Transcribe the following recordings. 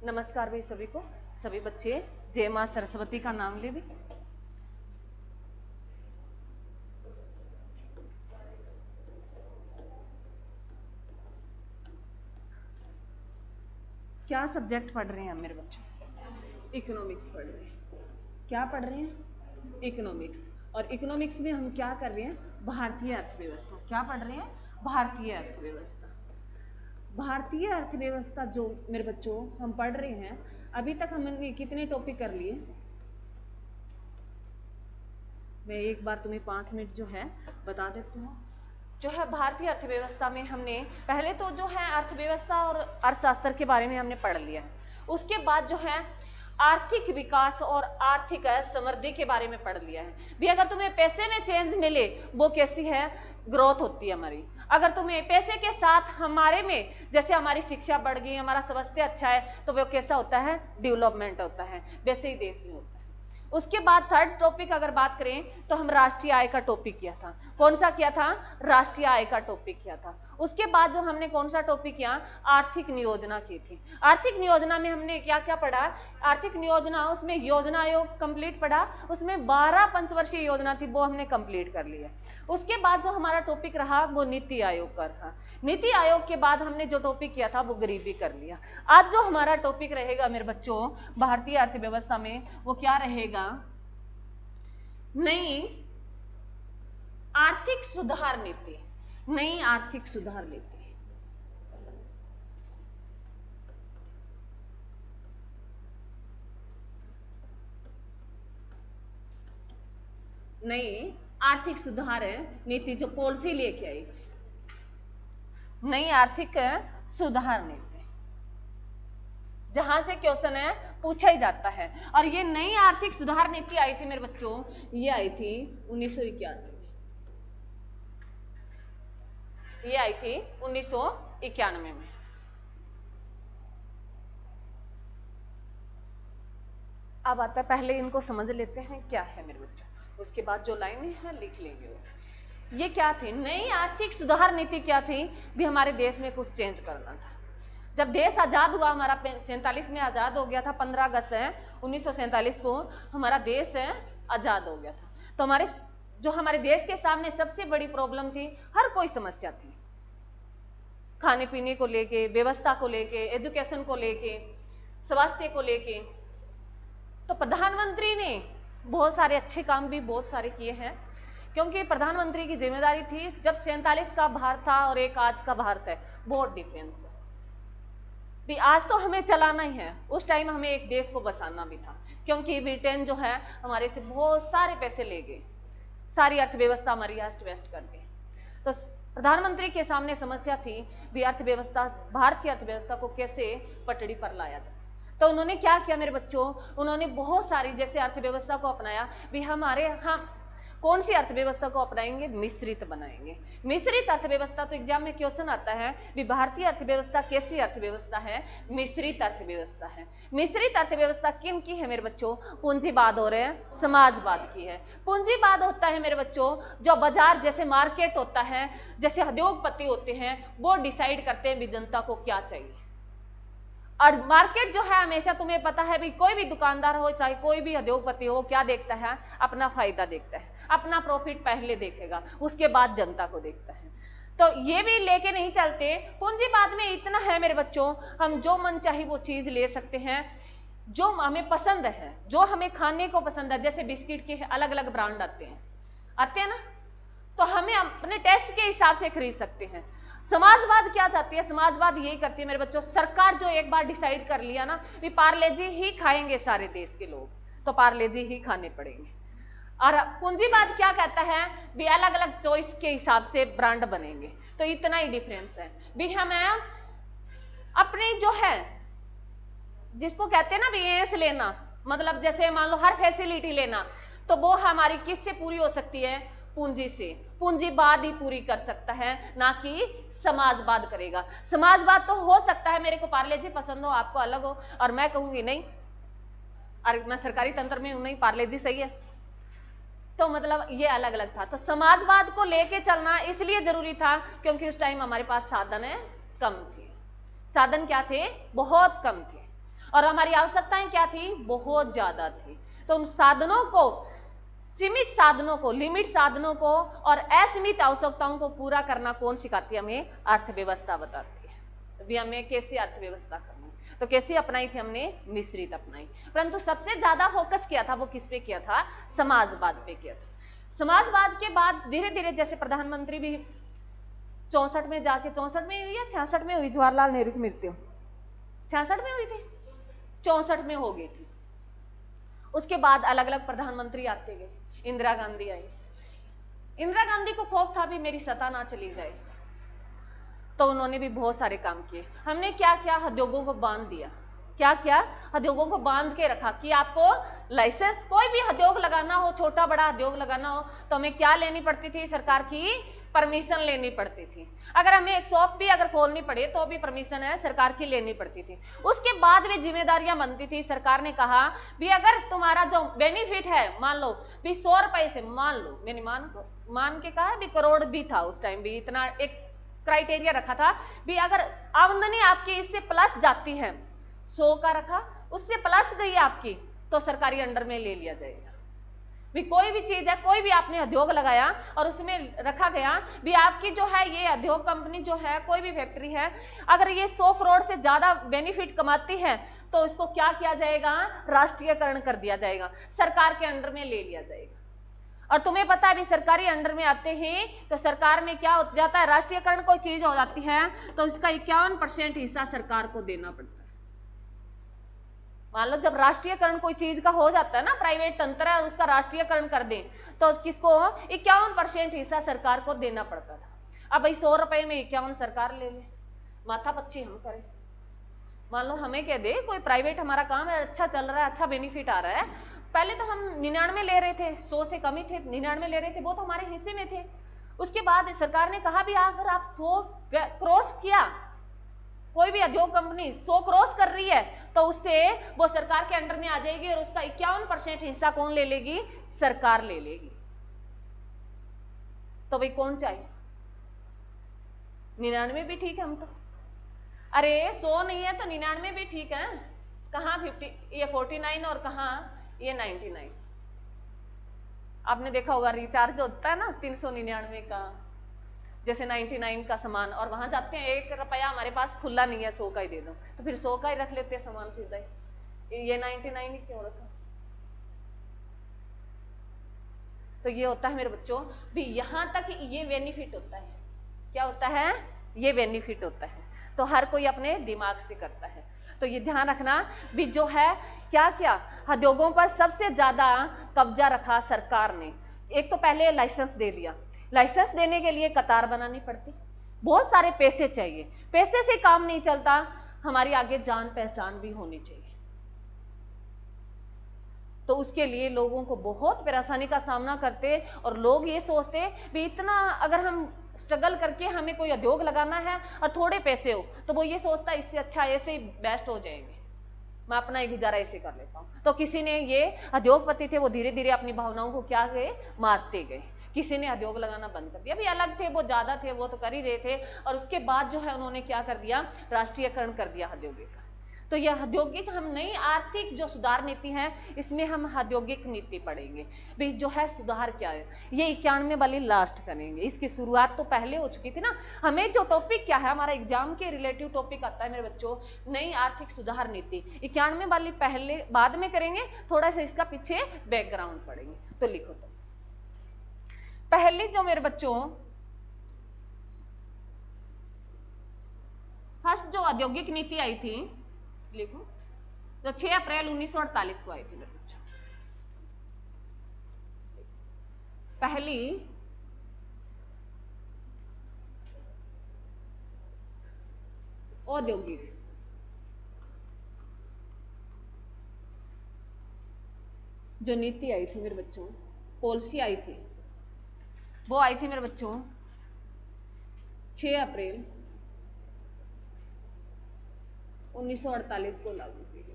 नमस्कार भाई सभी को। सभी बच्चे जय मां सरस्वती का नाम ले भी। क्या सब्जेक्ट पढ़ रहे हैं मेरे बच्चों? इकोनॉमिक्स पढ़ रहे हैं। क्या पढ़ रहे हैं? इकोनॉमिक्स। और इकोनॉमिक्स में हम क्या कर रहे हैं? भारतीय अर्थव्यवस्था। क्या पढ़ रहे हैं? भारतीय अर्थव्यवस्था। भारतीय अर्थव्यवस्था जो मेरे बच्चों हम पढ़ रहे हैं, अभी तक हमने कितने टॉपिक कर लिए? मैं एक बार तुम्हें 5 मिनट जो है बता देती हूँ। जो है भारतीय अर्थव्यवस्था में हमने पहले तो जो है अर्थव्यवस्था और अर्थशास्त्र के बारे में हमने पढ़ लिया। उसके बाद जो है आर्थिक विकास और आर्थिक समृद्धि के बारे में पढ़ लिया है। भी अगर तुम्हें पैसे में चेंज मिले वो कैसी है? ग्रोथ होती है हमारी। अगर तुम्हें पैसे के साथ हमारे में जैसे हमारी शिक्षा बढ़ गई, हमारा स्वास्थ्य अच्छा है, तो वो कैसा होता है? डेवलपमेंट होता है। वैसे ही देश में होता है। उसके बाद थर्ड टॉपिक अगर बात करें तो हम राष्ट्रीय आय का टॉपिक किया था। कौन सा किया था? राष्ट्रीय आय का टॉपिक किया था। उसके बाद जो हमने कौन सा टॉपिक किया? आर्थिक नियोजना की थी। आर्थिक नियोजना में हमने क्या क्या पढ़ा? आर्थिक नियोजना, उसमें योजना आयोग कंप्लीट पढ़ा। उसमें 12 पंचवर्षीय योजना थी, वो हमने कंप्लीट कर लिया। उसके बाद जो हमारा टॉपिक रहा वो नीति आयोग का रहा। नीति आयोग के बाद हमने जो टॉपिक किया था वो गरीबी कर लिया। आज जो हमारा टॉपिक रहेगा मेरे बच्चों भारतीय अर्थव्यवस्था में, वो क्या रहेगा? नई आर्थिक सुधार नीति। नई आर्थिक सुधार नीति। नई आर्थिक सुधार नीति जो पॉलिसी लेके आई। नई आर्थिक सुधार नीति, जहां से क्वेश्चन है पूछा ही जाता है। और ये नई आर्थिक सुधार नीति आई थी मेरे बच्चों, ये आई थी 1991 में। ये आई थी 1991 में। अब आता है, पहले इनको समझ लेते हैं क्या है मेरे बच्चों, उसके बाद जो लाइनें हैं लिख लेंगे वो। ये क्या थी? नई आर्थिक सुधार नीति क्या थी? भी हमारे देश में कुछ चेंज करना था। जब देश आजाद हुआ, हमारा 47 में आजाद हो गया था, 15 अगस्त 1947 को हमारा देश आजाद हो गया था। तो हमारे देश के सामने सबसे बड़ी प्रॉब्लम थी, हर कोई समस्या थी, खाने पीने को लेके, व्यवस्था को लेके, एजुकेशन को लेके, स्वास्थ्य को लेके। तो प्रधानमंत्री ने बहुत सारे अच्छे काम भी बहुत सारे किए हैं, क्योंकि प्रधानमंत्री की जिम्मेदारी थी। जब 47 का भारत था और एक आज का भारत है, बहुत डिफरेंस है। भी आज तो हमें चलाना ही है, उस टाइम हमें एक देश को बसाना भी था, क्योंकि ब्रिटेन जो है हमारे से बहुत सारे पैसे ले गए, सारी अर्थव्यवस्था हमारी अस्त व्यस्त कर गए। तो प्रधानमंत्री के सामने समस्या थी भी अर्थव्यवस्था, भारत की अर्थव्यवस्था को कैसे पटड़ी पर लाया जाए। तो उन्होंने क्या किया मेरे बच्चों? उन्होंने बहुत सारी जैसे अर्थव्यवस्था को अपनाया। भी हम कौन सी अर्थव्यवस्था को अपनाएंगे? मिश्रित बनाएंगे। मिश्रित अर्थव्यवस्था, तो एग्जाम में क्वेश्चन आता है भी भारतीय अर्थव्यवस्था कैसी अर्थव्यवस्था है? मिश्रित अर्थव्यवस्था है। मिश्रित अर्थव्यवस्था किन की है मेरे बच्चों? पूंजीवाद और समाजवाद की है। पूंजीवाद होता है मेरे बच्चों जो बाजार जैसे मार्केट होता है, जैसे उद्योगपति होते हैं, वो डिसाइड करते हैं भी जनता को क्या चाहिए। और मार्केट जो है हमेशा तुम्हें पता है भी कोई भी दुकानदार हो चाहे कोई भी उद्योगपति हो, क्या देखता है? अपना फायदा देखता है, अपना प्रॉफिट पहले देखेगा, उसके बाद जनता को देखता है। तो ये भी लेके नहीं चलते। पूंजीवाद में इतना है मेरे बच्चों, हम जो मन चाहे वो चीज ले सकते हैं, जो हमें पसंद है, जो हमें खाने को पसंद है। जैसे बिस्किट के अलग अलग ब्रांड आते हैं ना, तो हमें अपने टेस्ट के हिसाब से खरीद सकते हैं। समाजवाद क्या चाहती है? समाजवाद यही करती है मेरे बच्चों, सरकार जो एक बार डिसाइड कर लिया ना भी पार्ले जी ही खाएंगे सारे देश के लोग, तो पार्ले जी ही खाने पड़ेंगे। और पूंजीवाद क्या कहता है? भी अलग अलग चॉइस के हिसाब से ब्रांड बनेंगे। तो इतना ही डिफरेंस है। भी हमें अपनी जो है, जिसको कहते हैं ना भी एस लेना, मतलब जैसे मान लो हर फैसिलिटी लेना, तो वो हमारी किससे पूरी हो सकती है? पूंजी से। पूंजीवाद ही पूरी कर सकता है, ना कि समाजवाद करेगा। समाजवाद तो हो सकता है मेरे को पार्ले जी पसंद हो, आपको अलग हो, और मैं कहूंगी नहीं, और मैं सरकारी तंत्र में हूं, नहीं पार्ले जी सही है, तो मतलब ये अलग अलग था। तो समाजवाद को लेके चलना इसलिए जरूरी था क्योंकि उस टाइम हमारे पास साधन कम थे। साधन क्या थे? बहुत कम थे। और हमारी आवश्यकताएं क्या थी, बहुत ज्यादा थी। तो उन साधनों को, सीमित साधनों को, लिमिट साधनों को और असीमित आवश्यकताओं को पूरा करना कौन सिखाती है हमें, अर्थव्यवस्था बताती है। अभी हमें कैसी अर्थव्यवस्था करनी, तो कैसी अपनाई थी हमने, मिश्रित अपनाई। परंतु सबसे ज्यादा फोकस किया था वो किस पे किया था, समाजवाद पे किया था। समाजवाद के बाद धीरे धीरे जैसे प्रधानमंत्री भी 64 में जाके, 64 में हुई या 66 में हुई जवाहरलाल नेहरू की मृत्यु, 66 में हुई थी, 64 में हो गई थी। उसके बाद अलग अलग प्रधानमंत्री आते गए, इंदिरा गांधी आई। इंदिरा गांधी को खौफ था भी मेरी सत्ता ना चली जाए, तो उन्होंने भी बहुत सारे काम किए। हमने क्या किया, उद्योगों को बांध दिया। क्या किया, उद्योगों को बांध के रखा कि आपको लाइसेंस, कोई भी उद्योग लगाना हो, छोटा बड़ा उद्योग लगाना हो, तो हमें क्या लेनी पड़ती थी, सरकार की परमिशन लेनी पड़ती थी। अगर हमें एक शॉप भी अगर खोलनी पड़े तो भी परमिशन है सरकार की लेनी पड़ती थी। उसके बाद भी जिम्मेदारियां बनती थी। सरकार ने कहा भी अगर तुम्हारा जो बेनिफिट है, मान लो भी 100 रुपए से, मान लो, मैंने मान के कहा भी, करोड़ भी था उस टाइम भी, इतना एक क्राइटेरिया रखा था भी अगर आमदनी आपकी इससे प्लस जाती है, 100 का रखा, उससे प्लस गई आपकी, तो सरकारी अंडर में ले लिया जाएगा। भी कोई भी चीज है, कोई भी आपने उद्योग लगाया और उसमें रखा गया भी आपकी जो है ये उद्योग कंपनी जो है, कोई भी फैक्ट्री है, अगर ये 100 करोड़ से ज्यादा बेनिफिट कमाती है तो इसको क्या किया जाएगा, राष्ट्रीयकरण कर दिया जाएगा, सरकार के अंडर में ले लिया जाएगा। और तुम्हें पता है भी सरकारी अंडर में आते ही तो सरकार में क्या हो जाता है, राष्ट्रीयकरण कोई चीज हो जाती है तो उसका 51% हिस्सा सरकार को देना पड़ता है। मान लो जब राष्ट्रीयकरण कोई चीज का हो जाता है ना, प्राइवेट तंत्र है और उसका राष्ट्रीयकरण कर दें तो किसको 51% हिस्सा सरकार को देना पड़ता था। अब भाई 100 रुपए में 51 सरकार ले ले, माथा पच्ची हम करें। मान लो हमें कह दे कोई प्राइवेट हमारा काम है, अच्छा चल रहा है, अच्छा बेनिफिट आ रहा है, पहले तो हम 99 ले रहे थे, 100 से कम ही थे, 99 ले रहे थे, वो तो हमारे हिस्से में थे। उसके बाद सरकार ने कहा भी अगर आप 100 क्रॉस किया, कोई भी उद्योग कंपनी 100 क्रॉस कर रही है तो उससे वो सरकार के अंडर में आ जाएगी और उसका 51% हिस्सा कौन ले लेगी, सरकार ले लेगी। तो भाई कौन चाहिए, 99 भी ठीक है हम तो, अरे 100 नहीं है तो 99 भी ठीक है, कहाँ 50, ये 49 और कहाँ ये 99। आपने देखा होगा रिचार्ज होता है ना 399 का, जैसे 99 का सामान, और वहां जाते हैं 1 रुपया हमारे पास खुला नहीं है, 100 का ही दे दो, तो फिर 100 का ही रख लेते हैं सामान सीधा ही, ये 99 ही क्यों रखा। तो ये होता है मेरे बच्चों भी, यहां तक ये बेनिफिट होता है, क्या होता है, ये बेनिफिट होता है। तो हर कोई अपने दिमाग से करता है। तो ये ध्यान रखना भी जो है क्या क्या उद्योगों पर सबसे ज्यादा कब्जा रखा सरकार ने। एक तो पहले लाइसेंस दे दिया, लाइसेंस देने के लिए कतार बनानी पड़ती, बहुत सारे पैसे चाहिए, पैसे से काम नहीं चलता, हमारी आगे जान पहचान भी होनी चाहिए। तो उसके लिए लोगों को बहुत परेशानी का सामना करते, और लोग ये सोचते भी इतना अगर हम स्ट्रगल करके हमें कोई उद्योग लगाना है और थोड़े पैसे हो, तो वो ये सोचता है इससे अच्छा ऐसे ही बेस्ट हो जाएंगे, मैं अपना एक गुजारा ऐसे कर लेता हूँ। तो किसी ने, ये उद्योगपति थे, वो धीरे धीरे अपनी भावनाओं को क्या गए, मारते गए। किसी ने उद्योग लगाना बंद कर दिया, भी अलग थे वो, ज्यादा थे वो तो कर ही रहे थे, और उसके बाद जो है उन्होंने क्या कर दिया, राष्ट्रीयकरण कर दिया औद्योगिक का। तो यह औद्योगिक, हम नई आर्थिक जो सुधार नीति है इसमें हम औद्योगिक नीति पढ़ेंगे भी, जो है सुधार क्या है, ये 91 वाली लास्ट करेंगे। इसकी शुरुआत तो पहले हो चुकी थी ना। हमें जो टॉपिक क्या है, हमारा एग्जाम के रिलेटिव टॉपिक आता है मेरे बच्चों, नई आर्थिक सुधार नीति, 91 वाली पहले बाद में करेंगे, थोड़ा सा इसका पीछे बैकग्राउंड पढ़ेंगे। तो लिखो, तो पहली जो मेरे बच्चों फर्स्ट जो औद्योगिक नीति आई थी, लिखो, तो 6 अप्रैल 1948 को आई थी मेरे बच्चों। पहली औद्योगिक जो नीति आई थी मेरे बच्चों, पॉलिसी आई थी, वो आई थी मेरे बच्चों 6 अप्रैल 1948 को लागू की गई,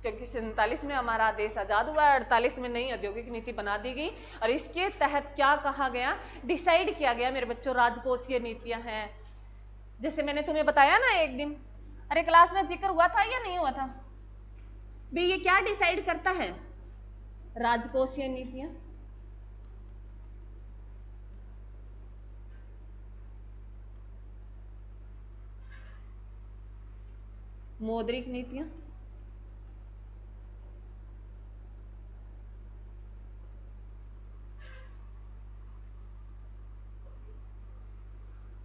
क्योंकि 47 में हमारा देश आजाद हुआ, 48 में नई औद्योगिक नीति बना दी गई। और इसके तहत क्या कहा गया, डिसाइड किया गया मेरे बच्चों, राजकोषीय नीतियां हैं, जैसे मैंने तुम्हें बताया ना एक दिन, अरे क्लास में जिक्र हुआ था या नहीं हुआ था भाई, ये क्या डिसाइड करता है? राजकोषीय नीतियां। मौद्रिक नीतियां।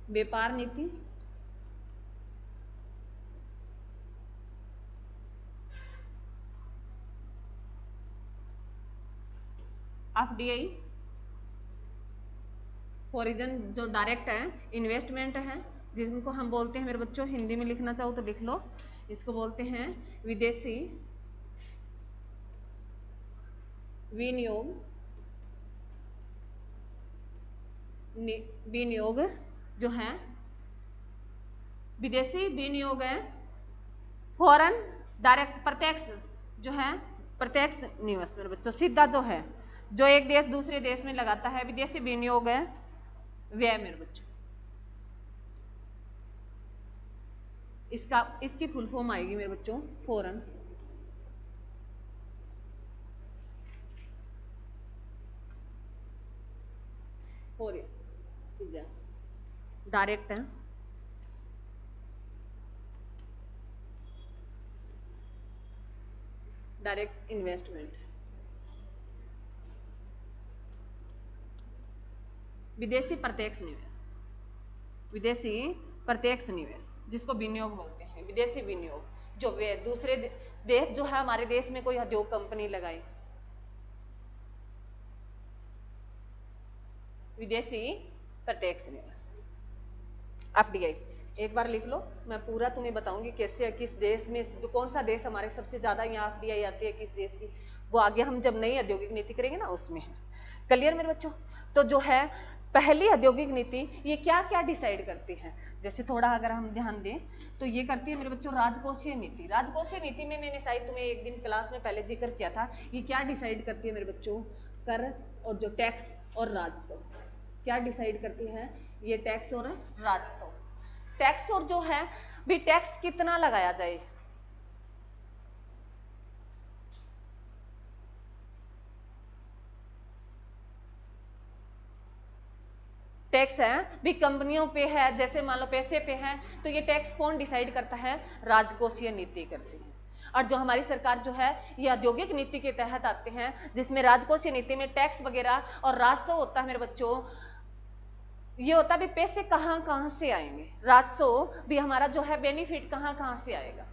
व्यापार नीति। एफडीआई, फॉरेन जो डायरेक्ट है इन्वेस्टमेंट है, जिनको हम बोलते हैं मेरे बच्चों, हिंदी में लिखना चाहो तो लिख लो, इसको बोलते हैं विदेशी विनियोग। विनियोग जो है, विदेशी विनियोग है, फॉरेन डायरेक्ट प्रत्यक्ष जो है, प्रत्यक्ष निवेश मेरे बच्चों, सीधा जो है, जो एक देश दूसरे देश में लगाता है, विदेशी विनियोग है व्यय मेरे बच्चों। इसकी फुल फॉर्म आएगी मेरे बच्चों फॉरेन डायरेक्ट है, डायरेक्ट इन्वेस्टमेंट। विदेशी प्रत्यक्ष निवेश, विदेशी प्रत्यक्ष निवेश जिसको विनियोग बोलते हैं, विदेशी विनियोग जो वे दूसरे देश जो है, हमारे देश में कोई उद्योग कंपनी लगाए, विदेशी प्रत्यक्ष निवेश एफडीआई। एक बार लिख लो, मैं पूरा तुम्हें बताऊंगी कैसे, किस देश में जो कौन सा देश हमारे सबसे ज्यादा यहाँ एफडीआई आती है, किस देश की, वो आगे हम जब नई औद्योगिक नीति करेंगे ना उसमें है। क्लियर मेरे बच्चों? तो जो है पहली औद्योगिक नीति ये क्या क्या डिसाइड करती है, जैसे थोड़ा अगर हम ध्यान दें तो ये करती है मेरे बच्चों राजकोषीय नीति। राजकोषीय नीति में मैंने शायद तुम्हें एक दिन क्लास में पहले जिक्र किया था, ये क्या डिसाइड करती है मेरे बच्चों, कर और जो टैक्स और राजस्व क्या डिसाइड करती है, ये टैक्स और राजस्व। टैक्स और जो है भी टैक्स कितना लगाया जाए, टैक्स है भी कंपनियों पे है, जैसे मान लो पैसे पे है, तो ये टैक्स कौन डिसाइड करता है, राजकोषीय नीति करती है। और जो हमारी सरकार जो है ये औद्योगिक नीति के तहत आते हैं, जिसमें राजकोषीय नीति में टैक्स वगैरह और राजस्व होता है मेरे बच्चों। ये होता है भी पैसे कहाँ कहाँ से आएंगे, राजस्व भी हमारा जो है बेनिफिट कहाँ कहाँ से आएगा,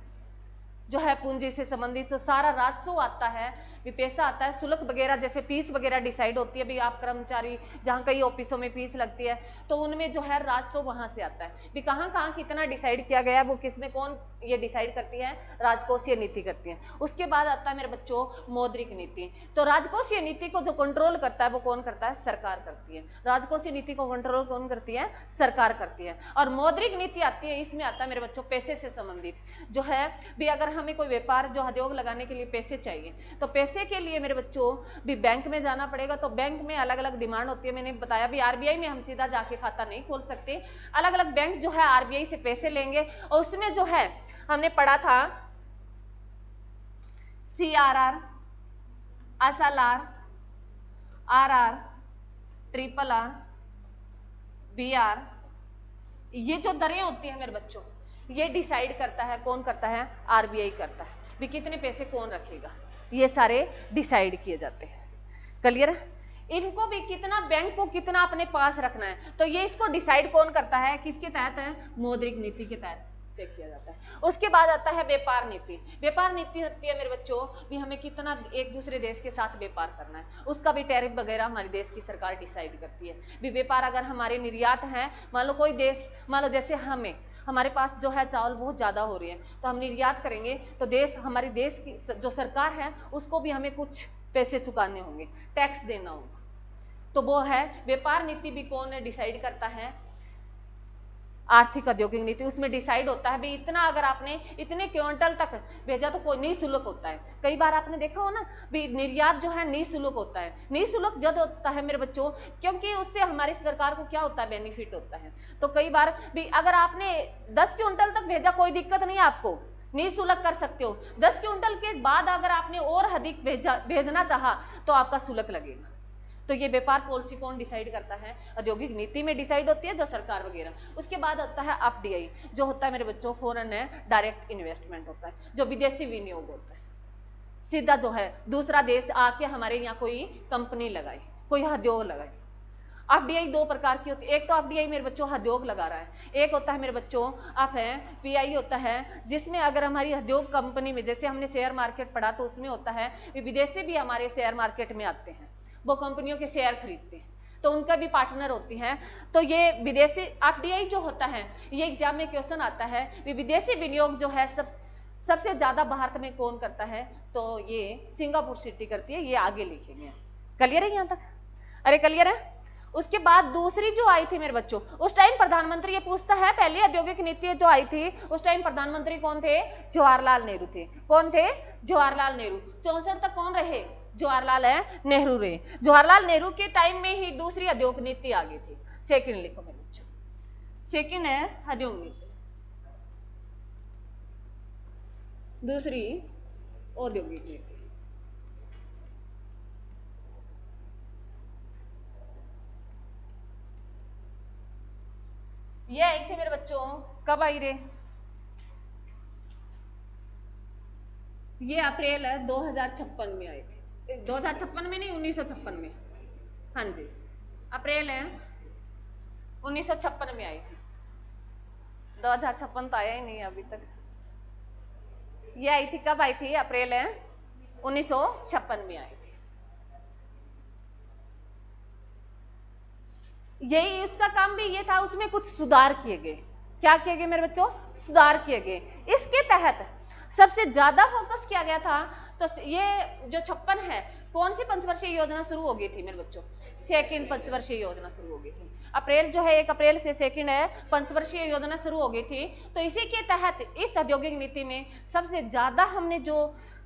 जो है पूंजी से संबंधित तो सारा राजस्व आता है, भी पैसा आता है, शुल्क वगैरह जैसे फीस वगैरह डिसाइड होती है, भी आप कर्मचारी जहाँ कई ऑफिसों में फीस लगती है तो उनमें जो है राजस्व वहाँ से आता है, भी कहाँ कहाँ कितना डिसाइड किया गया है, वो किस में कौन ये डिसाइड करती है, राजकोषीय नीति करती है। उसके बाद आता है मेरे बच्चों मौद्रिक नीति। तो राजकोषीय नीति को जो कंट्रोल करता है वो कौन करता है, सरकार करती है। राजकोषीय नीति को कंट्रोल कौन करती है, सरकार करती है। और मौद्रिक नीति आती है, इसमें आता है मेरे बच्चों पैसे से संबंधित, जो है भी अगर हमें कोई व्यापार जो उद्योग लगाने के लिए पैसे चाहिए, तो पैसे के लिए मेरे बच्चों भी बैंक में जाना पड़ेगा। तो बैंक में अलग अलग डिमांड होती है, मैंने बताया भी आरबीआई में हम सीधा जाके खाता नहीं खोल सकते, अलग अलग बैंक जो है आरबीआई से पैसे लेंगे। और उसमें जो है हमने पढ़ा था CRR, SLR, RR, triple R, BR, ये जो दरें होती है मेरे बच्चों, ये डिसाइड करता है कौन करता है, आरबीआई करता है भी कितने पैसे कौन रखेगा, ये सारे डिसाइड किए जाते हैं। क्लियर है? इनको भी कितना बैंक को कितना अपने पास रखना है, तो ये इसको डिसाइड कौन करता है, किसके तहत है, मौद्रिक नीति के तहत चेक किया जाता है। उसके बाद आता है व्यापार नीति। व्यापार नीति होती है मेरे बच्चों भी हमें कितना एक दूसरे देश के साथ व्यापार करना है, उसका भी टैरिफ वगैरह हमारे देश की सरकार डिसाइड करती है। भी व्यापार अगर हमारे निर्यात है, मान लो कोई देश, मान लो जैसे हमारे पास जो है चावल बहुत ज़्यादा हो रही है, तो हम निर्यात करेंगे तो हमारे देश की जो सरकार है उसको भी हमें कुछ पैसे चुकाने होंगे, टैक्स देना होगा। तो वो है व्यापार नीति भी कौन डिसाइड करता है, आर्थिक औद्योगिक नीति, उसमें डिसाइड होता है भाई इतना अगर आपने इतने क्विंटल तक भेजा तो कोई निःशुल्क होता है। कई बार आपने देखा हो ना भी निर्यात जो है निःशुल्क होता है। निःशुल्क जब होता है मेरे बच्चों, क्योंकि उससे हमारी सरकार को क्या होता है, बेनिफिट होता है। तो कई बार भी अगर आपने 10 क्विंटल तक भेजा कोई दिक्कत नहीं, आपको निःशुल्क कर सकते हो। 10 क्विंटल के बाद अगर आपने और अधिक भेजना चाहा तो आपका शुल्क लगेगा। तो ये व्यापार पॉलिसी कौन डिसाइड करता है, औद्योगिक नीति में डिसाइड होती है जो सरकार वगैरह। उसके बाद होता है एफडीआई, जो होता है मेरे बच्चों फॉरेन डायरेक्ट इन्वेस्टमेंट होता है, जो विदेशी विनियोग होता है। सीधा जो है दूसरा देश आके हमारे यहाँ कोई कंपनी लगाए, कोई उद्योग लगाए। एफडीआई दो प्रकार की होती है, एक तो एफडीआई मेरे बच्चों उद्योग लगा रहा है, एक होता है मेरे बच्चों आप है पीआई होता है, जिसमें अगर हमारी उद्योग कंपनी में, जैसे हमने शेयर मार्केट पढ़ा तो उसमें होता है विदेशी भी हमारे शेयर मार्केट में आते हैं, वो कंपनियों के शेयर खरीदते हैं तो उनका भी पार्टनर होती हैं। तो ये विदेशी एफडीआई जो होता है, ये एग्जाम में क्वेश्चन आता है विदेशी विनियोग जो है सबसे ज्यादा भारत में कौन करता है, तो ये सिंगापुर सिटी करती है। ये आगे लिखेंगे। क्लियर है यहाँ तक? अरे क्लियर है? उसके बाद दूसरी जो आई थी मेरे बच्चों, उस टाइम प्रधानमंत्री, ये पूछता है पहली औद्योगिक नीति जो आई थी उस टाइम प्रधानमंत्री कौन थे, जवाहरलाल नेहरू थे। कौन थे? जवाहरलाल नेहरू। 64 तक कौन रहे? जवाहरलाल नेहरू रहे। जवाहरलाल नेहरू के टाइम में ही दूसरी औद्योगिक नीति आ गई थी। सेकंड लिखो मेरे बच्चों, सेकंड है औद्योगिक नीति, दूसरी औद्योगिक नीति। ये आई थी मेरे बच्चों, कब आई रे? ये अप्रैल 2056 में आई थी। 2056 में नहीं, 1956 में। हाँ जी, अप्रैल 1956 में आई थी। 2056 तो आया ही नहीं अभी तक। ये आई थी, कब आई थी? अप्रैल 1956 में आई थी। यही इसका काम भी ये था, उसमें कुछ सुधार किए गए। क्या किए गए मेरे बच्चों? सुधार किए गए। इसके तहत सबसे ज्यादा फोकस किया गया था। तो ये जो 56 है, कौन सी पंचवर्षीय योजना शुरू हो गई थी मेरे बच्चों? सेकंड पंचवर्षीय योजना शुरू हो गई थी। अप्रैल जो है 1 अप्रैल से सेकंड पंचवर्षीय योजना शुरू हो गई थी। तो इसी के तहत इस औद्योगिक नीति में सबसे ज्यादा हमने जो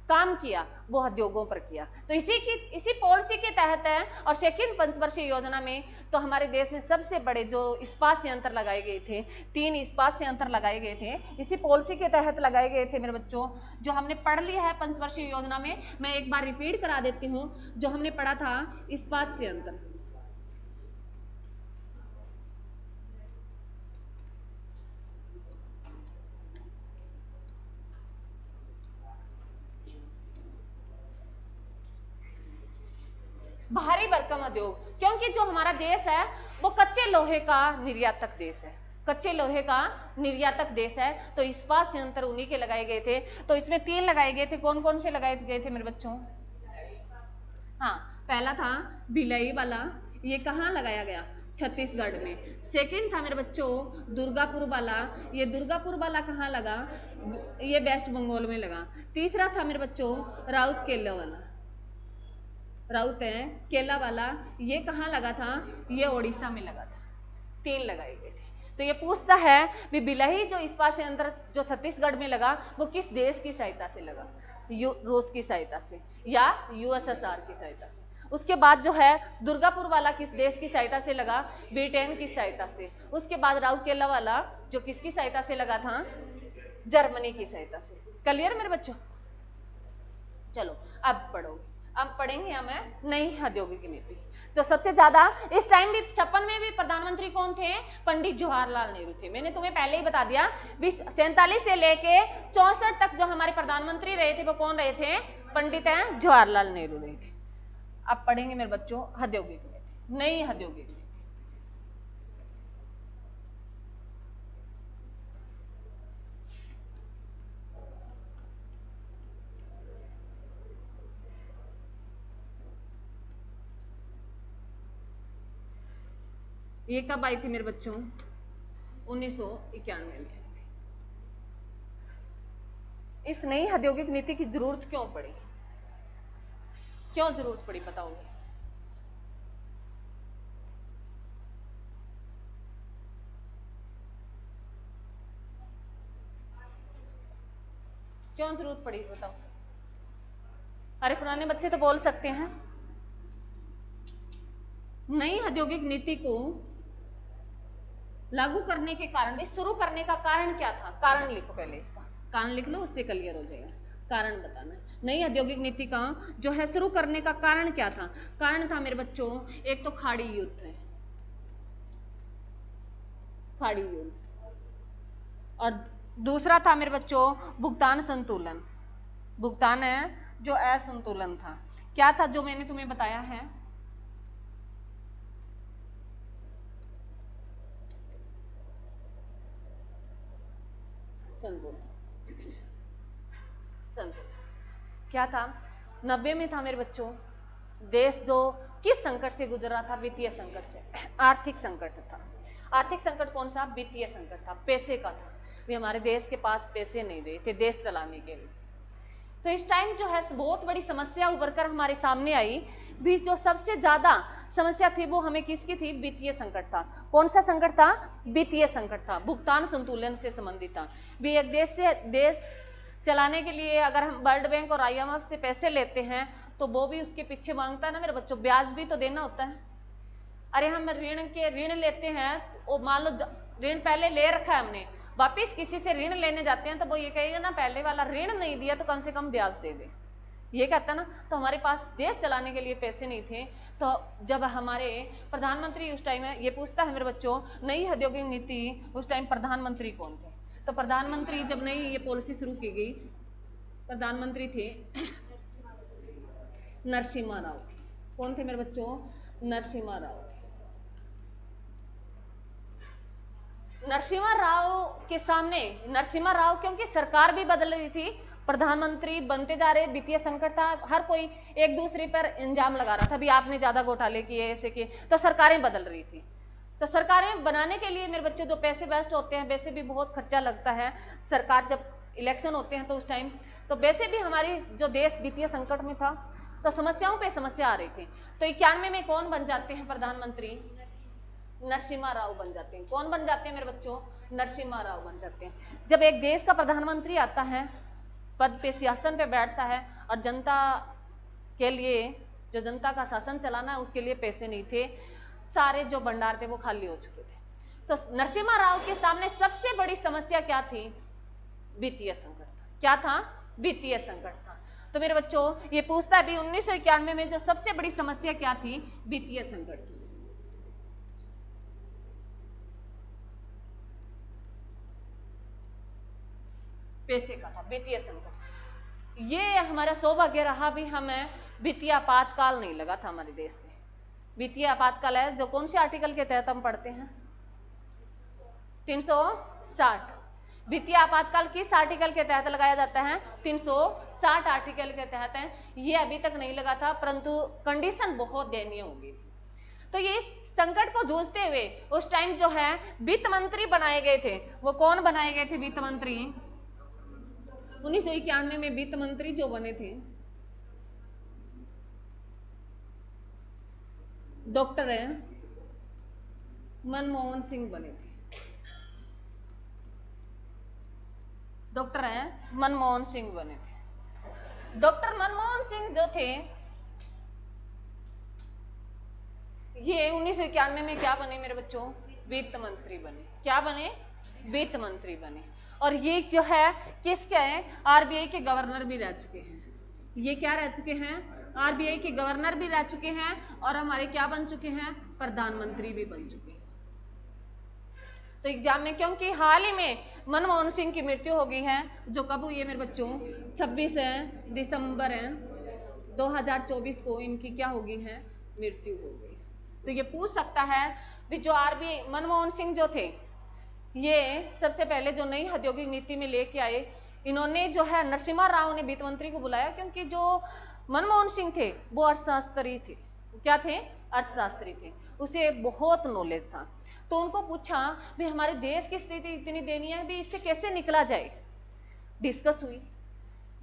काम किया वो उद्योगों पर किया। तो इसी पॉलिसी के तहत है। और सेकंड पंचवर्षीय योजना में तो हमारे देश में सबसे बड़े जो इस्पात संयंत्र लगाए गए थे, 3 इस्पात संयंत्र लगाए गए थे, इसी पॉलिसी के तहत लगाए गए थे मेरे बच्चों। जो हमने पढ़ लिया है पंचवर्षीय योजना में, मैं एक बार रिपीट करा देती हूँ। जो हमने पढ़ा था इस्पात संयंत्र, भारी भरकम उद्योग, क्योंकि जो हमारा देश है वो कच्चे लोहे का निर्यातक देश है, कच्चे लोहे का निर्यातक देश है। तो इस्पात संयंत्र उन्हीं के लगाए गए थे। तो इसमें 3 लगाए गए थे। कौन कौन से लगाए गए थे मेरे बच्चों? हाँ, पहला था भिलाई वाला, ये कहाँ लगाया गया? छत्तीसगढ़ में। सेकंड था मेरे बच्चों दुर्गापुर वाला, ये दुर्गापुर वाला कहाँ लगा? ये वेस्ट बंगाल में लगा। तीसरा था मेरे बच्चों राउत केला वाला, राउत है केला वाला, ये कहाँ लगा था? ये ओडिशा में लगा था। 3 लगाए गए थे। तो ये पूछता है भी बिलही जो इस्पात संयंत्र जो छत्तीसगढ़ में लगा वो किस देश की सहायता से लगा? रूस की सहायता से या यूएसएसआर की सहायता से। उसके बाद जो है दुर्गापुर वाला किस देश की सहायता से लगा? ब्रिटेन की सहायता से। उसके बाद राउरकेला वाला जो किसकी सहायता से लगा था? जर्मनी की सहायता से। क्लियर मेरे बच्चों? चलो अब पढ़ो, अब पढ़ेंगे हमें नई औद्योगिक नीति। तो सबसे ज्यादा इस टाइम भी 56 में भी प्रधानमंत्री कौन थे? पंडित जवाहरलाल नेहरू थे। मैंने तुम्हें पहले ही बता दिया 47 से लेके 64 तक जो हमारे प्रधानमंत्री रहे थे वो कौन रहे थे? पंडित जवाहरलाल नेहरू रहे थे। अब पढ़ेंगे मेरे बच्चों औद्योगिक नीति, नई औद्योगिक नीति। ये कब आई थी मेरे बच्चों? 1991 में आई थी। इस नई औद्योगिक नीति की जरूरत क्यों पड़ी? क्यों जरूरत पड़ी बताओगे? क्यों जरूरत पड़ी बताओ? अरे पुराने बच्चे तो बोल सकते हैं। नई औद्योगिक नीति को लागू करने के कारण, इस शुरू करने का कारण क्या था? कारण लिखो, पहले इसका कारण लिख लो, उससे क्लियर हो जाएगा। कारण बताना है। नई औद्योगिक नीति का जो है शुरू करने का कारण क्या था? कारण था मेरे बच्चों, एक तो खाड़ी युद्ध है, खाड़ी युद्ध, और दूसरा था मेरे बच्चों भुगतान संतुलन। भुगतान है जो असंतुलन था। क्या था जो मैंने तुम्हें बताया है? संतुलन। संतुलन क्या था? 90 में था मेरे बच्चों, देश जो किस संकट से गुजर रहा था? वित्तीय संकट से, आर्थिक संकट था। आर्थिक संकट कौन सा? वित्तीय संकट था, पैसे का था। भी हमारे देश के पास पैसे नहीं रहे थे देश चलाने के लिए। तो इस टाइम जो है बहुत बड़ी समस्या उभर कर हमारे सामने आई। भी जो सबसे ज्यादा समस्या थी वो हमें किसकी थी? वित्तीय संकट था। कौन सा संकट था? वित्तीय संकट था, भुगतान संतुलन से संबंधित था। भी एक देश चलाने के लिए अगर हम वर्ल्ड बैंक और IMF से पैसे लेते हैं तो वो भी उसके पीछे मांगता है ना मेरे बच्चों, ब्याज भी तो देना होता है। अरे हम ऋण लेते हैं, और मान लो ऋण पहले ले रखा है हमने, वापिस किसी से ऋण लेने जाते हैं तो वो ये कहेगा ना पहले वाला ऋण नहीं दिया तो कम से कम ब्याज दे दे, ये कहता ना। तो हमारे पास देश चलाने के लिए पैसे नहीं थे। तो जब हमारे प्रधानमंत्री उस टाइम है, ये पूछता है मेरे बच्चों नई औद्योगिक नीति, उस टाइम प्रधानमंत्री कौन थे? तो प्रधानमंत्री जब नई ये पॉलिसी शुरू की गई, प्रधानमंत्री थे नरसिम्हा राव थे। कौन थे मेरे बच्चों? नरसिम्हा राव थे। नरसिम्हा राव के सामने, नरसिम्हा राव क्योंकि सरकार भी बदल रही थी, प्रधानमंत्री बनते जा रहे, वित्तीय संकट था, हर कोई एक दूसरे पर इल्जाम लगा रहा था भी आपने ज्यादा घोटाले किए, ऐसे किए, तो सरकारें बदल रही थी। तो सरकारें बनाने के लिए मेरे बच्चों जो पैसे वेस्ट होते हैं, वैसे भी बहुत खर्चा लगता है। सरकार जब इलेक्शन होते हैं तो उस टाइम तो वैसे भी हमारी जो देश वित्तीय संकट में था, तो समस्याओं पे समस्या आ रही थी। तो 91 में कौन बन जाते हैं प्रधानमंत्री? नरसिम्हा राव बन जाते हैं। कौन बन जाते हैं मेरे बच्चों? नरसिम्हा राव बन जाते हैं। जब एक देश का प्रधानमंत्री आता है, पद पे सिंहासन पे बैठता है, और जनता के लिए, जो जनता का शासन चलाना है उसके लिए पैसे नहीं थे, सारे जो भंडार थे वो खाली हो चुके थे। तो नरसिम्हा राव के सामने सबसे बड़ी समस्या क्या थी? वित्तीय संकट था। क्या था? वित्तीय संकट था। तो मेरे बच्चों ये पूछता है भी 1991 में जो सबसे बड़ी समस्या क्या थी? वित्तीय संकट थी। पैसे का था, वित्तीय संकट। ये हमारा सौभाग्य रहा भी हमें वित्तीय आपातकाल नहीं लगा था हमारे देश में। वित्तीय आपातकाल है जो कौन से आर्टिकल के तहत हम पढ़ते हैं? 360। वित्तीय आपातकाल किस आर्टिकल के तहत लगाया जाता है? 360 आर्टिकल के तहत है। ये अभी तक नहीं लगा था, परंतु कंडीशन बहुत दयनीय होगी। तो ये इस संकट को जूझते हुए उस टाइम जो है वित्त मंत्री बनाए गए थे। वो कौन बनाए गए थे वित्त मंत्री? 1991 में वित्त मंत्री जो बने थे डॉक्टर मनमोहन सिंह बने थे। डॉक्टर मनमोहन सिंह बने थे। डॉक्टर मनमोहन सिंह जो थे ये 1991 में क्या बने मेरे बच्चों? वित्त मंत्री बने। क्या बने? वित्त मंत्री बने। और ये जो है किसके हैं? RBI के गवर्नर भी रह चुके हैं। ये क्या रह चुके हैं? RBI के गवर्नर भी रह चुके हैं, और हमारे क्या बन चुके हैं? प्रधानमंत्री भी बन चुके हैं। तो एग्जाम में क्योंकि हाल ही में मनमोहन सिंह की मृत्यु हो गई है, जो कब हुई है मेरे बच्चों? 26 दिसंबर 2024 को इनकी क्या हो गई है? मृत्यु हो गई। तो ये पूछ सकता है भी जो RBI मनमोहन सिंह जो थे, ये सबसे पहले जो नई औद्योगिक नीति में लेके आए, इन्होंने जो है नरसिम्हा राव ने वित्त मंत्री को बुलाया, क्योंकि जो मनमोहन सिंह थे वो अर्थशास्त्री थे। क्या थे? अर्थशास्त्री थे, उसे बहुत नॉलेज था। तो उनको पूछा भी हमारे देश की स्थिति इतनी दयनीय है, भी इससे कैसे निकला जाए। डिस्कस हुई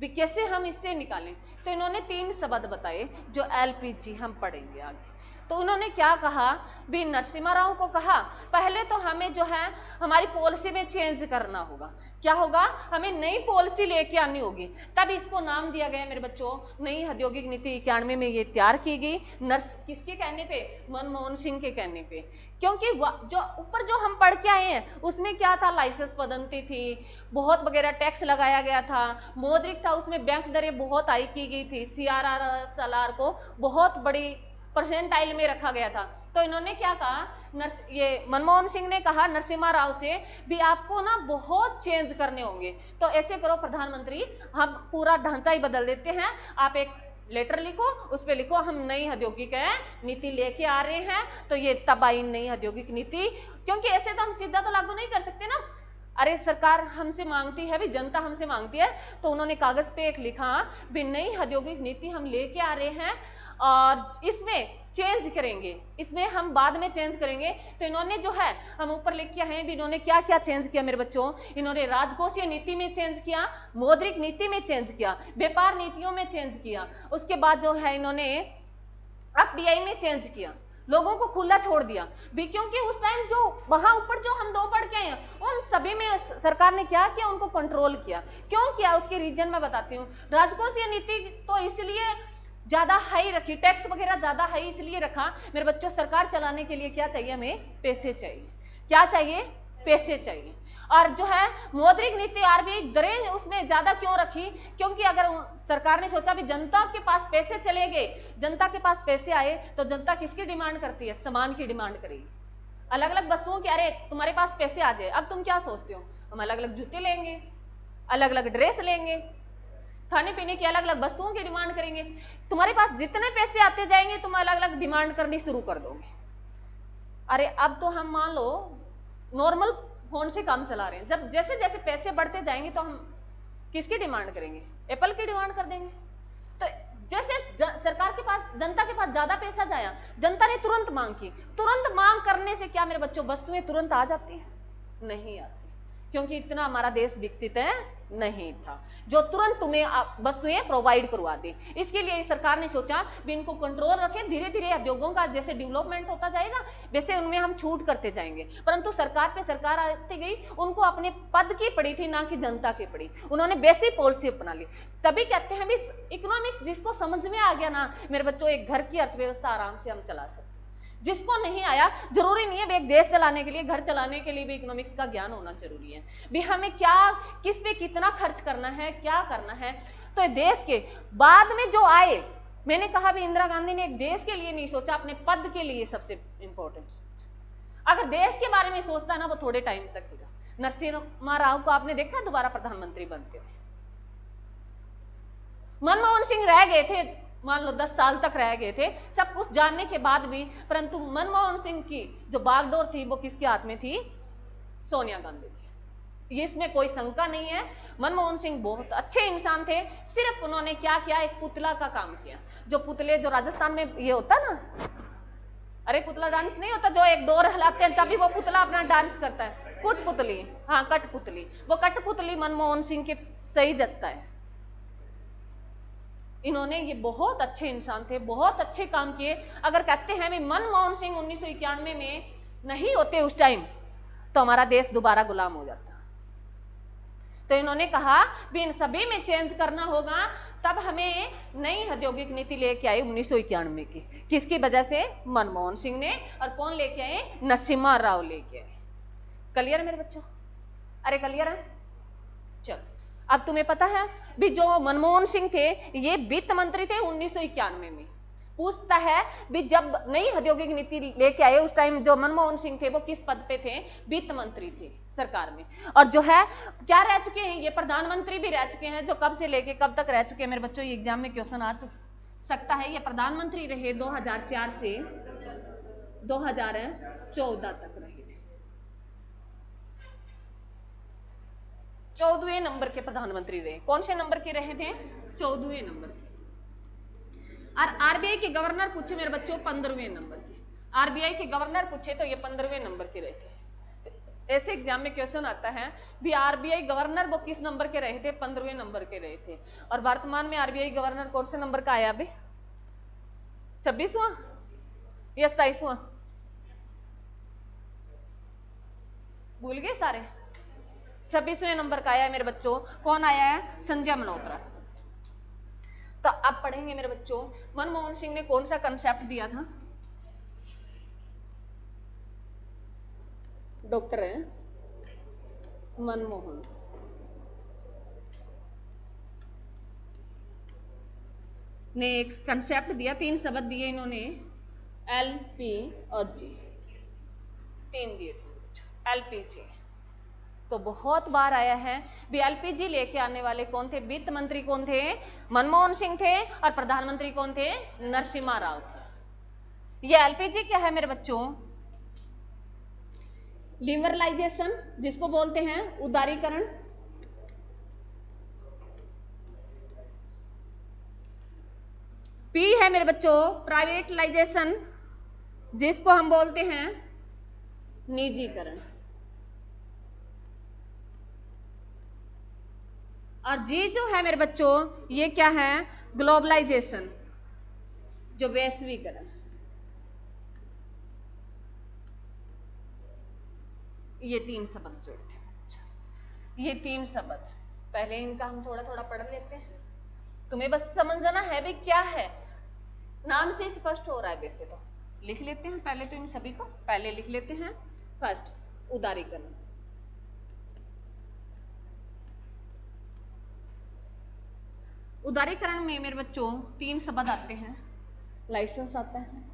भी कैसे हम इससे निकालें। तो इन्होंने 3 शब्द बताए जो LPG हम पढ़ेंगे आगे। तो उन्होंने क्या कहा, बी नरसिम्हा राव को कहा पहले तो हमें जो है हमारी पॉलिसी में चेंज करना होगा। क्या होगा, हमें नई पॉलिसी लेके आनी होगी। तब इसको नाम दिया गया मेरे बच्चों, नई औद्योगिक नीति 91 में ये तैयार की गई। किसके कहने पे, मनमोहन सिंह के कहने पे। क्योंकि जो ऊपर जो हम पढ़ के आए हैं उसमें क्या था, लाइसेंस पदंती थी, बहुत वगैरह टैक्स लगाया गया था, मौद्रिक था, उसमें बैंक दरें बहुत हाई की गई थी, CRR SLR को बहुत बड़ी परसेंटाइल में रखा गया था। तो इन्होंने क्या कहा, ये मनमोहन सिंह ने कहा नरसिम्हा राव से भी आपको ना बहुत चेंज करने होंगे। तो ऐसे करो प्रधानमंत्री, हम पूरा ढांचा ही बदल देते हैं, आप एक लेटर लिखो, उस पर लिखो हम नई औद्योगिक नीति लेके आ रहे हैं। तो ये तब आई नई औद्योगिक नीति, क्योंकि ऐसे तो हम सीधा तो लागू नहीं कर सकते ना, अरे सरकार हमसे मांगती है भी, जनता हमसे मांगती है। तो उन्होंने कागज पे एक लिखा भी नई औद्योगिक नीति हम लेके आ रहे हैं और इसमें चेंज करेंगे, इसमें हम बाद में चेंज करेंगे। तो इन्होंने जो है हम ऊपर लिख के हैं भी, इन्होंने क्या क्या चेंज किया मेरे बच्चों, इन्होंने राजकोषीय नीति में चेंज किया, मौद्रिक नीति में चेंज किया, व्यापार नीतियों में चेंज किया, उसके बाद जो है इन्होंने FDI में चेंज किया, लोगों को खुला छोड़ दिया भी। क्योंकि उस टाइम जो वहां ऊपर जो हम 2 पढ़ के आए हैं उन सभी में सरकार ने क्या किया, उनको कंट्रोल किया। क्यों किया, उसके रीजन मैं बताती हूँ। राजकोषीय नीति तो इसलिए ज्यादा हाई रखी, टैक्स वगैरह ज्यादा हाई इसलिए रखा मेरे बच्चों, सरकार चलाने के लिए क्या चाहिए, हमें पैसे चाहिए। क्या चाहिए, पैसे चाहिए। और जो है मौद्रिक नीति RBI दरें उसमें ज्यादा क्यों रखी, क्योंकि अगर सरकार ने सोचा भी जनता के पास पैसे चले गए, जनता के पास पैसे आए तो जनता किसकी डिमांड करती है, सामान की डिमांड करेगी, अलग अलग वस्तुओं की। अरे तुम्हारे पास पैसे आ जाए, अब तुम क्या सोचते हो, हम अलग अलग जूते लेंगे, अलग अलग ड्रेस लेंगे, खाने पीने की अलग अलग वस्तुओं की डिमांड करेंगे। तुम्हारे पास जितने पैसे आते जाएंगे तुम अलग अलग डिमांड करनी शुरू कर दोगे। अरे अब तो हम मान लो नॉर्मल फोन से काम चला रहे हैं, जब जैसे जैसे पैसे बढ़ते जाएंगे तो हम किसकी डिमांड करेंगे, एप्पल की डिमांड कर देंगे। तो जैसे सरकार के पास, जनता के पास ज्यादा पैसा जाया, जनता ने तुरंत मांग की, तुरंत मांग करने से क्या मेरे बच्चों, वस्तुएं तुरंत आ जाती हैं, नहीं आती, क्योंकि इतना हमारा देश विकसित नहीं था जो तुरंत तुम्हें वस्तुएं प्रोवाइड करवा दे। इसके लिए सरकार ने सोचा भी इनको कंट्रोल रखें, धीरे धीरे उद्योगों का जैसे डेवलपमेंट होता जाएगा वैसे उनमें हम छूट करते जाएंगे। परंतु सरकार पे सरकार आती गई, उनको अपने पद की पड़ी थी, ना कि जनता की पड़ी। उन्होंने बेसिक पॉलिसी अपना ली। तभी कहते हैं भी इकोनॉमिक्स जिसको समझ में आ गया ना मेरे बच्चों, एक घर की अर्थव्यवस्था आराम से हम चला सकते। जिसको नहीं आया, जरूरी नहीं है एक देश चलाने के लिए, घर चलाने के लिए भी इकोनॉमिक्स का ज्ञान होना जरूरी है भी। हमें क्या, किस पे कितना खर्च करना है, क्या करना है। तो देश के बाद में जो आए, मैंने कहा भी इंदिरा गांधी ने एक देश के लिए नहीं सोचा, अपने पद के लिए सबसे इंपॉर्टेंट सोचा। अगर देश के बारे में सोचता ना वो थोड़े टाइम तक होगा। नरसिम्हा राव को आपने देखा दोबारा प्रधानमंत्री बनते हुए, मनमोहन सिंह रह गए थे, मान लो 10 साल तक रह गए थे सब कुछ जानने के बाद भी, परंतु मनमोहन सिंह की जो बागडोर थी वो किसके हाथ में थी, सोनिया गांधी की। ये इसमें कोई शंका नहीं है। मनमोहन सिंह बहुत अच्छे इंसान थे, सिर्फ उन्होंने क्या किया, एक पुतला का काम किया। जो पुतले जो राजस्थान में ये होता ना, अरे पुतला डांस नहीं होता, जो एक डोर हिलाते हैं तभी वो पुतला अपना डांस करता है, कठपुतली, हाँ कठपुतली, वो कठपुतली मनमोहन सिंह के सही जचता है। इन्होंने, ये बहुत अच्छे इंसान थे, बहुत अच्छे काम किए। अगर कहते हैं भी मनमोहन सिंह 1991 में नहीं होते उस टाइम तो हमारा देश दोबारा गुलाम हो जाता। तो इन्होंने कहा भी इन सभी में चेंज करना होगा, तब हमें नई औद्योगिक नीति लेके आई 1991 की। किसकी वजह से, मनमोहन सिंह ने। और कौन लेके आए, नरसिम्हा राव लेके आए। क्लियर मेरे बच्चों, अरे क्लियर है। चलो अब तुम्हें पता है भी जो मनमोहन सिंह थे ये वित्त मंत्री थे 1991 में। पूछता है भी जब नई औद्योगिक नीति लेके आए उस टाइम जो मनमोहन सिंह थे वो किस पद पे थे, वित्त मंत्री थे सरकार में। और जो है क्या रह चुके हैं, ये प्रधानमंत्री भी रह चुके हैं। जो कब से लेके कब तक रह चुके हैं मेरे बच्चों, ये एग्जाम में क्वेश्चन आ सकता है। ये प्रधानमंत्री रहे 2004 से 2014 तक रहे थे। 14वें नंबर के प्रधानमंत्री रहे। कौन से नंबर के रहे थे, 14वें नंबर के। और RBI के गवर्नर पूछे मेरे बच्चों 15वें नंबर के। RBI के गवर्नर पूछे तो ये 15वें नंबर के रहे थे। ऐसे एग्जाम में क्वेश्चन आता है भी RBI गवर्नर वो किस नंबर के रहे थे, 15वें नंबर के रहे थे। और वर्तमान में RBI गवर्नर कौन से नंबर का आया अभी, 26वां। या 27वां? भूल गए सारे? 26वें नंबर का आया है मेरे बच्चों। कौन आया है? संजय मल्होत्रा। तो अब पढ़ेंगे मेरे बच्चों, मनमोहन सिंह ने कौन सा कंसेप्ट दिया था? डॉक्टर मनमोहन ने एक कंसेप्ट दिया, 3 शब्द दिए इन्होंने, LP और G, 3 दिए थे। LPG तो बहुत बार आया है भी। LPG लेके आने वाले कौन थे? वित्त मंत्री कौन थे? मनमोहन सिंह थे। और प्रधानमंत्री कौन थे? नरसिम्हा राव थे। ये LPG क्या है मेरे बच्चों? लिबरलाइजेशन, जिसको बोलते हैं उदारीकरण। P है मेरे बच्चों प्राइवेटलाइजेशन, जिसको हम बोलते हैं निजीकरण। और G जो है मेरे बच्चों, ये क्या है? ग्लोबलाइजेशन, जो वैश्वीकरण। ये 3 शब्द जो थे, ये 3 शब्द पहले इनका हम थोड़ा थोड़ा पढ़ लेते हैं। तुम्हें बस समझना है भी क्या है, नाम से स्पष्ट हो रहा है। वैसे तो लिख लेते हैं पहले, तो इन सभी को पहले लिख लेते हैं। फर्स्ट, उदारीकरण। उदारीकरण में मेरे बच्चों 3 शब्द आते हैं। लाइसेंस आता है,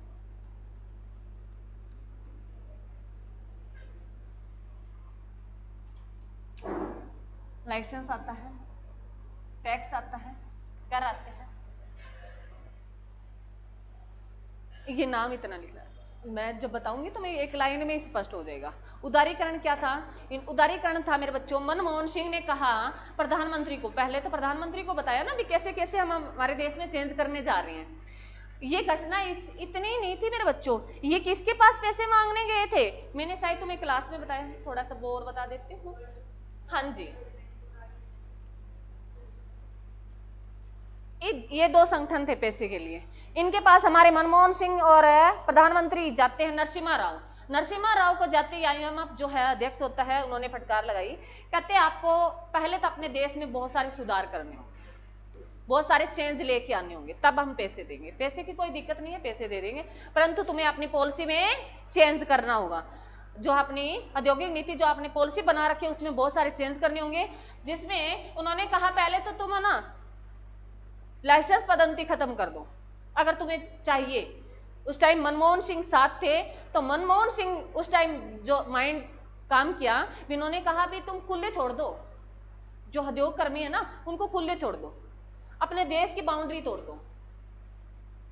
लाइसेंस आता है, टैक्स आता है, कर आते हैं। ये नाम इतना लिखना है, मैं जब बताऊंगी तो मैं एक लाइन में स्पष्ट हो जाएगा। उदारीकरण क्या था? उदारीकरण था मेरे बच्चों, मनमोहन सिंह ने कहा प्रधानमंत्री को, पहले तो प्रधानमंत्री को बताया ना भी कैसे कैसे हम हमारे देश में चेंज करने जा रहे हैं। ये घटना इतनी नहीं थी मेरे बच्चों। ये किसके पास पैसे मांगने गए थे? मैंने शायद तुम्हें क्लास में बताया है, थोड़ा सा और बता देती हूँ। हाँ जी, ये 2 संगठन थे पैसे के लिए। इनके पास हमारे मनमोहन सिंह और प्रधानमंत्री जाते हैं नरसिम्हा राव। नरसिम्हा राव को जाते ही IMF जो है अध्यक्ष होता है, उन्होंने फटकार लगाई। कहते हैं आपको पहले तो अपने देश में बहुत सारे सुधार करने होंगे, बहुत सारे चेंज लेके आने होंगे, तब हम पैसे देंगे। पैसे की कोई दिक्कत नहीं है, पैसे दे देंगे, परंतु तुम्हें अपनी पॉलिसी में चेंज करना होगा। जो अपनी औद्योगिक नीति, जो आपने पॉलिसी बना रखी है, उसमें बहुत सारे चेंज करने होंगे। जिसमें उन्होंने कहा पहले तो तुम ना लाइसेंस पद्धति खत्म कर दो, अगर तुम्हें चाहिए। उस टाइम मनमोहन सिंह साथ थे, तो मनमोहन सिंह उस टाइम जो माइंड काम किया, इन्होंने कहा भी तुम खुले छोड़ दो, जो उद्योग कर्मी है ना उनको खुले छोड़ दो, अपने देश की बाउंड्री तोड़ दो।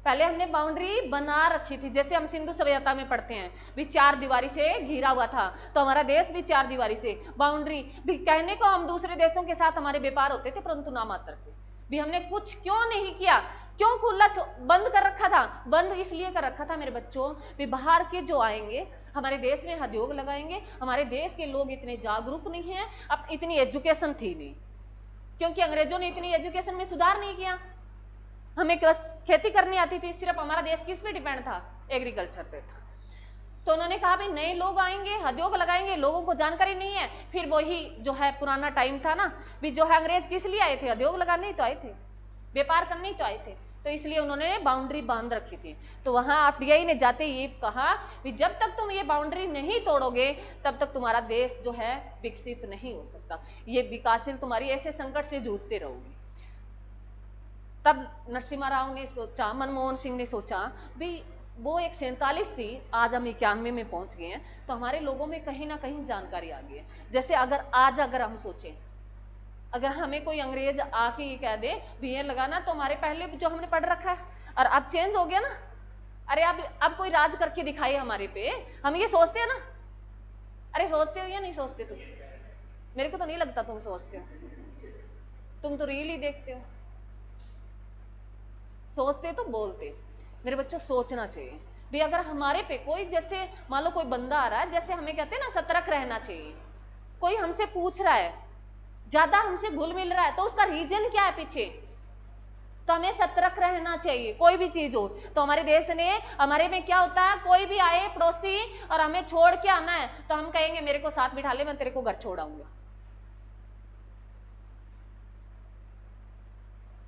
पहले हमने बाउंड्री बना रखी थी, जैसे हम सिंधु सभ्यता में पढ़ते हैं भी 4 दीवारी से घिरा हुआ था, तो हमारा देश भी 4 दीवारी से बाउंड्री भी। कहने को हम दूसरे देशों के साथ हमारे व्यापार होते थे, परंतु ना मात्र थे भी। हमने कुछ क्यों नहीं किया? क्यों खुला बंद कर रखा था? बंद इसलिए कर रखा था मेरे बच्चों भी बाहर के जो आएंगे हमारे देश में उद्योग लगाएंगे। हमारे देश के लोग इतने जागरूक नहीं हैं, अब इतनी एजुकेशन थी नहीं, क्योंकि अंग्रेजों ने इतनी एजुकेशन में सुधार नहीं किया। हमें खेती करनी आती थी, सिर्फ हमारा देश किस पे डिपेंड था? एग्रीकल्चर पे था। तो उन्होंने कहा भाई नए लोग आएंगे, उद्योग लगाएंगे, लोगों को जानकारी नहीं है। फिर वही जो है पुराना टाइम था ना भी, जो है अंग्रेज किस लिए आए थे? उद्योग लगाने ही तो आए थे, व्यापार करने ही तो आए थे। तो इसलिए उन्होंने बाउंड्री बांध रखी थी। तो वहां RTI ने जाते ये कहा कि जब तक तुम ये बाउंड्री नहीं तोड़ोगे, तब तक तुम्हारा देश जो है विकसित नहीं हो सकता। ये विकासशील तुम्हारी ऐसे संकट से जूझते रहोगे। तब नरसिम्हा राव ने सोचा, मनमोहन सिंह ने सोचा भी वो 147 थी, आज हम 91 में पहुंच गए हैं, तो हमारे लोगों में कहीं ना कहीं जानकारी आ गई है। जैसे अगर हम सोचें, अगर हमें कोई अंग्रेज आके ये कह दे भी ये लगाना, तो हमारे पहले जो हमने पढ़ रखा है और अब चेंज हो गया ना। अरे अब कोई राज करके दिखाए हमारे पे, हम ये सोचते हैं ना। अरे सोचते हो या नहीं सोचते तुम? मेरे को तो नहीं लगता तुम सोचते हो, तुम तो रील ही देखते हो। सोचते तो बोलते। मेरे बच्चों सोचना चाहिए भी, अगर हमारे पे कोई, जैसे मान लो कोई बंदा आ रहा है, जैसे हमें कहते हैं ना सतर्क रहना चाहिए। कोई हमसे पूछ रहा है, ज्यादा हमसे घुल मिल रहा है, तो उसका रीजन क्या है पीछे? तो हमें सतर्क रहना चाहिए। कोई भी चीज हो तो हमारे देश ने, हमारे में क्या होता है, कोई भी आए पड़ोसी और हमें छोड़ के आना है तो हम कहेंगे मेरे को साथ बिठा ले, मैं तेरे को घर छोड़ाऊंगा।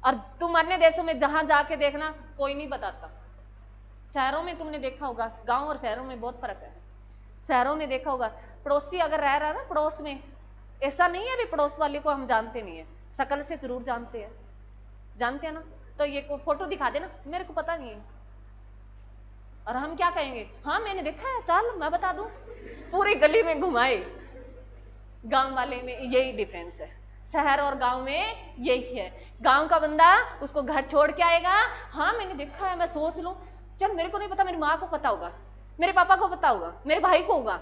और तुम अन्य देशों में जहां जाके देखना, कोई नहीं बताता। शहरों में तुमने देखा होगा, गांव और शहरों में बहुत फर्क है। शहरों में देखा होगा पड़ोसी अगर रह रहा है ना पड़ोस में, ऐसा नहीं है भी पड़ोस वाले को हम जानते नहीं है, शकल से जरूर जानते हैं, जानते हैं ना, तो ये को फोटो दिखा देना, मेरे को पता नहीं है, और हम क्या कहेंगे, हाँ मैंने देखा है, चल मैं बता दूं, पूरी गली में घुमाए। गांव वाले में यही डिफरेंस है, शहर और गांव में यही है। गांव का बंदा उसको घर छोड़ के आएगा, हाँ मैंने देखा है, मैं सोच लूं, चल मेरे को नहीं पता, मेरी माँ को पता होगा, मेरे पापा को पता होगा, मेरे भाई को होगा।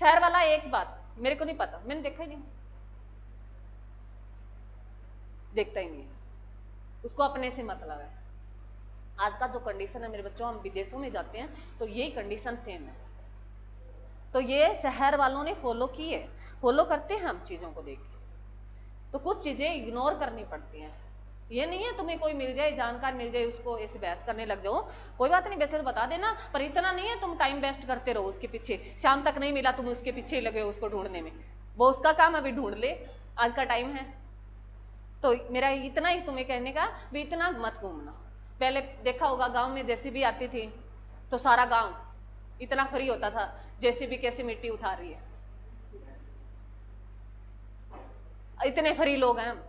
शहर वाला एक बात, मेरे को नहीं पता, मैंने देखा ही नहीं, देखता ही नहीं है, उसको अपने से मतलब है। आज का जो कंडीशन है मेरे बच्चों, हम विदेशों में जाते हैं तो यही कंडीशन सेम है। तो ये शहर वालों ने फॉलो की है, फॉलो करते हैं हम चीजों को देख के, तो कुछ चीजें इग्नोर करनी पड़ती हैं। ये नहीं है तुम्हें कोई मिल जाए, जानकार मिल जाए, उसको ऐसे बहस करने लग जाओ, कोई बात नहीं, वैसे तो बता देना, पर इतना नहीं है तुम टाइम वेस्ट करते रहो उसके पीछे, शाम तक नहीं मिला तुम उसके पीछे लगे हो उसको ढूंढने में, वो उसका काम अभी ढूंढ ले, आज का टाइम है। तो मेरा इतना ही तुम्हें कहने का भी, इतना मत घूमना। पहले देखा होगा गांव में जेसीबी आती थी तो सारा गांव इतना फ्री होता था, जेसीबी कैसे मिट्टी उठा रही है, इतने फ्री लोग हैं हम।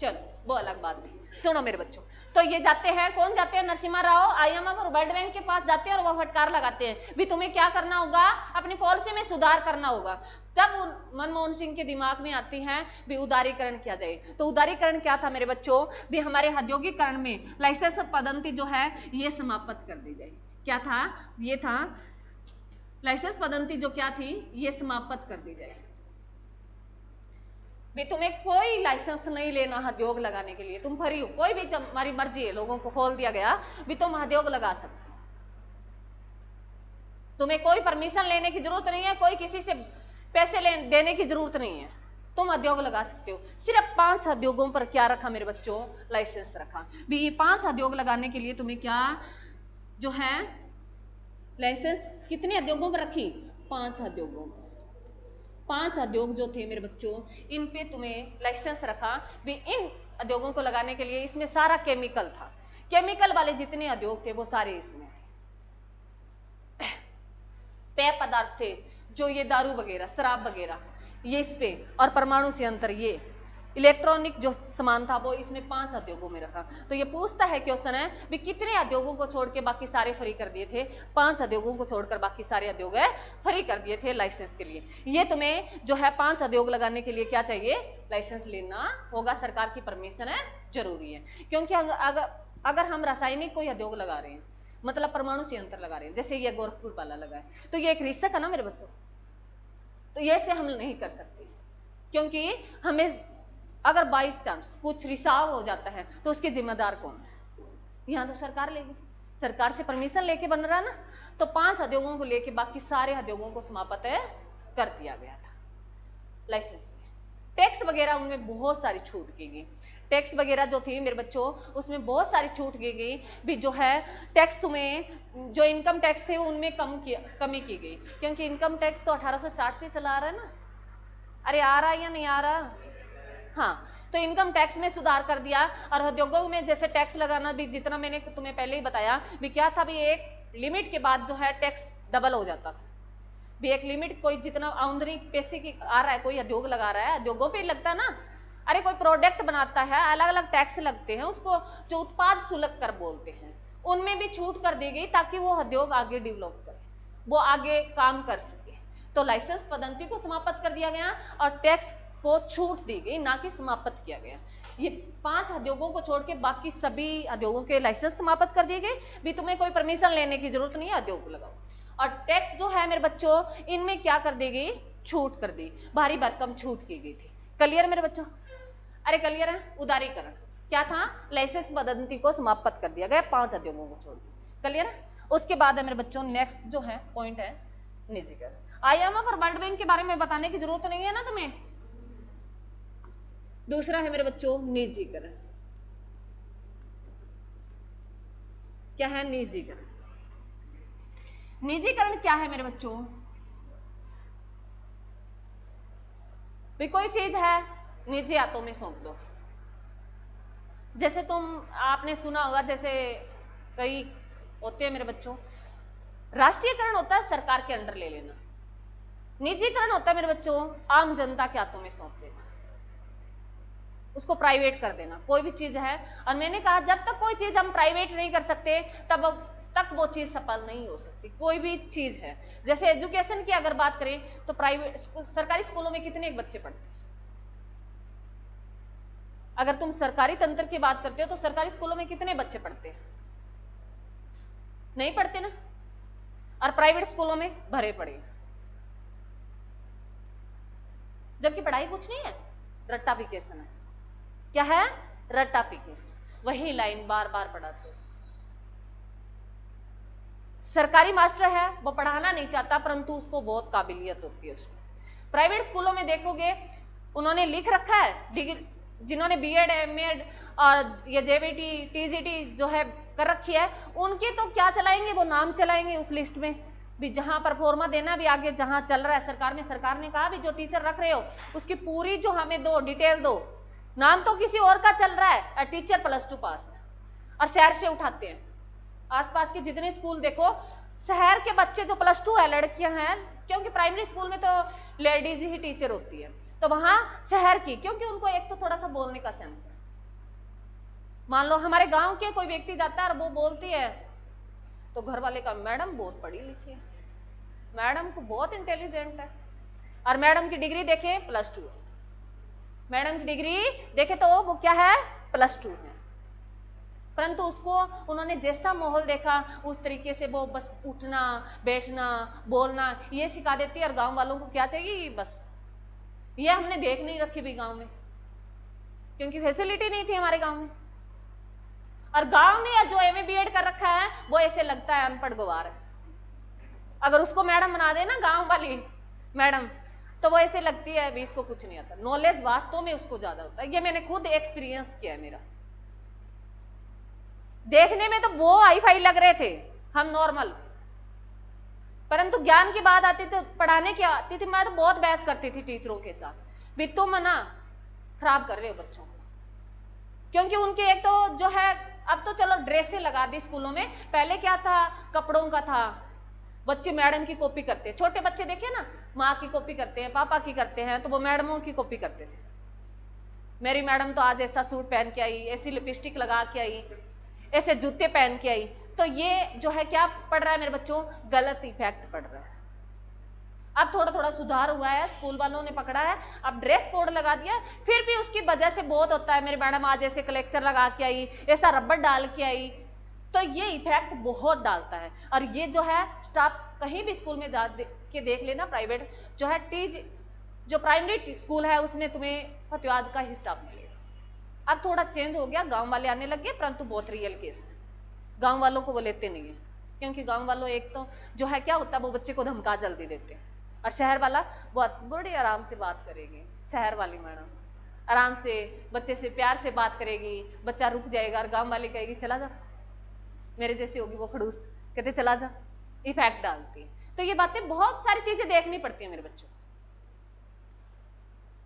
चलो वो अलग बात थी। सुनो मेरे बच्चों, तो ये जाते हैं, कौन जाते हैं, नरसिम्हा राव IMF और वर्ल्ड बैंक के पास जाते हैं और वो फटकार लगाते हैं भी तुम्हें क्या करना होगा, अपनी पॉलिसी में सुधार करना होगा। तब मनमोहन सिंह के दिमाग में आती है भी उदारीकरण किया जाए। तो उदारीकरण क्या था मेरे बच्चों, भी हमारे औद्योगिकरण में लाइसेंस पद्धति जो है ये समाप्त कर दी जाए। क्या था, ये था लाइसेंस पद्धति जो क्या थी, ये समाप्त कर दी जाए। भी तुम्हें कोई लाइसेंस नहीं लेना उद्योग लगाने के लिए, तुम फ्री हो, कोई भी तुम्हारी मर्जी है, लोगों को खोल दिया गया भी तुम उद्योग लगा सकते हो, तुम्हें कोई परमिशन लेने की जरूरत नहीं है, कोई किसी से पैसे देने की जरूरत नहीं है, तुम उद्योग लगा सकते हो। सिर्फ 5 उद्योगों पर क्या रखा मेरे बच्चों, लाइसेंस रखा भी। ये 5 उद्योग लगाने के लिए तुम्हें क्या जो है लाइसेंस, कितने उद्योगों पर रखी, 5 उद्योगों पर। 5 उद्योग जो थे मेरे बच्चों, इन पे तुम्हें लाइसेंस रखा भी। इन उद्योगों को लगाने के लिए इसमें सारा केमिकल था, केमिकल वाले जितने उद्योग थे वो सारे इसमें थे। पेय पदार्थ थे जो ये दारू वगैरह, शराब वगैरह, ये इस पे, और परमाणु संयंत्र, ये इलेक्ट्रॉनिक जो सामान था वो इसमें 5 उद्योगों में रखा। तो ये पूछता है क्वेश्चन है भी कितने उद्योगों को छोड़ के बाकी सारे फ्री कर दिए थे, 5 उद्योगों को छोड़कर बाकी सारे उद्योग फ्री कर दिए थे लाइसेंस के लिए। ये तुम्हें जो है 5 उद्योग लगाने के लिए क्या चाहिए, लाइसेंस लेना होगा, सरकार की परमिशन है, जरूरी है। क्योंकि अगर हम रासायनिक कोई उद्योग लगा रहे हैं, मतलब परमाणु संयंत्र लगा रहे हैं, जैसे ये गोरखपुर वाला लगा है, तो ये एक रिस्क है ना मेरे बच्चों, तो ये से हम नहीं कर सकते, क्योंकि हमें अगर बाई चांस कुछ रिसाव हो जाता है तो उसके जिम्मेदार कौन है, यहाँ तो सरकार लेगी, सरकार से परमिशन लेके बन रहा ना। तो 5 उद्योगों को लेके बाकी सारे उद्योगों को समाप्त कर दिया गया था लाइसेंस में। टैक्स वगैरह उनमें बहुत सारी छूट की गई, टैक्स वगैरह जो थी मेरे बच्चों उसमें बहुत सारी छूट की गई भी। जो है टैक्स में जो इनकम टैक्स थे उनमें कमी की गई, क्योंकि इनकम टैक्स तो 1860 से चला आ रहा है ना, अरे आ रहा है या नहीं आ रहा, हाँ, तो इनकम टैक्स में सुधार कर दिया। और उद्योगों में जैसे टैक्स लगाना भी, जितना मैंने तुम्हें पहले ही बताया भी, क्या था भी एक लिमिट के बाद जो है टैक्स डबल हो जाता था भी। एक लिमिट, कोई जितना आमदनी पैसे की आ रहा है, कोई उद्योग लगा रहा है, उद्योगों पे लगता है ना, अरे कोई प्रोडक्ट बनाता है, अलग अलग टैक्स लगते हैं, उसको जो उत्पाद शुल्क कर बोलते हैं, उनमें भी छूट कर दी गई ताकि वो उद्योग आगे डेवलप करे, वो आगे काम कर सके। तो लाइसेंस पद्धति को समाप्त कर दिया गया और टैक्स को छूट दी गई, ना कि समाप्त किया गया। ये 5 उद्योगों को छोड़ के बाकी सभी उद्योगों के लाइसेंस समाप्त कर दिए गए भी। तुम्हें कोई परमिशन लेने की जरूरत नहीं है, उद्योग लगाओ। और टैक्स जो है मेरे बच्चों, इनमें क्या कर दी गई, छूट कर दी, भारी भरकम छूट की गई थी। क्लियर मेरे बच्चों, अरे क्लियर है। उदारीकरण क्या था, लाइसेंस पद्धति को समाप्त कर दिया गया 5 उद्योगों को छोड़ दिया। क्लियर है। उसके बाद है मेरे बच्चों नेक्स्ट जो है पॉइंट है निजीकरण। IMF और वर्ल्ड बैंक के बारे में बताने की जरूरत नहीं है ना तुम्हें, दूसरा है मेरे बच्चों निजीकरण। क्या है निजीकरण? निजीकरण क्या है मेरे बच्चों? भी कोई चीज है निजी हाथों में सौंप दो। जैसे आपने सुना होगा, जैसे कई होते हैं मेरे बच्चों, राष्ट्रीयकरण होता है सरकार के अंडर ले लेना, निजीकरण होता है मेरे बच्चों आम जनता के हाथों में सौंप देना, उसको प्राइवेट कर देना। कोई भी चीज है, और मैंने कहा जब तक कोई चीज हम प्राइवेट नहीं कर सकते तब तक वो चीज सफल नहीं हो सकती। कोई भी चीज है, जैसे एजुकेशन की अगर बात करें तो प्राइवेट सरकारी स्कूलों में कितने बच्चे पढ़ते हैं? अगर तुम सरकारी तंत्र की बात करते हो तो सरकारी स्कूलों में कितने बच्चे पढ़ते हैं? नहीं पढ़ते ना। और प्राइवेट स्कूलों में भरे पड़े, जबकि पढ़ाई कुछ नहीं है, रट्टाफिकेशन है। क्या है? रट्टाफिकेशन। वही लाइन बार बार पढ़ाते। सरकारी मास्टर है वो पढ़ाना नहीं चाहता, परंतु उसको बहुत काबिलियत होती है उसमें। प्राइवेट स्कूलों में देखोगे उन्होंने लिख रखा है, डिग्री जिन्होंने बीएड एमएड और ये जेबीटी टीजीटी जो है कर रखी है, उनके तो क्या चलाएंगे, वो नाम चलाएंगे उस लिस्ट में भी, जहां परफॉर्मा देना भी आगे जहां चल रहा है सरकार में। सरकार ने कहा भी जो टीचर रख रहे हो उसकी पूरी जो हमें दो डिटेल दो, नाम तो किसी और का चल रहा है और टीचर +2 पास है, और शहर से उठाते हैं। आसपास के जितने स्कूल देखो, शहर के बच्चे जो +2 है, लड़कियां हैं, क्योंकि प्राइमरी स्कूल में तो लेडीज ही टीचर होती है, तो वहां शहर की, क्योंकि उनको एक तो थोड़ा सा बोलने का सेंस है। मान लो हमारे गांव के कोई व्यक्ति जाता है और वो बोलती है तो घर वाले का मैडम बहुत पढ़ी लिखी है, मैडम को बहुत इंटेलिजेंट है, और मैडम की डिग्री देखे +2, मैडम की डिग्री देखे तो वो क्या है, +2 है। परंतु उसको उन्होंने जैसा माहौल देखा उस तरीके से वो बस उठना बैठना बोलना ये सिखा देती है। और गांव वालों को क्या चाहिए, बस ये हमने देख नहीं रखी भी गांव में, क्योंकि फैसिलिटी नहीं थी हमारे गांव में। और गांव में जो एमए बीएड कर रखा है वो ऐसे लगता है अनपढ़ गवार है। अगर उसको मैडम बना दे ना गांव वाली मैडम, तो वो ऐसे लगती है भी इसको कुछ नहीं आता। नॉलेज वास्तव में उसको ज्यादा होता है, ये मैंने खुद एक्सपीरियंस किया है मेरा। देखने में तो वो हाई फाई लग रहे थे हम नॉर्मल, परंतु ज्ञान की बात आती थी, पढ़ाने की आती थी, मैं तो बहुत बहस करती थी टीचरों के साथ भी तुम ना खराब कर रहे हो बच्चों को। क्योंकि उनके एक तो जो है, अब तो चलो ड्रेसें लगा दी स्कूलों में, पहले क्या था, कपड़ों का था। बच्चे मैडम की कॉपी करते हैं, छोटे बच्चे देखे ना, माँ की कॉपी करते हैं, पापा की करते हैं, तो वो मैडमों की कॉपी करते थे। मेरी मैडम तो आज ऐसा सूट पहन के आई, ऐसी लिपस्टिक लगा के आई, ऐसे जूते पहन के आई। तो ये जो है क्या पड़ रहा है मेरे बच्चों, गलत इफेक्ट पड़ रहा है। अब थोड़ा थोड़ा सुधार हुआ है, स्कूल वालों ने पकड़ा है, अब ड्रेस कोड लगा दिया, फिर भी उसकी वजह से बहुत होता है। मेरी मैडम आज ऐसे कलेक्चर लगा के आई, ऐसा रबर डाल के आई, तो ये इफेक्ट बहुत डालता है। और ये जो है स्टाफ कहीं भी स्कूल में जा के देख लेना, प्राइवेट जो है जो प्राइमरी स्कूल है उसमें तुम्हें फतवाद का ही स्टाफ मिलेगा। अब थोड़ा चेंज हो गया, गांव वाले आने लग गए, परंतु बहुत रियल केस है, गांव वालों को वो लेते नहीं है। क्योंकि गांव वालों एक तो जो है क्या होता है, वो बच्चे को धमका जल्दी देते हैं, और शहर वाला बहुत बड़ी आराम से बात करेगी, शहर वाली मैडम आराम से बच्चे से प्यार से बात करेगी, बच्चा रुक जाएगा, और गांव वाली कहेगी चला जा, मेरे जैसी होगी वो खड़ूस, कहते चला जा, इफेक्ट डालती है। तो ये बातें बहुत सारी चीजें देखनी पड़ती है मेरे बच्चों।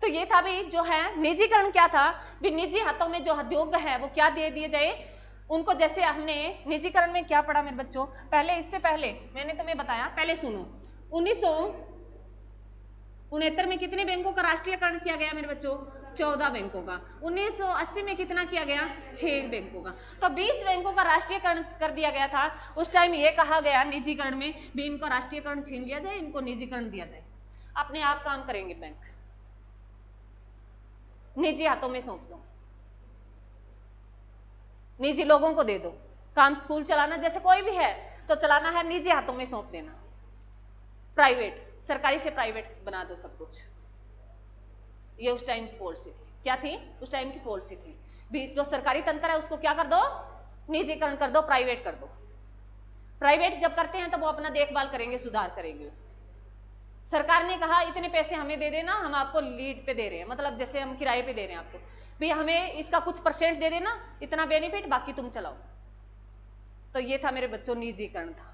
तो ये था भी जो है निजीकरण क्या था, भी निजी हाथों में जो उद्योग है वो क्या दे दिए जाए उनको। जैसे हमने निजीकरण में क्या पढ़ा मेरे बच्चों, पहले इससे पहले मैंने तुम्हें बताया, पहले सुनो, 1969 में कितने बैंकों का राष्ट्रीयकरण किया गया मेरे बच्चों, 14 बैंकों का। 1980 में कितना किया गया, 6 बैंकों का। तो 20 बैंकों का राष्ट्रीयकरण कर दिया गया था। उस टाइम ये कहा गया निजीकरण में भी इनको राष्ट्रीयकरण छीन लिया जाए, इनको निजीकरण दिया जाए, अपने आप काम करेंगे बैंक, निजी हाथों में सौंप दो, निजी लोगों को दे दो काम, स्कूल चलाना जैसे कोई भी है तो चलाना है, निजी हाथों में सौंप देना, प्राइवेट सरकारी से प्राइवेट बना दो सब कुछ। ये उस टाइम की पॉलिसी थी। क्या थी उस टाइम की पॉलिसी थी, भी जो सरकारी तंत्र है उसको क्या कर दो, निजीकरण कर दो, प्राइवेट कर दो। प्राइवेट जब करते हैं तो वो अपना देखभाल करेंगे, सुधार करेंगे उसमें। सरकार ने कहा इतने पैसे हमें दे देना, हम आपको लीड पे दे रहे हैं, मतलब जैसे हम किराए पे दे रहे हैं आपको, भैया हमें इसका कुछ % दे देना, इतना बेनिफिट, बाकी तुम चलाओ। तो ये था मेरे बच्चों निजीकरण था,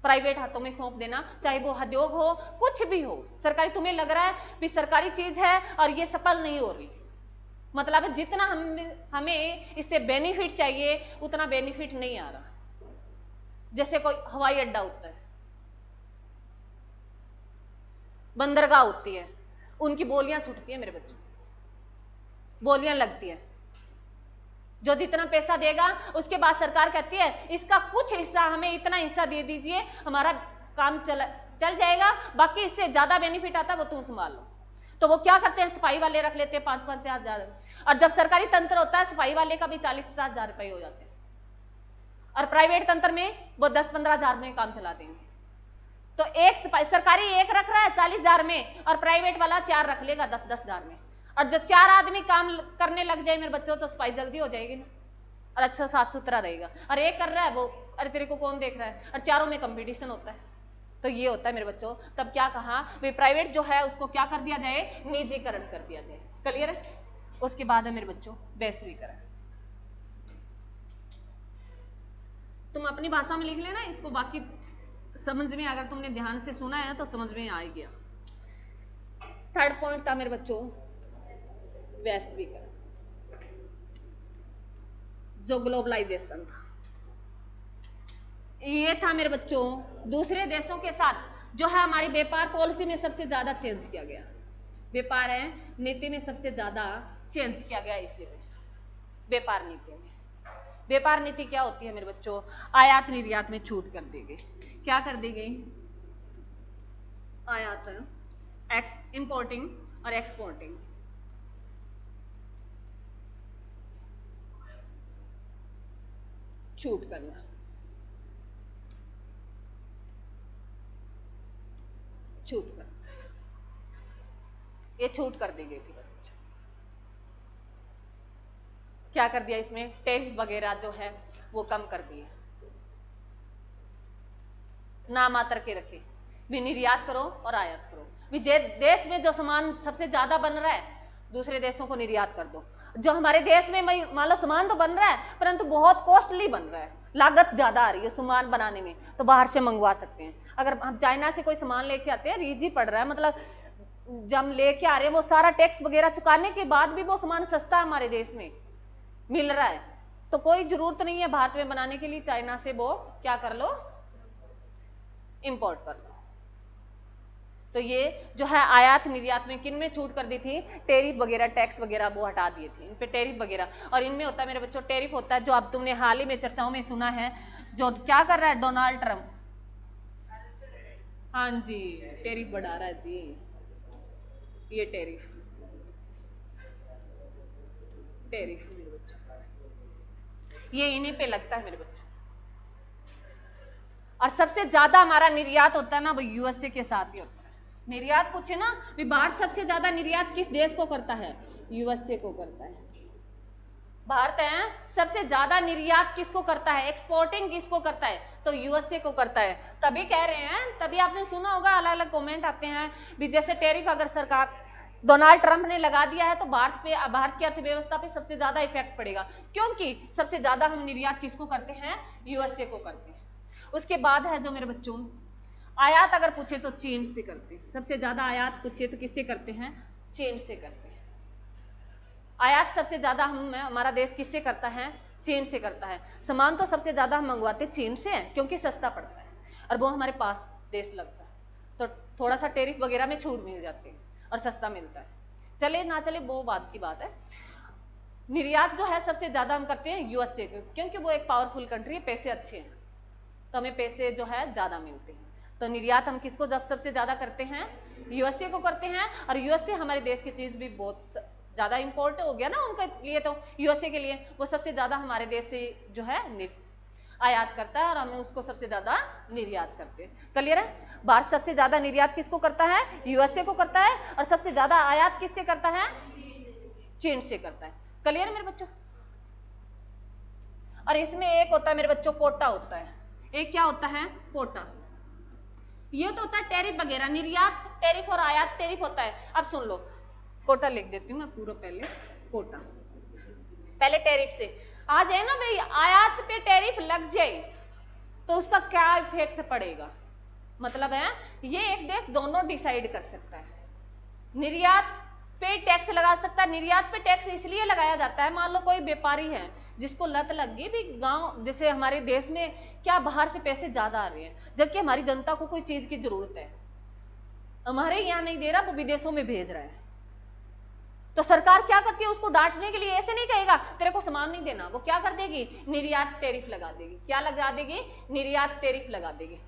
प्राइवेट हाथों में सौंप देना, चाहे वो उद्योग हो, कुछ भी हो। सरकारी तुम्हें लग रहा है भी सरकारी चीज है और ये सफल नहीं हो रही, मतलब जितना हमें इससे बेनिफिट चाहिए उतना बेनिफिट नहीं आ रहा। जैसे कोई हवाई अड्डा होता है, बंदरगाह होती है, उनकी बोलियां छूटती है मेरे बच्चों, बोलियां लगती है, जो जितना पैसा देगा उसके बाद सरकार कहती है इसका कुछ हिस्सा हमें, इतना हिस्सा दे दीजिए, हमारा काम चल जाएगा, बाकी इससे ज्यादा बेनिफिट आता है वो तुम संभाल लो। तो वो क्या करते हैं, सफाई वाले रख लेते हैं 5-5 हजार, और जब सरकारी तंत्र होता है सफाई वाले का भी 40-50 हजार रुपये हो जाते हैं, और प्राइवेट तंत्र में वो 10-15 हजार में काम चला देंगे। तो एक सरकारी एक रख रहा है 40 हजार में, और प्राइवेट वाला 4 रख लेगा 10-10 हजार में, और जब 4 आदमी काम करने लग जाए मेरे बच्चों तो सफाई जल्दी हो जाएगी ना, और अच्छा साफ सुथरा रहेगा। और एक कर रहा है वो, अरे तेरे को कौन देख रहा है, और चारों में कंपटीशन होता है। तो ये होता है मेरे बच्चों, तब क्या कहा वे प्राइवेट जो है उसको क्या कर दिया जाए, निजीकरण कर दिया जाए। क्लियर है? उसके बाद है मेरे बच्चों वैश्वीकरण। तुम अपनी भाषा में लिख लेना इसको, बाकी समझ में अगर तुमने ध्यान से सुना है तो समझ में आ गया। थर्ड पॉइंट था मेरे बच्चों वैश्वीकरण, जो ग्लोबलाइजेशन था। ये था मेरे बच्चों दूसरे देशों के साथ जो है हमारी व्यापार पॉलिसी में सबसे ज्यादा चेंज किया गया, व्यापार है नीति में सबसे ज्यादा चेंज किया गया। इसी में व्यापार नीति में, व्यापार नीति क्या होती है मेरे बच्चों, आयात निर्यात में छूट कर दी गई। क्या कर दी गई, आयात इंपोर्टिंग और एक्सपोर्टिंग, छूट करना, छूट कर, ये छूट कर दी गई थी। क्या कर दिया इसमें, टैरिफ वगैरह जो है वो कम कर दिए, ना मात्र के रखे, भी निर्यात करो और आयात करो। देश में जो सामान सबसे ज्यादा बन रहा है दूसरे देशों को निर्यात कर दो। जो हमारे देश में मान लो सामान तो बन रहा है परंतु बहुत कॉस्टली बन रहा है, लागत ज्यादा आ रही है सामान बनाने में, तो बाहर से मंगवा सकते हैं। अगर हम चाइना से कोई सामान लेके आते हैं, रीज ही पड़ रहा है, मतलब जब हम लेके आ रहे हैं वो सारा टैक्स वगैरह चुकाने के बाद भी वो सामान सस्ता हमारे देश में मिल रहा है, तो कोई जरूरत नहीं है भारत में बनाने के लिए, चाइना से वो क्या कर लो, इंपोर्ट कर लो। तो ये जो है आयात निर्यात में किन में छूट कर दी थी, टैरिफ वगैरह टैक्स वगैरह वो हटा दिए थे, इन पे टैरिफ वगैरह। और इनमें होता है मेरे बच्चों टैरिफ होता है जो अब तुमने हाल ही में चर्चाओं में सुना है, जो क्या कर रहा है डोनाल्ड ट्रंप, हाँ जी टैरिफ बढ़ा रहा है जी, ये टैरिफ मेरे बच्चों, ये इन्हीं पे लगता है मेरे बच्चों। और सबसे ज्यादा हमारा निर्यात होता है ना वो यूएसए के साथ ही होता है। निर्यात पूछे ना, भारत सबसे ज्यादा निर्यात किस देश को करता है, यूएसए को करता है। भारत है सबसे ज्यादा निर्यात किसको करता है, एक्सपोर्टिंग किसको करता है, तो यूएसए को करता है। तभी कह रहे हैं, तभी आपने सुना होगा अलग अलग कमेंट आते हैं भी जैसे टैरिफ अगर सरकार डोनाल्ड ट्रंप ने लगा दिया है तो भारत की अर्थव्यवस्था पे सबसे ज्यादा इफेक्ट पड़ेगा, क्योंकि सबसे ज्यादा हम निर्यात किसको करते हैं, यूएसए को करते हैं। उसके बाद है जो मेरे बच्चों आयात अगर पूछे तो चीन से करते हैं, सबसे ज्यादा आयात पूछे तो किससे करते हैं, चीन से करते हैं। आयात सबसे ज्यादा हमारा देश किससे करता है, चीन से करता है। सामान तो सबसे ज्यादा हम मंगवाते चीन से हैं क्योंकि सस्ता पड़ता है और वो हमारे पास देश लगता है, तो थोड़ा सा टैरिफ वगैरह में छूट मिल जाती है और सस्ता मिलता है। चले ना चले वो बात की बात है। निर्यात जो है सबसे ज्यादा हम करते हैं यूएसए को, क्योंकि वो एक पावरफुल कंट्री है, पैसे अच्छे हैं तो हमें पैसे जो है ज्यादा मिलते हैं। तो निर्यात हम किसको जब सबसे ज्यादा करते हैं, यूएसए को करते हैं। और यूएसए हमारे देश की चीज भी बहुत ज्यादा इंपोर्ट हो गया ना उनके लिए, तो यूएसए के लिए वो सबसे ज्यादा हमारे देश से जो है आयात करता है और हमें उसको सबसे ज्यादा निर्यात करते हैं। क्लियर है? भारत सबसे ज्यादा निर्यात किसको करता है, यूएसए को करता है, और सबसे ज्यादा आयात किससे करता है, चीन से करता है। क्लियर है मेरे बच्चों? और इसमें एक होता है मेरे बच्चों कोटा होता है, एक क्या होता है, कोटा। ये तो होता है टैरिफ वगैरह, निर्यात टैरिफ और आयात टैरिफ होता है। अब सुन लो, कोटा लिख देती हूँ मैं पूरा, पहले कोटा, पहले टैरिफ से आ जाए ना भाई, आयात पे टैरिफ लग जाए तो उसका क्या इफेक्ट पड़ेगा, मतलब है ये एक देश दोनों डिसाइड कर सकता है। निर्यात पे टैक्स लगा सकता है। निर्यात पे टैक्स इसलिए लगाया जाता है, मान लो कोई व्यापारी है जिसको लत लग गई भी, गांव जैसे हमारे देश में क्या बाहर से पैसे ज्यादा आ रहे हैं जबकि हमारी जनता को कोई चीज की जरूरत है, हमारे यहाँ नहीं दे रहा, वो विदेशों में भेज रहा है, तो सरकार क्या करती है उसको डांटने के लिए ऐसे नहीं कहेगा तेरे को सामान नहीं देना, वो क्या कर देगी, निर्यात टैरिफ लगा देगी। क्या लगा देगी, निर्यात टैरिफ लगा देगी,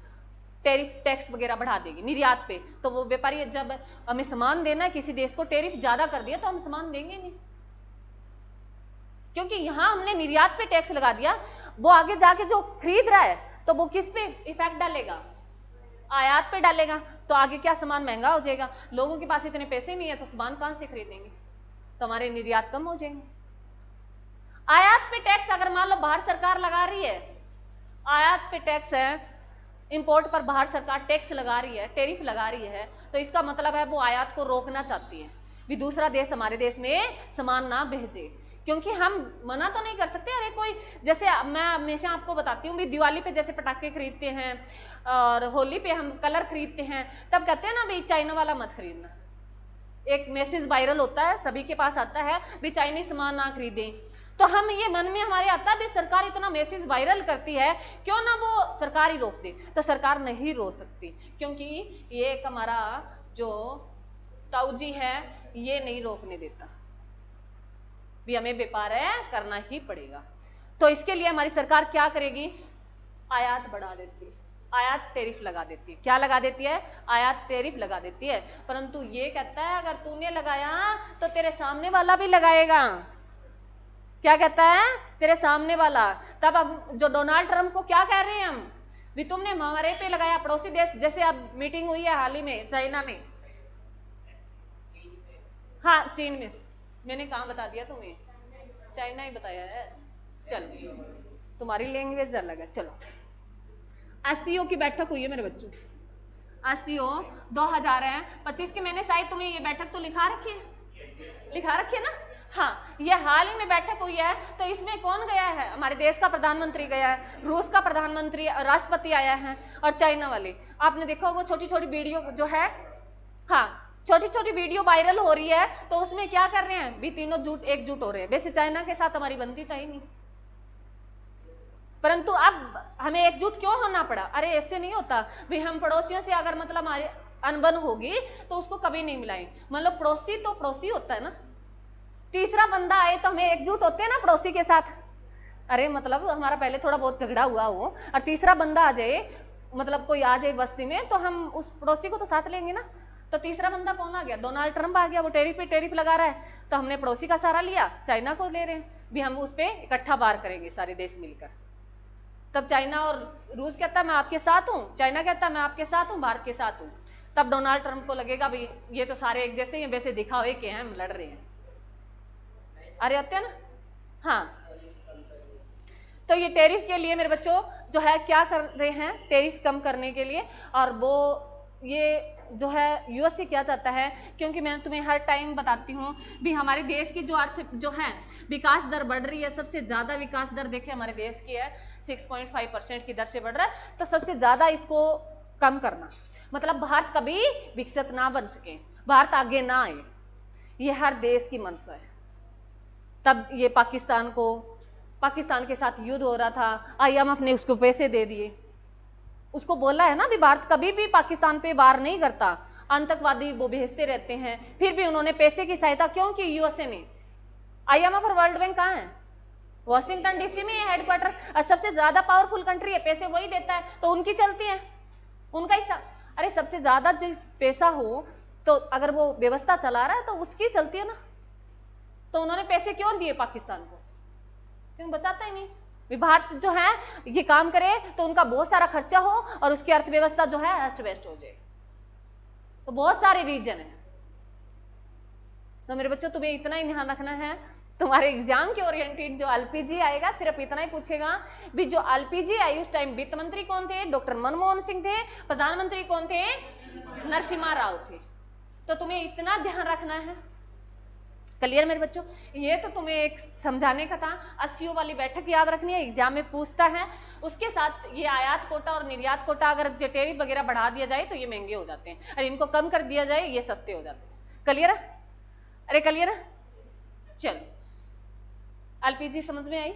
टैरिफ टैक्स वगैरह बढ़ा देगी निर्यात पे। तो वो व्यापारी जब हमें सामान देना है किसी देश को, टैरिफ ज्यादा कर दिया तो हम सामान देंगे नहीं, क्योंकि यहां हमने निर्यात पे टैक्स लगा दिया। वो आगे जाके जो खरीद रहा है तो वो किस पे इफेक्ट डालेगा, आयात पे डालेगा, तो आगे क्या सामान महंगा हो जाएगा। लोगों के पास इतने पैसे नहीं है तो सामान कहां से खरीदेंगे, तो हमारे निर्यात कम हो जाएंगे। आयात पे टैक्स अगर मान लो बाहर सरकार लगा रही है, आयात पे टैक्स है, इंपोर्ट पर बाहर सरकार टैक्स लगा रही है, टैरिफ लगा रही है, तो इसका मतलब है वो आयात को रोकना चाहती है भी दूसरा देश हमारे देश में सामान ना भेजे, क्योंकि हम मना तो नहीं कर सकते। अरे कोई, जैसे मैं हमेशा आपको बताती हूँ भी, दिवाली पे जैसे पटाखे खरीदते हैं और होली पे हम कलर खरीदते हैं, तब कहते हैं ना भाई चाइना वाला मत खरीदना, एक मैसेज वायरल होता है सभी के पास आता है भी चाइनीज सामान ना खरीदें, तो हम ये मन में हमारे आता है भी सरकार इतना मैसेज वायरल करती है क्यों ना वो सरकार ही रोक दे, तो सरकार नहीं रोक सकती, क्योंकि ये एक हमारा जो ताऊजी है ये नहीं रोकने देता भी, हमें व्यापार है करना ही पड़ेगा। तो इसके लिए हमारी सरकार क्या करेगी, आयात बढ़ा देती है, आयात टैरिफ लगा देती है। क्या लगा देती है, आयात टैरिफ लगा देती है, परंतु ये कहता है अगर तूने लगाया तो तेरे सामने वाला भी लगाएगा। क्या कहता है, तेरे सामने वाला। तब अब जो डोनाल्ड ट्रंप को क्या कह रहे हैं हम भी, तुमने हमारे पे लगाया, पड़ोसी देश, जैसे अब मीटिंग हुई है हाल ही में चाइना में, हाँ चीन में, मैंने कहाँ बता दिया तुम्हें, चाइना ही बताया है, चल तुम्हारी लैंग्वेज अलग है। चलो एससीओ की बैठक हुई है मेरे बच्चों, एससीओ 2025 की, मैंने शायद तुम्हें ये बैठक तो लिखा रखी है, लिखा रखी है ना, हाँ ये हाल ही में बैठक हुई है। तो इसमें कौन गया है, हमारे देश का प्रधानमंत्री गया है, रूस का प्रधानमंत्री, राष्ट्रपति आया है, और चाइना वाले। आपने देखा होगा छोटी छोटी वीडियो जो है, हाँ छोटी छोटी वीडियो वायरल हो रही है, तो उसमें क्या कर रहे हैं भी, तीनों जुट एकजुट हो रहे हैं। वैसे चाइना के साथ हमारी बनती तो ही नहीं, परंतु अब हमें एकजुट क्यों होना पड़ा, अरे ऐसे नहीं होता भी, हम पड़ोसियों से अगर मतलब हमारे अनबन होगी तो उसको कभी नहीं मिलाएंगे, मतलब पड़ोसी तो पड़ोसी होता है ना, तीसरा बंदा आए तो हमें एकजुट होते हैं ना पड़ोसी के साथ। अरे मतलब हमारा पहले थोड़ा बहुत झगड़ा हुआ हो और तीसरा बंदा आ जाए, मतलब कोई आ जाए बस्ती में, तो हम उस पड़ोसी को तो साथ लेंगे ना। तो तीसरा बंदा कौन आ गया, डोनाल्ड ट्रंप आ गया, वो टैरिफ पे टैरिफ लगा रहा है, तो हमने पड़ोसी का सहारा लिया, चाइना को ले रहे हैं भी, हम उस पर इकट्ठा बार करेंगे सारे देश मिलकर। तब चाइना और रूस कहता है मैं आपके साथ हूँ, चाइना कहता है मैं आपके साथ हूँ, भारत के साथ हूँ, तब डोनाल्ड ट्रंप को लगेगा भाई ये तो सारे एक जैसे ही, वैसे दिखावे के हैं, हम लड़ रहे हैं, अरे होते हैं ना। हाँ तो ये टैरिफ के लिए मेरे बच्चों जो है क्या कर रहे हैं, टैरिफ कम करने के लिए, और वो ये जो है यूएसए क्या चाहता है, क्योंकि मैं तुम्हें हर टाइम बताती हूँ भी हमारे देश की जो अर्थ जो है विकास दर बढ़ रही है, सबसे ज़्यादा विकास दर देखिए हमारे देश की है 6.5% की दर से बढ़ रहा है, तो सबसे ज़्यादा इसको कम करना, मतलब भारत कभी विकसित ना बन सके, भारत आगे ना आए, ये हर देश की मंशा है। तब ये पाकिस्तान के साथ युद्ध हो रहा था, IMF ने उसको पैसे दे दिए, उसको बोला है ना भी भारत कभी भी पाकिस्तान पे वार नहीं करता, आतंकवादी वो भेजते रहते हैं, फिर भी उन्होंने पैसे की सहायता क्यों की, यूएसए ने। IMF और वर्ल्ड बैंक कहाँ है, वॉशिंगटन DC में है हेडक्वार्टर, और सबसे ज्यादा पावरफुल कंट्री है, पैसे वही देता है, तो उनकी चलती है, उनका हिस्सा। अरे सबसे ज्यादा जिस पैसा हो तो अगर वो व्यवस्था चला रहा है तो उसकी चलती है ना, तो उन्होंने पैसे क्यों दिए पाकिस्तान को, क्यों बचाता ही नहीं। भारत जो है ये काम करे तो उनका बहुत सारा खर्चा हो और उसकी अर्थव्यवस्था जो है अस्त व्यस्त हो जाए, तो बहुत सारे रीजन है। तो मेरे बच्चों तुम्हें इतना ही ध्यान रखना है तुम्हारे एग्जाम के ओरिएंटेड जो एलपीजी आएगा सिर्फ इतना ही पूछेगा भी जो एलपीजी आई उस टाइम वित्त मंत्री कौन थे, डॉक्टर मनमोहन सिंह थे, प्रधानमंत्री कौन थे, नरसिम्हा राव थे। तो तुम्हें इतना ध्यान रखना है। क्लियर मेरे बच्चों, ये तो तुम्हें एक समझाने का था। 80 वाली बैठक याद रखनी है, एग्जाम में पूछता है। उसके साथ ये आयात कोटा और निर्यात कोटा अगर टेरिफ वगैरह बढ़ा दिया जाए तो ये महंगे हो जाते हैं, और इनको कम कर दिया जाए ये सस्ते हो जाते हैं। क्लियर है? अरे क्लियर है? चलो, एलपीजी समझ में आई?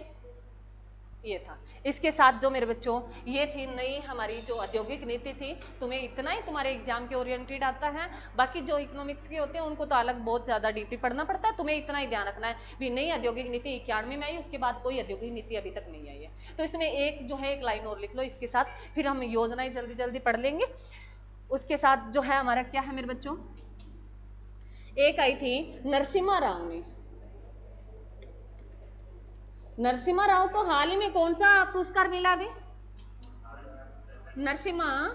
ये था। इसके साथ जो मेरे बच्चों ये थी नई हमारी जो औद्योगिक नीति थी। तुम्हें इतना ही तुम्हारे एग्जाम के ओरिएंटेड आता है, बाकी जो इकोनॉमिक्स के होते हैं उनको तो अलग बहुत ज्यादा डीपली पढ़ना पड़ता है। तुम्हें इतना ही ध्यान रखना है भी नई औद्योगिक नीति 91 में आई, उसके बाद कोई औद्योगिक नीति अभी तक नहीं आई है। तो इसमें एक जो है एक लाइन और लिख लो इसके साथ, फिर हम योजनाएं जल्दी जल्दी पढ़ लेंगे। उसके साथ जो है हमारा क्या है मेरे बच्चों, एक आई थी नरसिम्हा राव ने। नरसिम्हा राव को हाल ही में कौन सा पुरस्कार मिला अभी? नरसिम्हा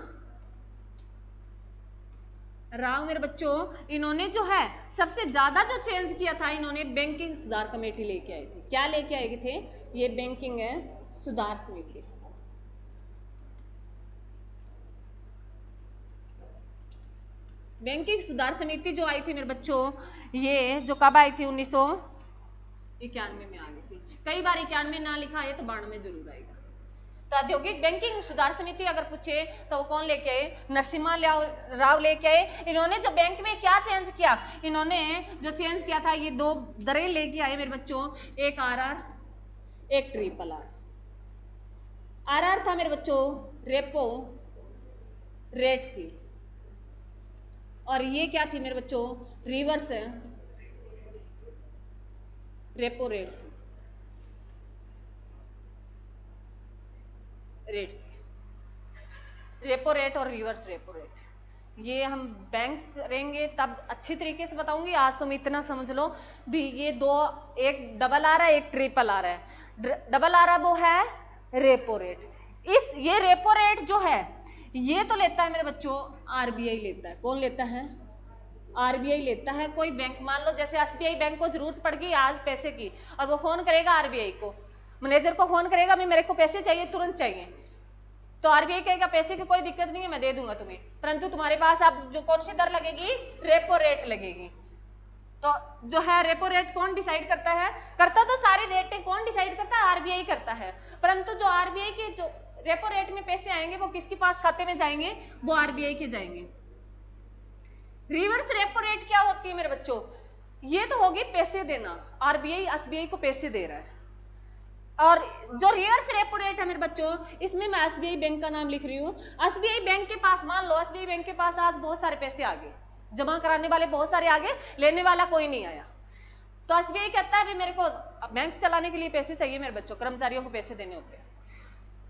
राव मेरे बच्चों, इन्होंने जो है सबसे ज्यादा जो चेंज किया था, इन्होंने बैंकिंग सुधार कमेटी लेके आए थे। क्या लेके आए थे? ये बैंकिंग है सुधार समिति। बैंकिंग सुधार समिति जो आई थी मेरे बच्चों, ये जो कब आई थी? 1991 में आ गई थी। कई बार 91 ना लिखा है तो 92 में जरूर आएगा। तो औद्योगिक बैंकिंग सुधार समिति अगर पूछे तो वो कौन लेके आए? नरसिम्हा राव लेके आए। इन्होंने जो बैंक में क्या चेंज किया, इन्होंने जो चेंज किया था ये दो दरें लेके आए मेरे बच्चों, एक आरआर एक ट्रिपल आर। आरआर था मेरे बच्चों रेपो रेट थी, और ये क्या थी मेरे बच्चों? रिवर्स रेपो रेट थी। रेपो रेट और रिवर्स रेपो रेट, ये हम बैंक करेंगे तब अच्छी तरीके से बताऊंगी। आज तुम इतना समझ लो भी ये दो, एक डबल आ रहा है एक ट्रिपल आ रहा है। डबल आ रहा वो है रेपो रेट। इस ये रेपो रेट जो है ये तो लेता है मेरे बच्चों आरबीआई लेता है। कौन लेता है? आरबीआई लेता है। कोई बैंक मान लो जैसे एसबीआई बैंक को जरूरत पड़ गई आज पैसे की, और वो फोन करेगा आरबीआई को, मैनेजर को फोन करेगा भी मेरे को पैसे चाहिए, तुरंत चाहिए, तो आरबीआई कहेगा पैसे की कोई दिक्कत नहीं है, मैं दे दूंगा तुम्हें, परंतु तुम्हारे पास अब जो कौन सी दर लगेगी? रेपो रेट लगेगी। तो जो है रेपो रेट कौन डिसाइड करता है? करता तो सारी रेटें कौन डिसाइड करता है? आरबीआई करता है। परंतु जो आरबीआई के जो रेपो रेट में पैसे आएंगे वो किसके पास खाते में जाएंगे? वो आरबीआई के जाएंगे। रिवर्स रेपो रेट क्या होती है मेरे बच्चों? ये तो होगी पैसे देना, आरबीआई एसबीआई को पैसे दे रहा है। और जो रिवर्स रेपो रेट है मेरे बच्चों, इसमें मैं एसबीआई बैंक का नाम लिख रही हूँ। एसबीआई बैंक के पास मान लो एसबीआई बैंक के पास आज बहुत सारे पैसे आ गए, जमा कराने वाले बहुत सारे आ गए, लेने वाला कोई नहीं आया, तो एसबीआई कहता है भी मेरे को बैंक चलाने के लिए पैसे चाहिए मेरे बच्चों, कर्मचारियों को पैसे देने होते हैं।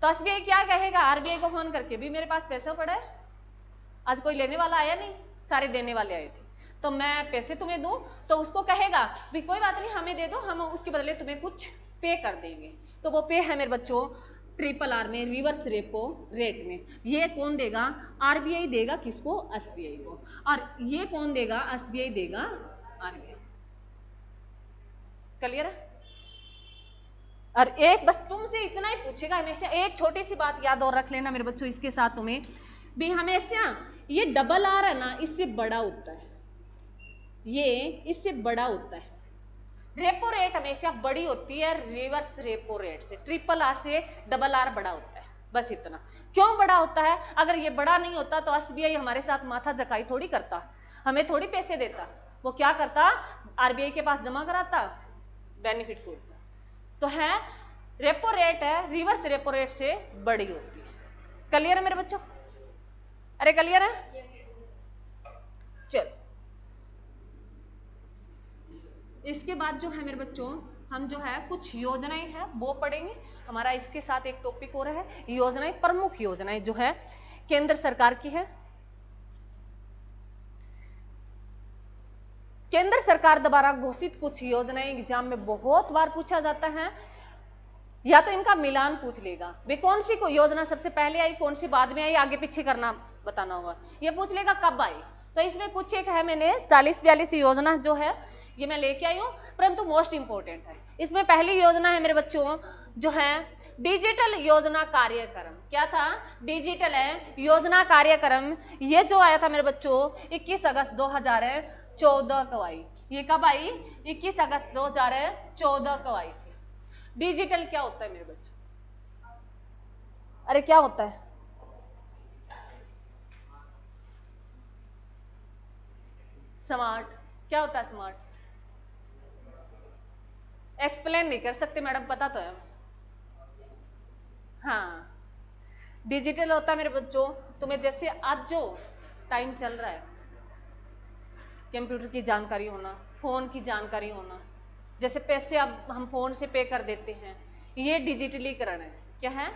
तो एसबीआई क्या कहेगा? आरबीआई को फोन करके भी मेरे पास पैसा पड़ा है, आज कोई लेने वाला आया नहीं, सारे देने वाले आए थे, तो मैं पैसे तुम्हें दूं, तो उसको कहेगा भी कोई बात नहीं हमें दे दो, हम उसके बदले तुम्हें कुछ पे कर देंगे। तो वो पे है मेरे बच्चों ट्रिपल आर में, रिवर्स रेपो रेट में। ये कौन देगा? आरबीआई देगा। किसको? एसबीआई को। और ये कौन देगा? एसबीआई देगा आरबीआई। क्लियर है? और एक बस तुमसे इतना ही पूछेगा हमेशा, एक छोटी सी बात याद और रख लेना मेरे बच्चों इसके साथ तुम्हें भी, हमेशा ये डबल आर है ना इससे बड़ा होता है, ये इससे बड़ा होता है। रेपो रेट हमेशा बड़ी होती है रिवर्स रेपो रेट से, ट्रिपल आर से डबल आर बड़ा होता है, बस इतना। क्यों बड़ा होता है? अगर ये बड़ा नहीं होता तो एसबीआई हमारे साथ माथा जकाई थोड़ी करता, हमें थोड़ी पैसे देता, वो क्या करता? आरबीआई के पास जमा कराता, बेनिफिट को। तो है रेपो रेट है रिवर्स रेपो रेट से बड़ी होती है। क्लियर है मेरे बच्चों? अरे क्लियर है? चलो, इसके बाद जो है मेरे बच्चों हम जो है कुछ योजनाएं हैं वो पढ़ेंगे। हमारा इसके साथ एक टॉपिक हो रहा है योजनाएं, प्रमुख योजनाएं जो है केंद्र सरकार की है। केंद्र सरकार द्वारा घोषित कुछ योजनाएं एग्जाम में बहुत बार पूछा जाता है, या तो इनका मिलान पूछ लेगा, वे कौन सी को योजना सबसे पहले आई, कौन सी बाद में आई, आगे पीछे करना बताना होगा। ये पूछ लेगा कब आई, तो इसमें कुछ एक है, मैंने 40-42 योजना जो है ये मैं लेके आई हूँ, परंतु मोस्ट इंपॉर्टेंट है। इसमें पहली योजना है मेरे बच्चों जो है डिजिटल योजना कार्यक्रम। क्या था? डिजिटल है योजना कार्यक्रम। ये जो आया था मेरे बच्चों 21 अगस्त 2014 को आई। ये कब आई? 21 अगस्त 2014 को आई थी। डिजिटल क्या होता है मेरे बच्चों? अरे क्या होता है? स्मार्ट। क्या होता है स्मार्ट? एक्सप्लेन नहीं कर सकते मैडम, पता तो है। हाँ, डिजिटल होता है मेरे बच्चों तुम्हें जैसे आज जो टाइम चल रहा है, कंप्यूटर की जानकारी होना, फोन की जानकारी होना, जैसे पैसे अब हम फोन से पे कर देते हैं, ये डिजिटलीकरण है। क्या है?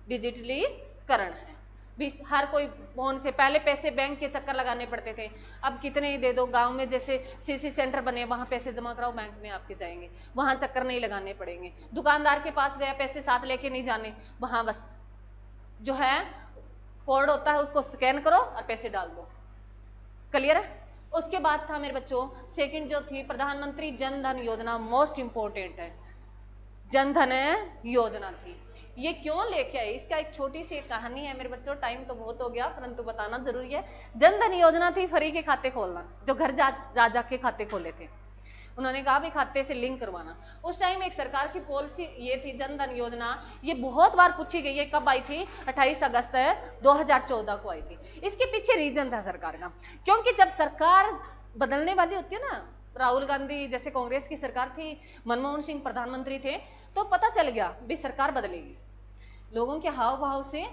डिजिटलीकरण है। भी हर कोई फोन से, पहले पैसे बैंक के चक्कर लगाने पड़ते थे, अब कितने ही दे दो। गांव में जैसे सीसी सेंटर बने, वहां पैसे जमा कराओ, बैंक में आपके जाएंगे, वहां चक्कर नहीं लगाने पड़ेंगे। दुकानदार के पास गया, पैसे साथ लेके नहीं जाने, वहां बस जो है कोड होता है उसको स्कैन करो और पैसे डाल दो। क्लियर है? उसके बाद था मेरे बच्चों सेकंड जो थी प्रधानमंत्री जन धन योजना। मोस्ट इंपॉर्टेंट है, जन धन योजना थी। ये क्यों लेके आई, इसका एक छोटी सी कहानी है मेरे बच्चों। टाइम तो बहुत हो गया परंतु बताना जरूरी है। जन धन योजना थी फ्री के खाते खोलना, जो घर जा के खाते खोले थे, उन्होंने कहा भी खाते से लिंक करवाना। उस टाइम एक सरकार की पॉलिसी ये थी जन धन योजना। ये बहुत बार पूछी गई है। कब आई थी? 28 अगस्त 2014 को आई थी। इसके पीछे रीजन था सरकार का, क्योंकि जब सरकार बदलने वाली होती है ना, राहुल गांधी जैसे कांग्रेस की सरकार थी, मनमोहन सिंह प्रधानमंत्री थे, तो पता चल गया भी सरकार बदलेगी। लोगों के हाव भाव से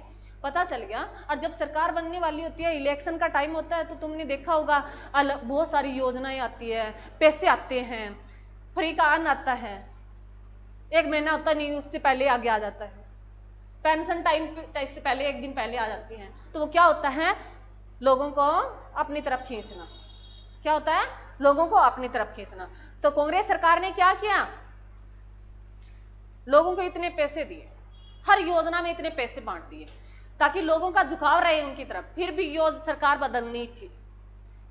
पता चल गया। और जब सरकार बनने वाली होती है, इलेक्शन का टाइम होता है, तो तुमने देखा होगा बहुत सारी योजनाएं आती है, पैसे आते हैं, फ्री का अन्न आता है, एक महीना होता नहीं उससे पहले आगे आ जाता है, पेंशन टाइम से पहले एक दिन पहले आ जाती है। तो वो क्या होता है? लोगों को अपनी तरफ खींचना। क्या होता है? लोगों को अपनी तरफ खींचना। तो कांग्रेस सरकार ने क्या किया? लोगों को इतने पैसे दिए, हर योजना में इतने पैसे बांट दिए ताकि लोगों का झुकाव रहे उनकी तरफ। फिर भी यो सरकार बदलनी थी।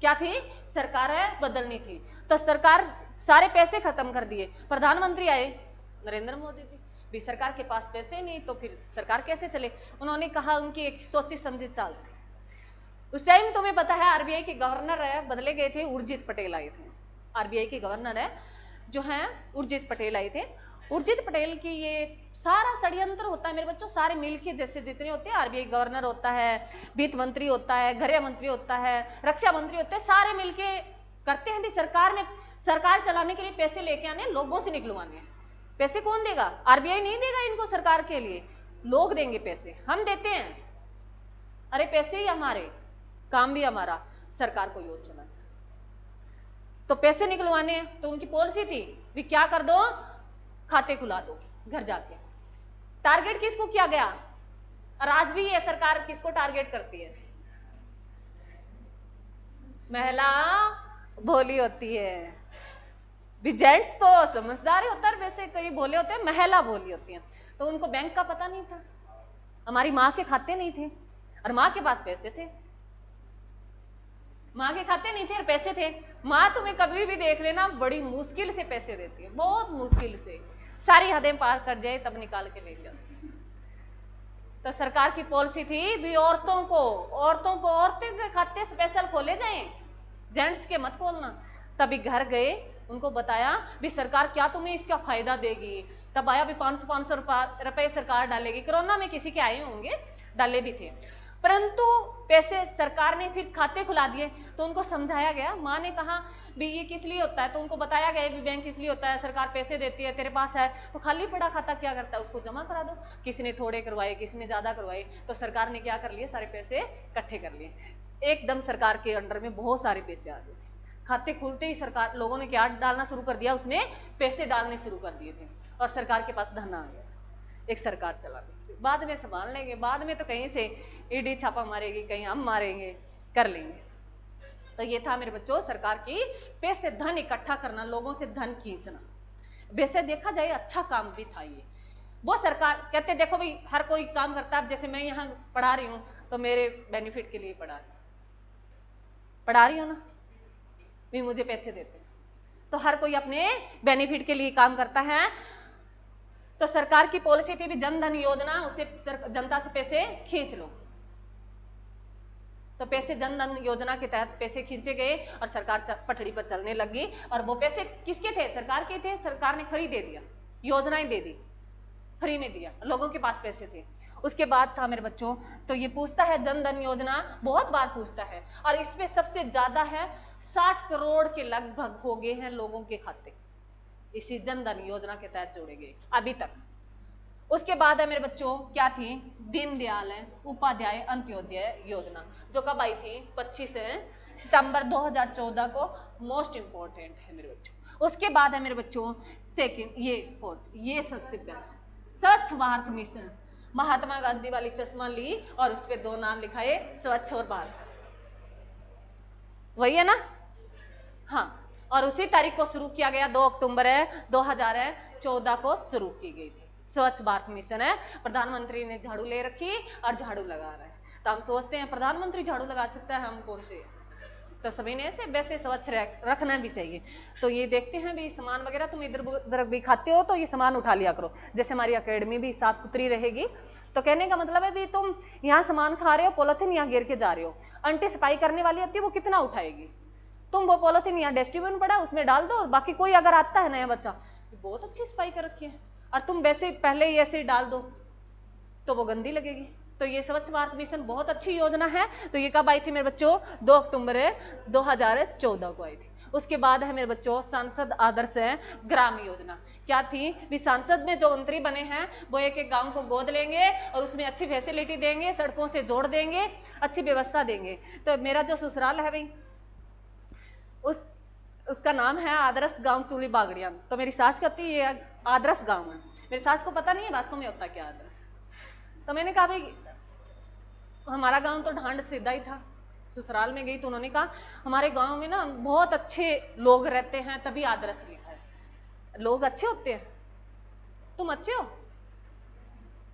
क्या थी? सरकार बदलनी थी। तो सरकार सारे पैसे खत्म कर दिए। प्रधानमंत्री आए नरेंद्र मोदी जी, भी सरकार के पास पैसे नहीं तो फिर सरकार कैसे चले। उन्होंने कहा, उनकी एक सोची समझी चाल थी। उस टाइम तुम्हें पता है आरबीआई के गवर्नर बदले गए थे, उर्जित पटेल आए थे। आरबीआई के गवर्नर जो हैं उर्जित पटेल आए थे। उर्जित पटेल की ये सारा षड्यंत्र होता है मेरे बच्चों, सारे मिलके जैसे जितने होते हैं, आरबीआई गवर्नर होता है, वित्त मंत्री होता है, गृह मंत्री होता है, रक्षा मंत्री होते हैं, सारे मिलके करते हैं भी सरकार में, सरकार चलाने के लिए पैसे लेके आने, लोगों से निकलवाने। पैसे कौन देगा? आरबीआई नहीं देगा इनको सरकार के लिए, लोग देंगे पैसे, हम देते हैं। अरे पैसे ही हमारे, काम भी हमारा, सरकार को योग चलाना। तो पैसे निकलवाने, तो उनकी पॉलिसी थी भी क्या कर दो, खाते खुला दो घर जाके। टारगेट किसको किया गया? और आज भी ये सरकार किसको टारगेट करती है? महिला भोली होती है, जेंट्स तो समझदार होता है, वैसे कई भोले होते हैं, महिला भोली होती है। तो उनको बैंक का पता नहीं था, हमारी माँ के खाते नहीं थे और माँ के पास पैसे थे। माँ के खाते नहीं थे और पैसे थे। माँ तुम्हें कभी भी देख लेना बड़ी मुश्किल से पैसे देती है, बहुत मुश्किल से, सारी हदें पार कर जाए तब निकाल के ले जाती। तो सरकार की पॉलिसी थी भी औरतों को औरतें के खाते स्पेशल खोले जाएं, जेंट्स के मत खोलना। तभी घर गए, उनको बताया भी सरकार क्या तुम्हें इसका फायदा देगी। तब आया भी 500 रुपए सरकार डालेगी। कोरोना में किसी के आए होंगे, डाले भी थे, परंतु पैसे सरकार ने फिर खाते खुला दिए। तो उनको समझाया गया, माँ ने कहा भी ये किस लिए होता है, तो उनको बताया गया भी बैंक किस लिए होता है, सरकार पैसे देती है, तेरे पास है तो खाली पड़ा खाता क्या करता है, उसको जमा करा दो। किसी ने थोड़े करवाए, किसी ने ज्यादा करवाए, तो सरकार ने क्या कर लिए, सारे पैसे इकट्ठे कर लिए। एकदम सरकार के अंडर में बहुत सारे पैसे आ गए थे। खाते खुलते ही सरकार, लोगों ने क्या डालना शुरू कर दिया, उसमें पैसे डालने शुरू कर दिए थे और सरकार के पास धन आ गया, एक सरकार चला गई। बाद में संभाल लेंगे, बाद में तो कहीं से ईडी छापा मारेगी, कहीं हम मारेंगे, कर लेंगे। तो ये था मेरे बच्चों सरकार की पैसे, धन इकट्ठा करना, लोगों से धन खींचना। वैसे देखा जाए अच्छा काम भी था ये। वो सरकार कहते देखो भाई हर कोई काम करता है, जैसे मैं यहाँ पढ़ा रही हूँ तो मेरे बेनिफिट के लिए पढ़ा रही हूँ ना, भी मुझे पैसे देते हैं। तो हर कोई अपने बेनिफिट के लिए काम करता है। तो सरकार की पॉलिसी थी भी जन धन योजना, उससे जनता से पैसे खींच लो। तो पैसे जन धन योजना के तहत पैसे खींचे गए और सरकार पटड़ी पर चलने लगी। और वो पैसे किसके थे? सरकार के थे। सरकार ने फ्री दे दिया, योजनाएं दे दी, फ्री में दिया, लोगों के पास पैसे थे। उसके बाद था मेरे बच्चों, तो ये पूछता है जन धन योजना, बहुत बार पूछता है, और इसमें सबसे ज्यादा है 60 करोड़ के लगभग हो गए हैं लोगों के खाते इसी जन धन योजना के तहत जोड़े गए अभी तक। उसके बाद है मेरे बच्चों क्या थी? दीनदयाल उपाध्याय अंत्योदय योजना, जो कब आई थी? 25 सितंबर 2014 को। मोस्ट इंपॉर्टेंट है मेरे बच्चों। उसके बाद है मेरे बच्चों सेकंड, ये फोर्थ, ये सबसे बेस्ट, स्वच्छ भारत मिशन। महात्मा गांधी वाली चश्मा ली और उस पर 2 नाम लिखाए, स्वच्छ और भारत, वही है ना? हाँ, और उसी तारीख को शुरू किया गया, 2 अक्टूबर 2014 को शुरू की गई थी। स्वच्छ भारत मिशन है, प्रधानमंत्री ने झाड़ू ले रखी और झाड़ू लगा रहा है। तो हम सोचते हैं प्रधानमंत्री झाड़ू लगा सकता है, हम कौन से? तो सभी ने ऐसे वैसे स्वच्छ रखना भी चाहिए। तो ये देखते हैं भी सामान वगैरह तुम इधर उधर भी खाते हो तो ये सामान उठा लिया करो। जैसे हमारी अकेडमी भी साफ सुथरी रहेगी, तो कहने का मतलब है भी तुम यहाँ सामान खा रहे हो, पॉलिथीन यहाँ गिर के जा रहे हो, आंटी सफाई करने वाली होती है वो कितना उठाएगी? तुम वो पॉलिथीन यहाँ डस्टबिन पड़ा उसमें डाल दो, और बाकी कोई अगर आता है नया बच्चा, बहुत अच्छी सफाई कर रखी है, और तुम वैसे पहले ही ऐसे ही डाल दो तो वो गंदी लगेगी। तो ये स्वच्छ भारत मिशन बहुत अच्छी योजना है। तो ये कब आई थी मेरे बच्चों? 2 अक्टूबर 2014 को आई थी। उसके बाद है मेरे बच्चों सांसद आदर्श ग्राम योजना। क्या थी? भी सांसद में जो मंत्री बने हैं वो एक एक गांव को गोद लेंगे और उसमें अच्छी फैसिलिटी देंगे, सड़कों से जोड़ देंगे, अच्छी व्यवस्था देंगे। तो मेरा जो ससुराल है भाई, उसका नाम है आदर्श गांव चूली बागड़िया। तो मेरी सास कहती है ये आदर्श गांव है, मेरी सास को पता नहीं है वास्तव में होता क्या आदर्श। तो मैंने कहा भाई हमारा गांव तो ढांड सीधा ही था। ससुराल में गई तो उन्होंने कहा हमारे गांव में ना बहुत अच्छे लोग रहते हैं, तभी आदर्श लिखा है। लोग अच्छे होते हैं? तुम अच्छे हो?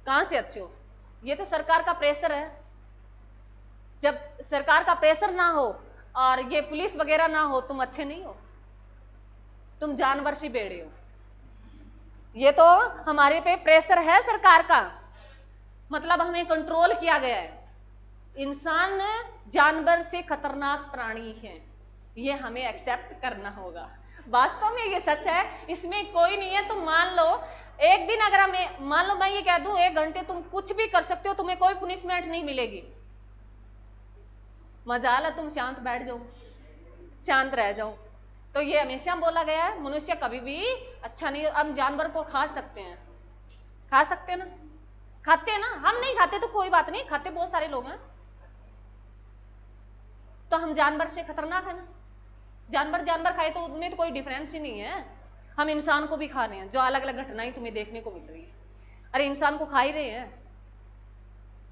कहां से अच्छे हो? ये तो सरकार का प्रेशर है। जब सरकार का प्रेशर ना हो और ये पुलिस वगैरह ना हो, तुम अच्छे नहीं हो, तुम जानवर से बेड़े हो। ये तो हमारे पे प्रेशर है सरकार का, मतलब हमें कंट्रोल किया गया है। इंसान जानवर से खतरनाक प्राणी है, ये हमें एक्सेप्ट करना होगा। वास्तव में ये सच है, इसमें कोई नहीं है। तुम मान लो एक दिन अगर हमें, मान लो मैं ये कह दूं 1 घंटे तुम कुछ भी कर सकते हो, तुम्हें कोई पुनिशमेंट नहीं मिलेगी, मजाल है तुम शांत बैठ जाओ, शांत रह जाओ। तो ये हमेशा बोला गया है मनुष्य कभी भी अच्छा नहीं। हम जानवर को खा सकते हैं, खा सकते हैं ना? खाते हैं ना? हम नहीं खाते तो कोई बात नहीं, खाते बहुत सारे लोग हैं। तो हम जानवर से खतरनाक है ना? जानवर जानवर खाए तो उनमें तो कोई डिफरेंस ही नहीं है। हम इंसान को भी खा रहे हैं, जो अलग अलग घटनाएं तुम्हें देखने को मिल रही है। अरे इंसान को खा ही रहे हैं,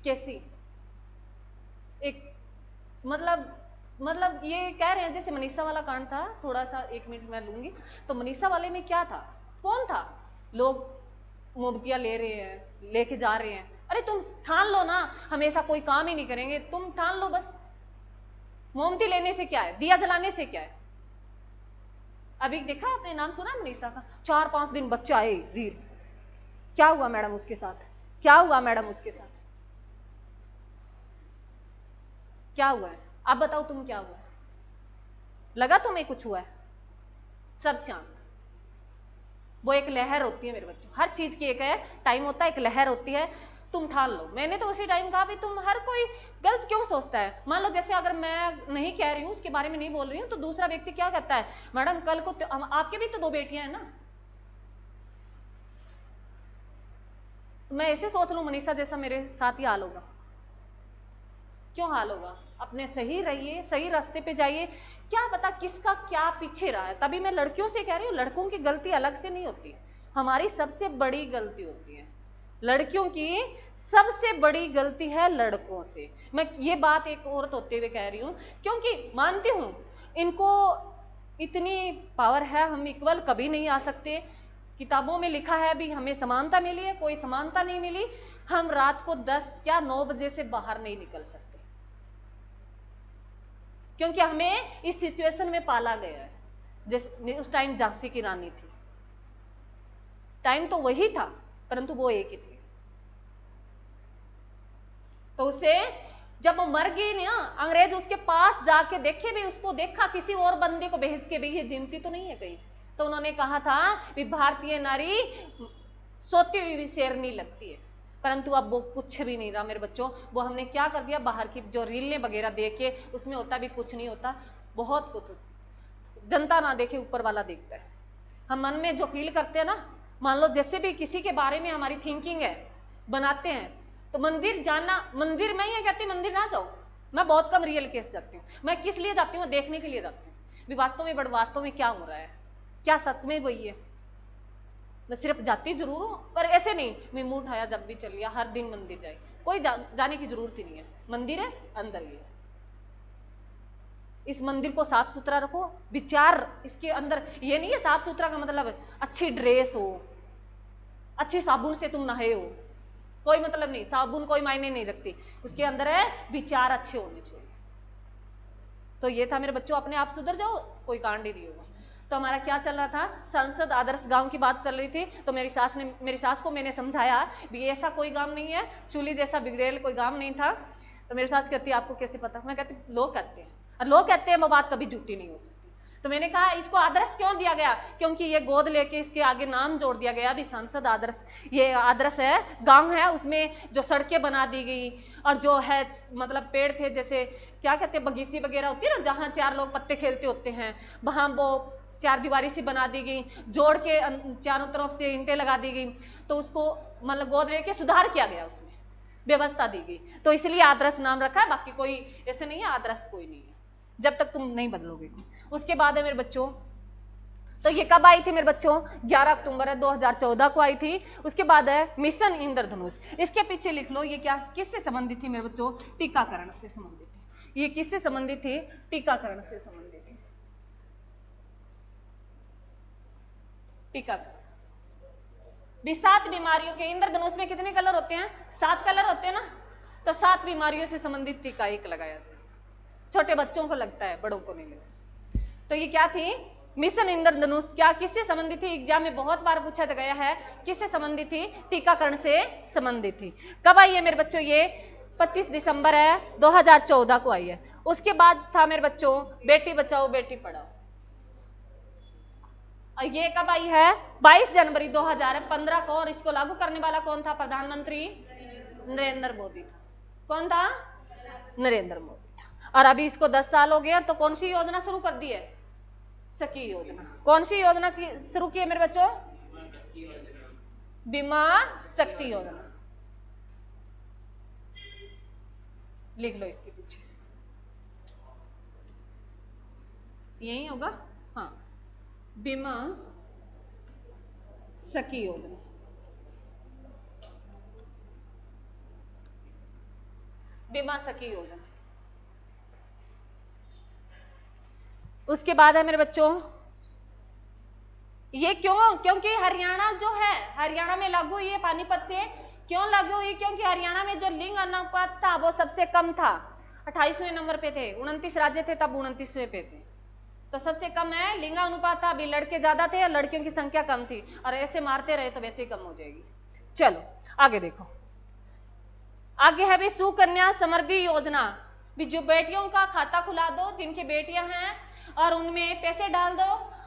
कैसी एक मतलब ये कह रहे हैं जैसे मनीषा वाला कांड था, थोड़ा सा 1 मिनट मैं लूंगी। तो मनीषा वाले में क्या था? कौन था? लोग मोमबत्तियां ले रहे हैं, लेके जा रहे हैं। अरे तुम ठान लो ना, हमेशा कोई काम ही नहीं करेंगे, तुम ठान लो बस। मोमबत्ती लेने से क्या है? दिया जलाने से क्या है? अभी देखा आपने, नाम सुना मनीषा का? 4-5 दिन बच्चा आए वीर, क्या हुआ मैडम उसके साथ? क्या हुआ मैडम उसके साथ? क्या हुआ है? आप बताओ तुम, क्या हुआ है? लगा तुम्हें कुछ हुआ है? सब शांत। वो एक लहर होती है मेरे बच्चों, हर चीज की एक है टाइम होता है, एक लहर होती है, तुम ठान लो। मैंने तो उसी टाइम कहा भी तुम, हर कोई गलत क्यों सोचता है? मान लो जैसे अगर मैं नहीं कह रही हूँ, उसके बारे में नहीं बोल रही हूँ, तो दूसरा व्यक्ति क्या कहता है, मैडम कल को आपके भी तो 2 बेटियां हैं ना। मैं ऐसे सोच लूं मनीषा जैसा मेरे साथ ही हाल होगा, क्यों हाल होगा? अपने सही रहिए, सही रास्ते पे जाइए, क्या पता किसका क्या पीछे रहा है। तभी मैं लड़कियों से कह रही हूँ, लड़कों की गलती अलग से नहीं होती, हमारी सबसे बड़ी गलती होती है। लड़कियों की सबसे बड़ी गलती है लड़कों से। मैं ये बात एक औरत होते हुए कह रही हूँ, क्योंकि मानती हूँ इनको इतनी पावर है, हम इक्वल कभी नहीं आ सकते। किताबों में लिखा है भी हमें समानता मिली है, कोई समानता नहीं मिली। हम रात को 10 या 9 बजे से बाहर नहीं निकल सकते, क्योंकि हमें इस सिचुएशन में पाला गया है। जैसे उस टाइम झांसी की रानी थी, टाइम तो वही था परंतु वो एक ही थी। तो उसे जब वो मर गई ना, अंग्रेज उसके पास जाके देखे भी, उसको देखा किसी और बंदे को भेज के भी ये जिंदती तो नहीं है कहीं, तो उन्होंने कहा था कि भारतीय नारी सोती हुई भी शेरनी लगती है। परंतु अब वो कुछ भी नहीं रहा मेरे बच्चों, वो हमने क्या कर दिया, बाहर की जो रीलें वगैरह देख के उसमें होता भी कुछ नहीं होता, बहुत कुछ। जनता ना देखे ऊपर वाला देखता है। हम मन में जो फील करते हैं ना, मान लो जैसे भी किसी के बारे में हमारी थिंकिंग है, बनाते हैं, तो मंदिर जाना, मंदिर मैं ये कहती मंदिर ना जाओ, मैं बहुत कम रियल केस जाती हूँ। मैं किस लिए जाती हूँ, देखने के लिए जाती हूँ भी वास्तव में क्या हो रहा है, क्या सच में वही है। मैं सिर्फ जाती जरूर हूँ पर ऐसे नहीं मैं मुंह उठाया जब भी चल लिया, हर दिन मंदिर जाए, कोई जाने की जरूरत ही नहीं है। मंदिर है अंदर ही है, इस मंदिर को साफ सुथरा रखो, विचार इसके अंदर, ये नहीं है साफ सुथरा का मतलब अच्छी ड्रेस हो, अच्छी साबुन से तुम नहाए हो, कोई मतलब नहीं, साबुन कोई मायने नहीं रखती, उसके अंदर है विचार अच्छे होने चाहिए। तो ये था मेरे बच्चों, अपने आप सुधर जाओ, कोई कांड ही नहीं होगा। तो हमारा क्या चल रहा था, संसद आदर्श गांव की बात चल रही थी। तो मेरी सास को मैंने समझाया भी ऐसा कोई गांव नहीं है, चूली जैसा बिगड़ेल कोई गांव नहीं था। तो मेरी सास कहती है आपको कैसे पता, मैं कहती लोग कहते हैं, और लोग कहते हैं वो बात कभी झूठी नहीं हो सकती। तो मैंने कहा इसको आदर्श क्यों दिया गया, क्योंकि ये गोद लेके इसके आगे नाम जोड़ दिया गया भी सांसद आदर्श, ये आदर्श है गांव है, उसमें जो सड़कें बना दी गई और जो है मतलब पेड़ थे, जैसे क्या कहते हैं बगीची वगैरह होती है ना, जहाँ चार लोग पत्ते खेलते होते हैं, वहाँ वो चार दीवारी सी बना दी गई, जोड़ के चारों तरफ से ईंटें लगा दी गई, तो उसको मतलब गोद लेके सुधार किया गया, उसमें व्यवस्था दी गई, तो इसलिए आदर्श नाम रखा है। बाकी कोई ऐसे नहीं है, आदर्श कोई नहीं है जब तक तुम नहीं बदलोगे। उसके बाद है मेरे बच्चों, तो ये कब आई थी मेरे बच्चों, 11 अक्टूबर 2014 को आई थी। उसके बाद है मिशन इंद्रधनुष, इसके पीछे लिख लो ये क्या किससे संबंधित थी मेरे बच्चों, टीकाकरण से संबंधित थी। ये किससे संबंधित थी, टीकाकरण से संबंधित थी। टीकाकरण भी 7 बीमारियों के, इंद्रधनुष में कितने कलर होते हैं, 7 कलर होते हैं ना, तो 7 बीमारियों से संबंधित टीका एक लगाया जाए। छोटे बच्चों को लगता है, बड़ों को नहीं लगता। तो ये क्या थी, मिशन इंद्रधनुष, क्या किससे संबंधित थी, एग्जाम में बहुत बार पूछा गया है, किससे संबंधित थी, टीकाकरण से संबंधित थी। कब आई है मेरे बच्चों, ये 25 दिसंबर है 2014 को आई है। उसके बाद था मेरे बच्चों बेटी बचाओ बेटी पढ़ाओ, और ये कब आई है, 22 जनवरी 2015 को, और इसको लागू करने वाला कौन था, प्रधानमंत्री नरेंद्र मोदी था। कौन था, नरेंद्र मोदी था। और अभी इसको 10 साल हो गए, तो कौन सी योजना शुरू कर दी है, सखी योजना। कौन सी योजना की शुरू की है मेरे बच्चों, बीमा शक्ति योजना, लिख लो इसके पीछे, यही होगा, हाँ, बीमा सखी योजना। बीमा सखी योजना। उसके बाद है मेरे बच्चों, ये क्यों, क्योंकि हरियाणा जो है, हरियाणा में लागू हुई है पानीपत से, क्यों लागू हुई, क्योंकि हरियाणा में जो लिंग अनुपात था वो सबसे कम था, 28वें नंबर पे थे, 29 राज्य थे तब 29वें पे थे, तो सबसे कम है लिंगानुपात था। अभी लड़के ज्यादा थे और लड़कियों की संख्या कम थी, और ऐसे मारते रहे तो वैसे ही कम हो जाएगी। चलो आगे देखो, आगे है भी सुकन्या समृद्धि योजना, भी जो बेटियों का खाता खुला दो, जिनकी बेटियां हैं, और उनमें पैसे डाल दो,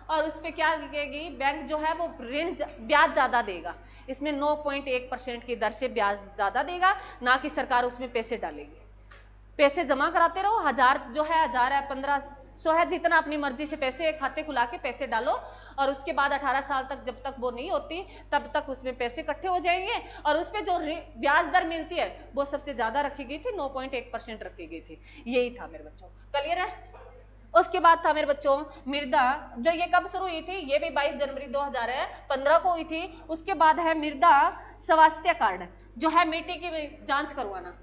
और उस पर क्या लिखेगी, बैंक जो है वो ऋण ब्याज ज्यादा देगा, इसमें 9.1% की दर से ब्याज ज्यादा देगा, ना कि सरकार उसमें पैसे डालेगी। पैसे जमा कराते रहो, 1000 जो है 1000 है, 1500 है, जितना अपनी मर्जी से पैसे खाते खुला के पैसे डालो, और उसके बाद 18 साल तक जब तक वो नहीं होती तब तक उसमें पैसे इकट्ठे हो जाएंगे, और उस पर जो ब्याज दर मिलती है वो सबसे ज्यादा रखी गई थी, 9.1% रखी गई थी। यही था मेरे बच्चों, क्लियर है। उसके बाद था मेरे बच्चों मृदा, जो ये कब शुरू हुई थी, ये भी 22 जनवरी 2015 को हुई थी। उसके बाद है मृदा स्वास्थ्य कार्ड, जो है मिट्टी की जांच करवाना,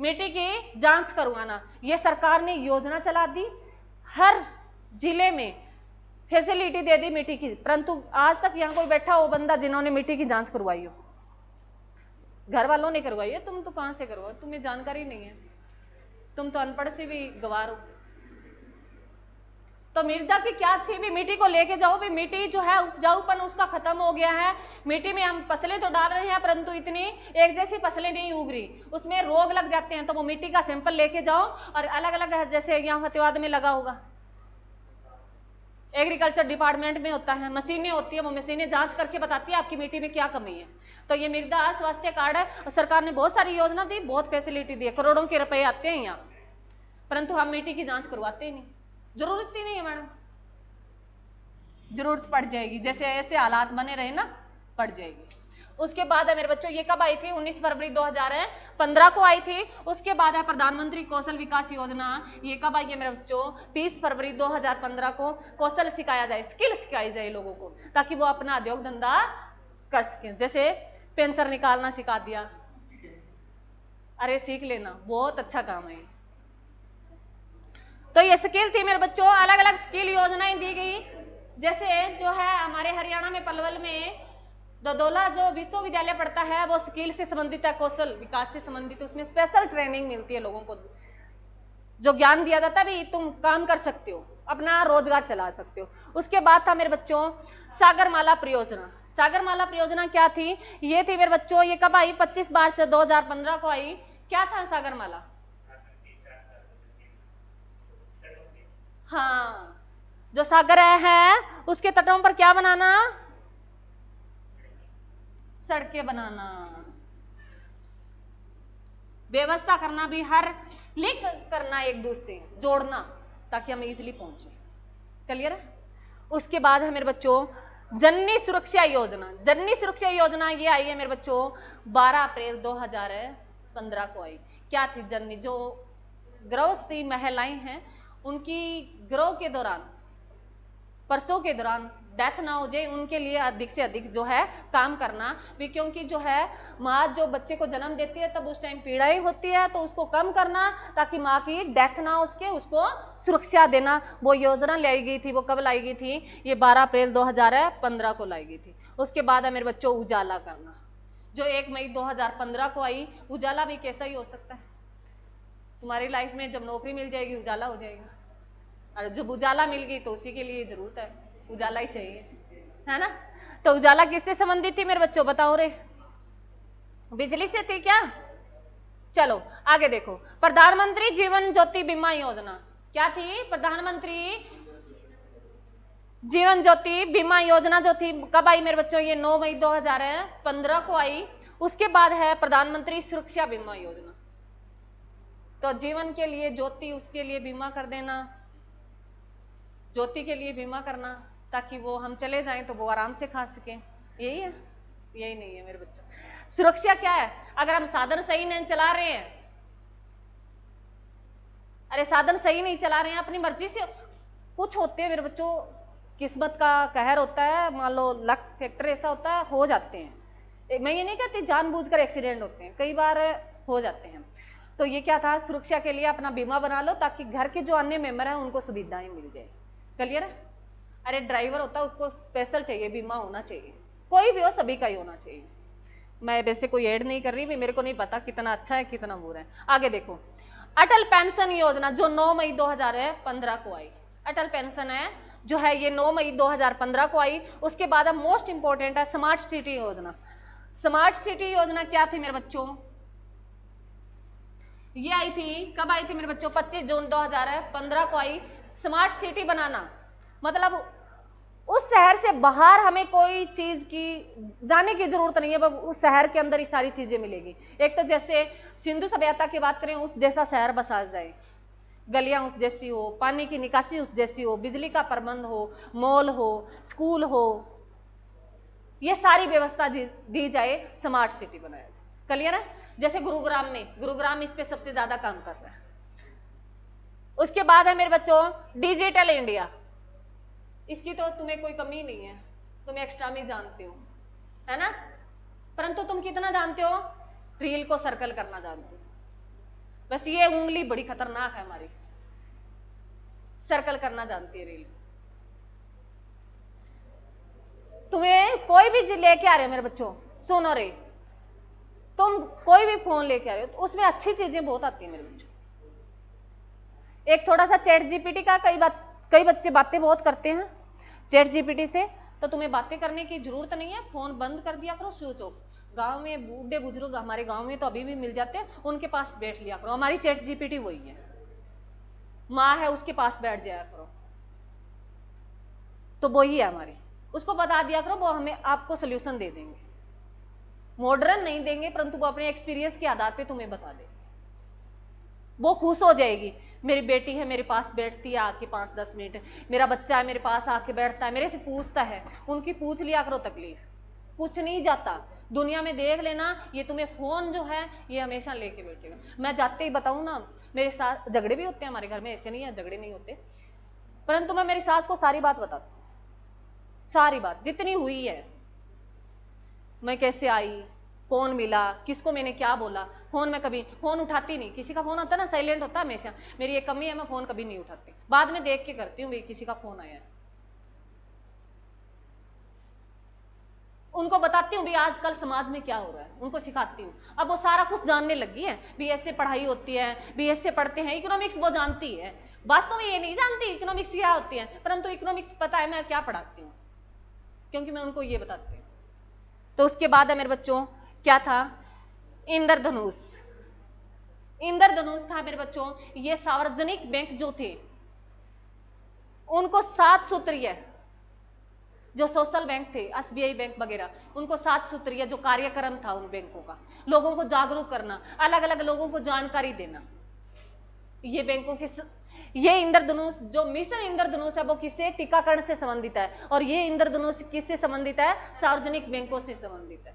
मिट्टी की जांच करवाना, ये सरकार ने योजना चला दी, हर जिले में फैसिलिटी दे दी मिट्टी की, परंतु आज तक यहाँ कोई बैठा हो बंदा जिन्होंने मिट्टी की जांच करवाई हो, घर वालों ने करवाई है, तुम तो कहाँ से करवाओ, तुम्हें जानकारी नहीं है, तुम तो अनपढ़ से भी गवार हो। तो मृदा की क्या थी भी, मिट्टी को लेके जाओ भी, मिट्टी जो है उपजाऊपन उसका खत्म हो गया है। मिट्टी में हम फसलें तो डाल रहे हैं परंतु इतनी एक जैसी फसलें नहीं उग रही, उसमें रोग लग जाते हैं। तो वो मिट्टी का सैंपल लेके जाओ और अलग अलग, जैसे यहाँ फतेहाबाद में लगा होगा एग्रीकल्चर डिपार्टमेंट में होता है, मशीनें होती है, वो मशीनें जांच करके बताती है आपकी मिट्टी में क्या कमी है। तो ये मृदा स्वास्थ्य कार्ड है और सरकार ने बहुत सारी योजना दी, बहुत फैसिलिटी दी है, करोड़ों के रुपए आते हैं यहाँ, परंतु हम मिट्टी की जांच करवाते ही नहीं। जरूरत ही नहीं है मैडम, जरूरत पड़ जाएगी, जैसे ऐसे हालात बने रहे ना पड़ जाएगी। उसके बाद है मेरे बच्चों, ये कब आई थी? 19 फरवरी 2015 को आई थी। उसके बाद है प्रधानमंत्री कौशल विकास योजना, ये कब आई है मेरे बच्चों? 30 फरवरी 2015 को। कौशल सिखाया जाए, स्किल सिखाई जाए लोगों को, ताकि वो अपना उद्योग धंधा कर सके। जैसे पेंशन निकालना सिखा दिया, अरे सीख लेना, बहुत अच्छा काम है। तो ये स्किल थी मेरे बच्चों, अलग अलग स्किल योजनाएं दी गई। जैसे जो है हमारे हरियाणा में पलवल में ददोला जो विश्वविद्यालय पढ़ता है वो स्किल से संबंधित है, कौशल विकास से संबंधित, उसमें स्पेशल ट्रेनिंग मिलती है लोगों को, जो ज्ञान दिया जाता है भी तुम काम कर सकते हो, अपना रोजगार चला सकते हो। उसके बाद था मेरे बच्चों सागरमाला परियोजना। सागरमाला परियोजना क्या थी? ये थी मेरे बच्चों, ये कब आई? 25 मार्च 2015 को आई। क्या था सागरमाला? हाँ, जो सागर है उसके तटों पर क्या बनाना? सड़कें बनाना, व्यवस्था करना भी, हर लिंक करना, एक दूसरे से जोड़ना, ताकि हम इजीली पहुंचे। क्लियर है? उसके बाद है मेरे बच्चों जननी सुरक्षा योजना। जननी सुरक्षा योजना ये आई है मेरे बच्चों 12 अप्रैल 2015 को आई। क्या थी जननी? जो गर्भवती महिलाएं हैं उनकी गर्भ के दौरान, प्रसव के दौरान डेथ ना हो जाए, उनके लिए अधिक से अधिक जो है काम करना भी, क्योंकि जो है माँ जो बच्चे को जन्म देती है तब उस टाइम पीड़ाएं होती है, तो उसको कम करना ताकि माँ की डेथ ना हो, उसको सुरक्षा देना, वो योजना लाई गई थी। वो कब लाई गई थी? ये 12 अप्रैल 2015 को लाई गई थी। उसके बाद है मेरे बच्चों उजाला करना, जो 1 मई 2015 को आई। उजाला भी कैसा ही हो सकता है, तुम्हारी लाइफ में जब नौकरी मिल जाएगी उजाला हो जाएगा, और जब उजाला मिल गई तो उसी के लिए जरूरत है, उजाला ही चाहिए, है ना? तो उजाला किससे संबंधित थी मेरे बच्चों? बताओ रे, बिजली से थी क्या? चलो आगे देखो, प्रधानमंत्री जीवन ज्योति बीमा योजना। क्या थी? प्रधानमंत्री जीवन ज्योति बीमा योजना जो थी कब आई मेरे बच्चों? ये 9 मई 2015 को आई। उसके बाद है प्रधानमंत्री सुरक्षा बीमा योजना। तो जीवन के लिए ज्योति, उसके लिए बीमा कर देना, ज्योति के लिए बीमा करना, ताकि वो हम चले जाएं तो वो आराम से खा सकें। यही है? यही नहीं है मेरे बच्चों। सुरक्षा क्या है? अगर हम साधन सही नहीं चला रहे हैं, अरे साधन सही नहीं चला रहे हैं अपनी मर्जी से, कुछ होते हैं मेरे बच्चों, किस्मत का कहर होता है, मान लो लक फैक्टर ऐसा होता है, हो जाते हैं। मैं ये नहीं कहती जानबूझकर एक्सीडेंट होते हैं, कई बार हो जाते हैं। तो ये क्या था? सुरक्षा के लिए अपना बीमा बना लो, ताकि घर के जो अन्य मेंबर हैं उनको सुविधाएं मिल जाए। क्लियर है? अरे ड्राइवर होता है, उसको स्पेशल चाहिए, बीमा होना चाहिए, कोई भी हो, सभी का ही होना चाहिए। मैं वैसे कोई ऐड नहीं कर रही, मेरे को नहीं पता कितना अच्छा है कितना बुरा है। आगे देखो, अटल पेंशन योजना जो 9 मई 2015 को आई। अटल पेंशन है जो है ये 9 मई 2015 को आई। उसके बाद अब मोस्ट इंपॉर्टेंट है स्मार्ट सिटी योजना। स्मार्ट सिटी योजना क्या थी मेरे बच्चों? ये आई थी, कब आई थी मेरे बच्चों? 25 जून 2015 को आई। स्मार्ट सिटी बनाना मतलब उस शहर से बाहर हमें कोई चीज की जाने की जरूरत नहीं है, उस शहर के अंदर ही सारी चीजें मिलेगी। एक तो जैसे सिंधु सभ्यता की बात करें, उस जैसा शहर बसा जाए, गलियां उस जैसी हो, पानी की निकासी उस जैसी हो, बिजली का प्रबंध हो, मॉल हो, स्कूल हो, ये सारी व्यवस्था दी जाए, स्मार्ट सिटी बनाया जाए। क्लियर है? जैसे गुरुग्राम इस पे सबसे ज्यादा काम कर रहा है। उसके बाद है मेरे बच्चों डिजिटल इंडिया। इसकी तो तुम्हें कोई कमी नहीं है, तुम एक्स्ट्रा में जानते हो, है ना? परंतु तुम कितना जानते हो? रील को सर्कल करना जानते हो। बस ये उंगली बड़ी खतरनाक है हमारी, सर्कल करना जानती है रील। तुम्हें कोई भी लेके आ रहे हो मेरे बच्चों, सुनो रे, तुम कोई भी फोन लेके आ रहे हो तो उसमें अच्छी चीजें बहुत आती है मेरे बच्चों। एक थोड़ा सा चैट जीपीटी का कई बच्चे बातें बहुत करते हैं चैट जीपीटी से, तो तुम्हें बातें करने की जरूरत नहीं है, फोन बंद कर दिया करो, स्विच ऑफ। गांव में बूढ़े बुजुर्ग हमारे गांव में तो अभी भी मिल जाते हैं, उनके पास बैठ लिया करो। हमारी चैट जीपीटी वही है, माँ है उसके पास बैठ जाया करो, तो वही है हमारी, उसको बता दिया करो, वो हमें आपको सोल्यूशन दे देंगे। मॉडर्न नहीं देंगे, परंतु वो अपने एक्सपीरियंस के आधार पे तुम्हें बता देंगे। वो खुश हो जाएगी, मेरी बेटी है मेरे पास बैठती है आके 5-10 मिनट, मेरा बच्चा है मेरे पास आके बैठता है, मेरे से पूछता है। उनकी पूछ लिया करो तकलीफ, कुछ नहीं जाता। दुनिया में देख लेना, ये तुम्हें फोन जो है ये हमेशा लेके बैठेगा। मैं जाते ही बताऊं ना, मेरे साथ झगड़े भी होते हैं हमारे घर में, ऐसे नहीं है झगड़े नहीं होते, परंतु मैं मेरी सास को सारी बात बताती हूँ, सारी बात जितनी हुई है, मैं कैसे आई, कौन मिला, किसको मैंने क्या बोला। फोन में कभी फोन उठाती नहीं, किसी का फोन आता है ना साइलेंट होता है हमेशा, मेरी एक कमी है, मैं फोन कभी नहीं उठाती, बाद में देख के करती हूँ भाई किसी का फोन आया है। उनको बताती हूँ भी आजकल समाज में क्या हो रहा है, उनको सिखाती हूँ। अब वो सारा कुछ जानने लगी है, भी ऐसे पढ़ाई होती है, भी ऐसे पढ़ते हैं, इकोनॉमिक्स वो जानती है। वास्तव में ये नहीं जानती इकोनॉमिक्स क्या होती है, परंतु इकोनॉमिक्स पता है मैं क्या पढ़ाती हूँ, क्योंकि मैं उनको ये बताती हूँ। तो उसके बाद है मेरे बच्चों क्या था, इंद्रधनुष। इंद्रधनुष था मेरे बच्चों, ये सार्वजनिक बैंक जो थे उनको 7 सूत्रीय, जो सोशल बैंक थे एसबीआई बैंक वगैरह, उनको 7 सूत्रीय जो कार्यक्रम था उन बैंकों का, लोगों को जागरूक करना, अलग अलग लोगों को जानकारी देना। ये बैंकों के ये इंद्रधनुष जो मिशन इंद्रधनुष है वो किससे, टीकाकरण से संबंधित है, और ये इंद्रधनुष किससे संबंधित है, सार्वजनिक बैंकों से संबंधित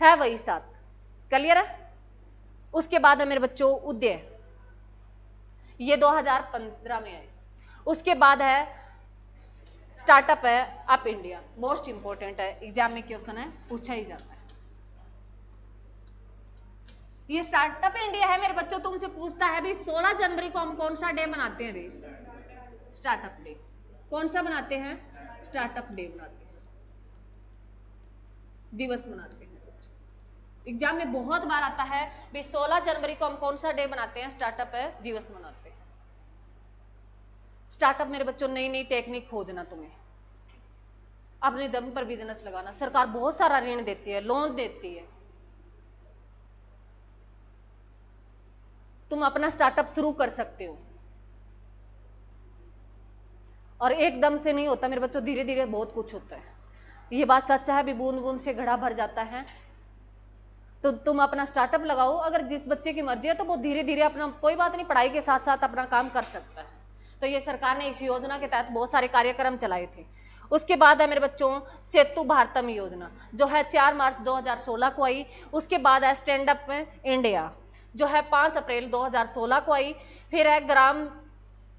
है वही 7। क्लियर है। उसके बाद है मेरे बच्चों उदय, ये 2015 में है। उसके बाद है स्टार्टअप है अप इंडिया, मोस्ट इंपोर्टेंट है, एग्जाम में क्वेश्चन है, पूछा ही जाता है। ये स्टार्टअप इंडिया है मेरे बच्चों, तुमसे पूछता है भी 16 जनवरी को हम कौन सा डे मनाते हैं रे, स्टार्टअप डे। कौन सा मनाते हैं, स्टार्टअप डे मनाते हैं, दिवस मनाते हैं। एग्जाम में बहुत बार आता है भी 16 जनवरी को हम कौन सा डे मनाते हैं, स्टार्टअप है दिवस मनाते हैं। स्टार्टअप मेरे बच्चों नई नई टेक्निक खोजना, तुम्हें अपने दम पर बिजनेस लगाना। सरकार बहुत सारा ऋण देती है, लोन देती है, तुम अपना स्टार्टअप शुरू कर सकते हो। और एकदम से नहीं होता मेरे बच्चों, धीरे धीरे बहुत कुछ होता है। ये बात सच है भी बूंद बूंद से घड़ा भर जाता है। तो तुम अपना स्टार्टअप लगाओ, अगर जिस बच्चे की मर्जी है तो वो धीरे धीरे अपना, कोई बात नहीं, पढ़ाई के साथ साथ अपना काम कर सकता है। तो ये सरकार ने इस योजना के तहत बहुत सारे कार्यक्रम चलाए थे। उसके बाद है मेरे बच्चों सेतु भारतम योजना, जो है 4 मार्च 2016 को आई। उसके बाद है स्टैंड अप इंडिया, जो है 5 अप्रैल 2016 को आई। फिर है ग्राम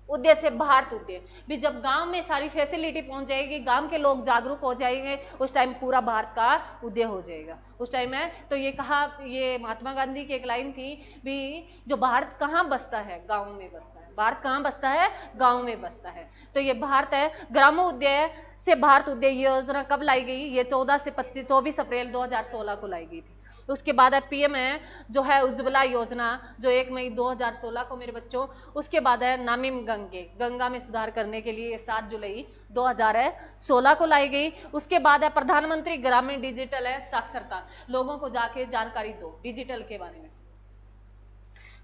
उदय से भारत उदय, भी जब गांव में सारी फैसिलिटी पहुंच जाएगी, गांव के लोग जागरूक हो जाएंगे, उस टाइम पूरा भारत का उदय हो जाएगा। उस टाइम है तो ये कहा, ये महात्मा गांधी की एक लाइन थी भी, जो भारत कहाँ बसता है, गांव में बसता है। भारत कहाँ बसता है, गांव में बसता है। तो ये भारत है, ग्रामोदय से भारत उदय योजना कब लाई गई, ये 14 से 24 अप्रैल 2016 को लाई गई थी। उसके बाद है पीएम है जो है उज्ज्वला योजना, जो 1 मई 2016 को मेरे बच्चों। उसके बाद है नामिम गंगे, गंगा में सुधार करने के लिए 7 जुलाई 2016 को लाई गई। उसके बाद है प्रधानमंत्री ग्रामीण डिजिटल है साक्षरता, लोगों को जाके जानकारी दो डिजिटल के बारे में।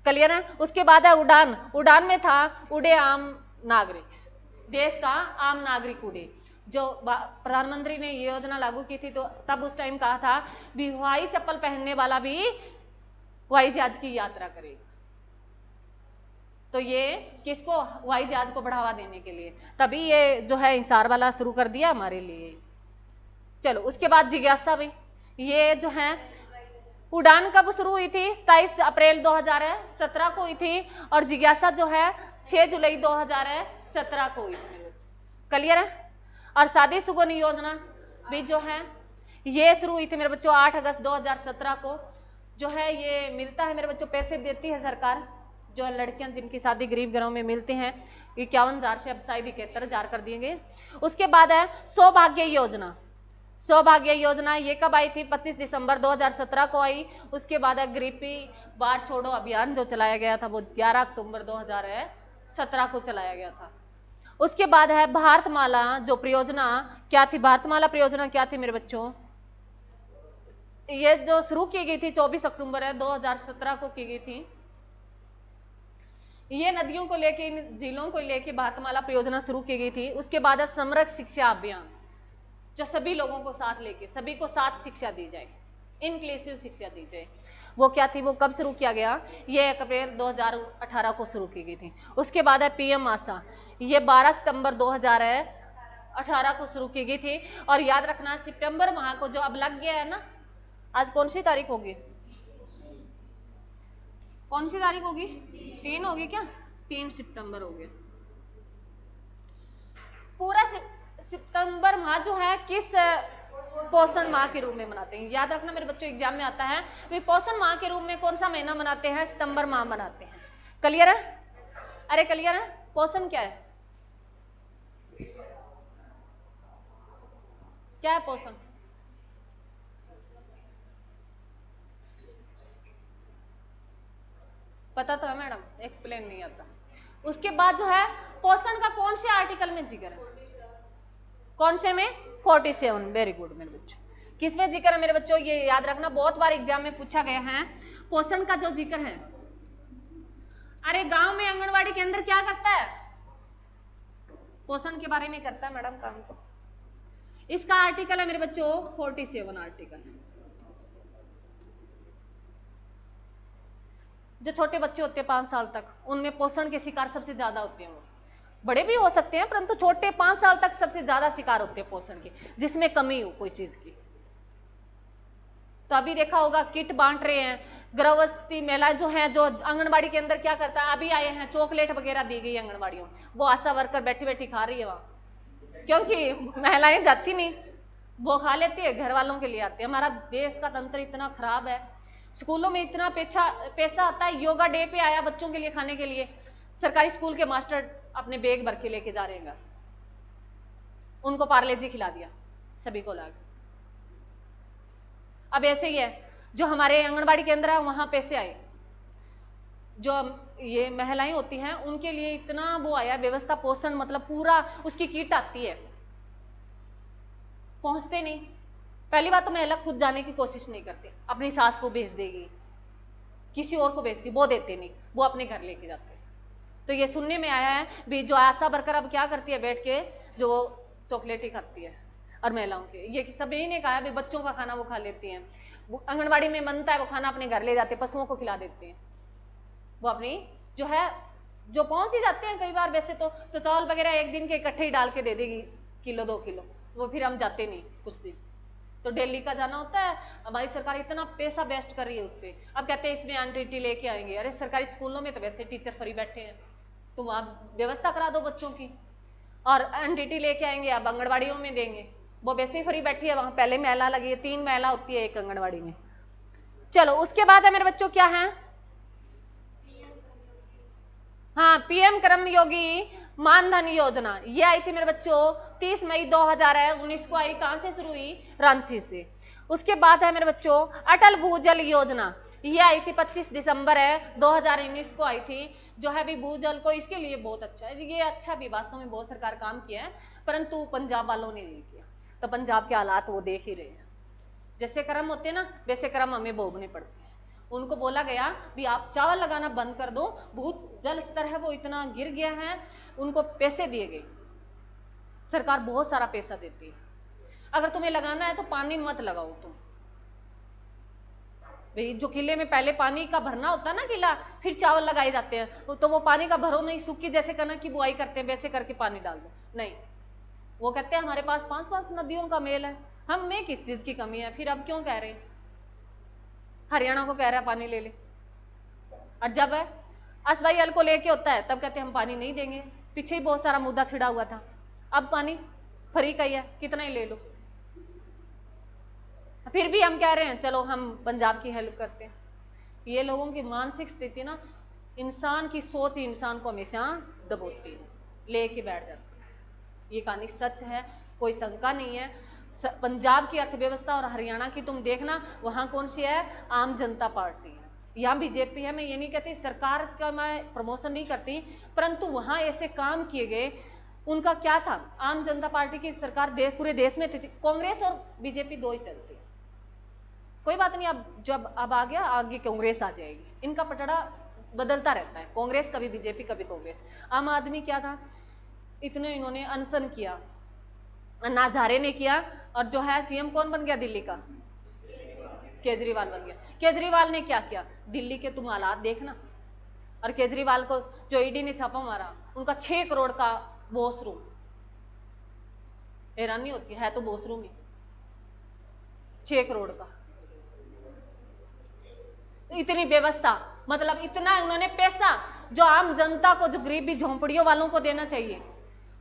क्लियर है। उसके बाद है उड़ान, उड़ान में था उड़े आम नागरिक, देश का आम नागरिक उड़े। जो प्रधानमंत्री ने ये योजना लागू की थी, तो तब उस टाइम कहा था भी हवाई चप्पल पहनने वाला भी हवाई जहाज की यात्रा करेगा। तो ये किसको, हवाई जहाज को बढ़ावा देने के लिए, तभी ये जो है हिसार वाला शुरू कर दिया हमारे लिए। चलो उसके बाद जिज्ञासा भी, ये जो है उड़ान कब शुरू हुई थी, 27 अप्रैल 2017 को हुई थी, और जिज्ञासा जो है 6 जुलाई 2017 को हुई थी। क्लियर है। और शादी सुगौनी योजना भी जो है ये शुरू हुई थी मेरे बच्चों 8 अगस्त 2017 को। जो है ये मिलता है मेरे बच्चों, पैसे देती है सरकार, जो है लड़कियां जिनकी शादी गरीब घरों में मिलते हैं, 51,000 से अब शायद 71,000 कर दिए गए। उसके बाद है सौभाग्य योजना, सौभाग्य योजना ये कब आई थी, 25 दिसंबर 2017 को आई। उसके बाद है गरीबी बार छोड़ो अभियान जो चलाया गया था, वो 11 अक्टूबर 2017 को चलाया गया था। उसके बाद है भारतमाला जो परियोजना, क्या थी भारतमाला परियोजना, क्या थी मेरे बच्चों, ये जो शुरू की गई थी 24 अक्टूबर 2017 को की गई थी। ये नदियों को लेके, इन जिलों को लेके भारतमाला परियोजना शुरू की गई थी। उसके बाद है समग्र शिक्षा अभियान, जो सभी लोगों को साथ लेके, सभी को साथ शिक्षा दी जाए, इंक्लूसिव शिक्षा दी जाए। वो क्या थी, वो कब शुरू किया गया, ये 1 अप्रैल 2018 को शुरू की गई थी। उसके बाद है पीएम आशा, ये 12 सितंबर 2018 को शुरू की गई थी। और याद रखना सितंबर माह को जो अब लग गया है ना, आज कौन सी तारीख होगी, कौन सी तारीख होगी, 3 होगी क्या, 3 सितंबर हो गया। पूरा सितंबर माह जो है किस पोषण माह के रूप में मनाते हैं, याद रखना मेरे बच्चों, एग्जाम में आता है वे पोषण माह के रूप में कौन सा महीना मनाते हैं, सितंबर माह मनाते हैं। क्लियर है, अरे क्लियर है, पोषण क्या है, क्या है पोषण, पता तो है मैडम, एक्सप्लेन नहीं आता। उसके बाद जो है पोषण का कौन से आर्टिकल में जिक्र है, कौन से में, 47, वेरी गुड मेरे बच्चों, किसमें जिक्र है मेरे बच्चों, ये याद रखना, बहुत बार एग्जाम में पूछा गया है। पोषण का जो जिक्र है, अरे गांव में आंगनवाड़ी केंद्र क्या करता है, पोषण के बारे में करता है मैडम काम। तो इसका आर्टिकल है मेरे बच्चों 47 आर्टिकल। जो छोटे बच्चे होते हैं 5 साल तक, उनमें पोषण के शिकार सबसे ज्यादा होते हैं। वो बड़े भी हो सकते हैं, परंतु छोटे 5 साल तक सबसे ज्यादा शिकार होते हैं पोषण के, जिसमें कमी हो कोई चीज की। तो अभी देखा होगा किट बांट रहे हैं, गर्भवती महिलाएं जो हैं, जो आंगनबाड़ी के अंदर क्या करता है, अभी आए हैं चॉकलेट वगैरह दी गई आंगनबाड़ियों, वो आशा वर्कर बैठी बैठी खा रही है वहां, क्योंकि महिलाएं जाती नहीं, वो खा लेती है, घर वालों के लिए आते हैं। हमारा देश का तंत्र इतना खराब है, स्कूलों में इतना पैसा आता है, योगा डे पे आया बच्चों के लिए खाने के लिए, सरकारी स्कूल के मास्टर अपने बैग भर के लेके जा रहे हैं, उनको पार्ले जी खिला दिया सभी को लाके। अब ऐसे ही है, जो हमारे आंगनबाड़ी केंद्र है वहां पैसे आए, जो ये महिलाएं होती हैं उनके लिए इतना वो आया व्यवस्था, पोषण मतलब पूरा उसकी किट आती है, पहुंचते नहीं। पहली बात तो महिला खुद जाने की कोशिश नहीं करती, अपनी सास को भेज देगी, किसी और को भेजती, वो देते नहीं, वो अपने घर लेके जाते। तो ये सुनने में आया है भी जो आशा वर्कर अब क्या करती है, बैठ के जो चॉकलेट ही खाती है, और महिलाओं के ये सभी ने कहा भी बच्चों का खाना वो खा लेती हैं, आंगनबाड़ी में बनता है वो खाना अपने घर ले जाते, पशुओं को खिला देते हैं, वो अपनी जो है जो पहुंच ही जाते हैं कई बार। वैसे तो चावल वगैरह एक दिन के इकट्ठे ही डाल के दे देगी, किलो 2 किलो, वो फिर हम जाते नहीं कुछ दिन, तो दिल्ली का जाना होता है। हमारी सरकार इतना पैसा वेस्ट कर रही है उस पर, अब कहते हैं इसमें एनटीटी लेके आएंगे। अरे सरकारी स्कूलों में तो वैसे टीचर फ्री बैठे हैं, तो वहाँ व्यवस्था करा दो बच्चों की, और एनटीटी लेके आएंगे, अब आंगनबाड़ियों में देंगे, वो वैसे ही फ्री बैठी है वहाँ, पहले महिला लगी है, 3 महिला होती है एक आंगनबाड़ी में। चलो उसके बाद है मेरे बच्चों क्या है, हाँ पीएम कर्मयोगी मानधन योजना, ये आई थी मेरे बच्चों 30 मई 2019 को आई। कहां से शुरू हुई, रांची से। उसके बाद है मेरे बच्चों अटल भूजल योजना, ये आई थी 25 दिसंबर 2019 को आई थी, जो है भी भूजल को, इसके लिए बहुत अच्छा है, ये अच्छा भी वास्तव में बहुत सरकार काम किया है, परंतु पंजाब वालों ने नहीं किया। तो पंजाब के हालात वो देख ही रहे हैं, जैसे कर्म होते हैं ना वैसे कर्म हमें भोगने पड़ते हैं। उनको बोला गया भी आप चावल लगाना बंद कर दो, भूज जल स्तर है वो इतना गिर गया है, उनको पैसे दिए गए, सरकार बहुत सारा पैसा देती है, अगर तुम्हें लगाना है तो पानी मत लगाओ तुम, भाई जो किले में पहले पानी का भरना होता है ना किला, फिर चावल लगाए जाते हैं, तो वो पानी का भरो नहीं, सूखी जैसे कनक की बुआई करते हैं वैसे करके पानी डाल दो, नहीं। वो कहते हैं हमारे पास 5 नदियों का मेल है, हम में किस चीज की कमी है, फिर अब क्यों कह रहे हैं, हरियाणा को कह रहा है पानी ले ले, और जब असवाई हल को लेके होता है तब कहते हैं हम पानी नहीं देंगे, पीछे ही बहुत सारा मुद्दा छिड़ा हुआ था, अब पानी फ्री का ही है, कितना ही ले लो, फिर भी हम कह रहे हैं चलो हम पंजाब की हेल्प करते हैं। ये लोगों की मानसिक स्थिति ना, इंसान की सोच ही इंसान को हमेशा दबोती है, लेके बैठ जाती है, ये कहानी सच है, कोई शंका नहीं है। पंजाब की अर्थव्यवस्था और हरियाणा की तुम देखना, वहां कौन सी है, आम जनता पार्टी है, यहाँ बीजेपी है। मैं ये नहीं कहती सरकार का मैं प्रमोशन नहीं करती, परंतु वहां ऐसे काम किए गए उनका क्या था, आम जनता पार्टी की सरकार पूरे देश में थी, कांग्रेस और बीजेपी दो ही चलती है। कोई बात नहीं, अब आ गया, आगे कांग्रेस आ जाएगी। इनका पटड़ा बदलता रहता है, कांग्रेस कभी बीजेपी कभी कांग्रेस। आम आदमी क्या था, इतने इन्होंने अनशन किया, अन्ना हजारे ने किया, और जो है सीएम कौन बन गया दिल्ली का, केजरीवाल बन गया। केजरीवाल ने क्या किया, दिल्ली के तुम हालात देखना। और केजरीवाल को जो ईडी ने छापा मारा, उनका 6 करोड़ का वॉशरूम, हैरानी होती है तो वॉशरूम ही 6 करोड़ का, इतनी व्यवस्था, मतलब इतना उन्होंने पैसा जो आम जनता को, जो गरीबी झोंपड़ियों वालों को देना चाहिए,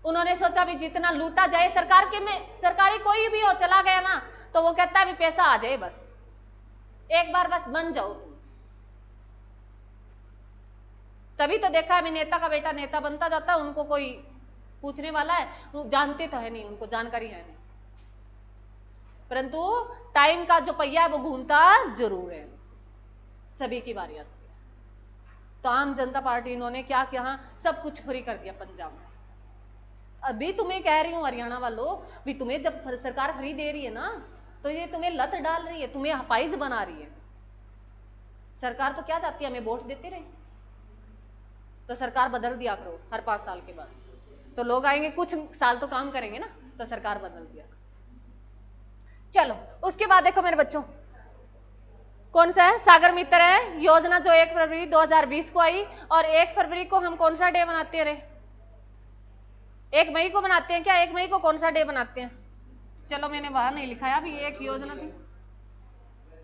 उन्होंने सोचा भी जितना लूटा जाए सरकार के में, सरकारी कोई भी हो चला गया ना तो वो कहता है भी पैसा आ जाए, बस एक बार बस बन जाओ तुम। तभी तो देखा है, नेता का बेटा नेता बनता जाता है, उनको कोई पूछने वाला है, वो जानते तो है नहीं, उनको जानकारी है नहीं, परंतु टाइम का जो पहिया है वो घूमता जरूर है, सभी की बारी आती है। तो आम जनता पार्टी इन्होंने क्या किया, सब कुछ फ्री कर दिया पंजाब में। अभी तुम्हें कह रही हूं हरियाणा वालों, भी तुम्हें जब सरकार फ्री दे रही है ना, तो ये तुम्हें लत डाल रही है, तुम्हें हपाइज बना रही है। सरकार तो क्या चाहती है, हमें वोट देते रहे, तो सरकार बदल दिया करो हर 5 साल के बाद, तो लोग आएंगे, कुछ साल तो काम करेंगे ना, तो सरकार बदल दिया। चलो उसके बाद देखो मेरे बच्चों, कौन सा है, सागर मित्र है योजना, जो 1 फरवरी 2020 को आई, और 1 फरवरी को हम कौन सा डे मनाते हैं रे, 1 मई को बनाते हैं क्या, 1 मई को कौन सा डे बनाते हैं, चलो मैंने वहां नहीं लिखा है, अभी एक योजना थी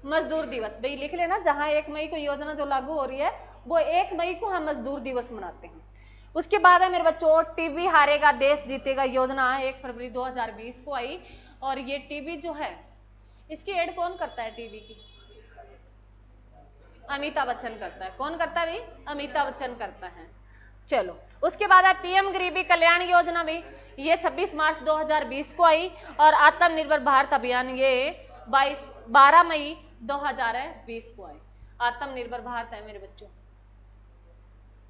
मजदूर दिवस, भाई लिख लेना, जहां 1 मई को योजना जो लागू हो रही है वो 1 मई को हम मजदूर दिवस मनाते हैं। उसके बाद है मेरे बच्चों, टीबी हारेगा देश जीतेगा योजना, 1 फरवरी 2020 को आई, और ये टीबी जो है, इसकी एड कौन करता है टीबी की, अमिताभ बच्चन करता है। कौन करता है भाई, अमिताभ बच्चन करता है। चलो उसके बाद है पीएम गरीबी कल्याण योजना, भी ये 26 मार्च 2020 को आई, और आत्मनिर्भर भारत अभियान ये 12 मई 2020 को आई। आत्मनिर्भर भारत है मेरे बच्चों,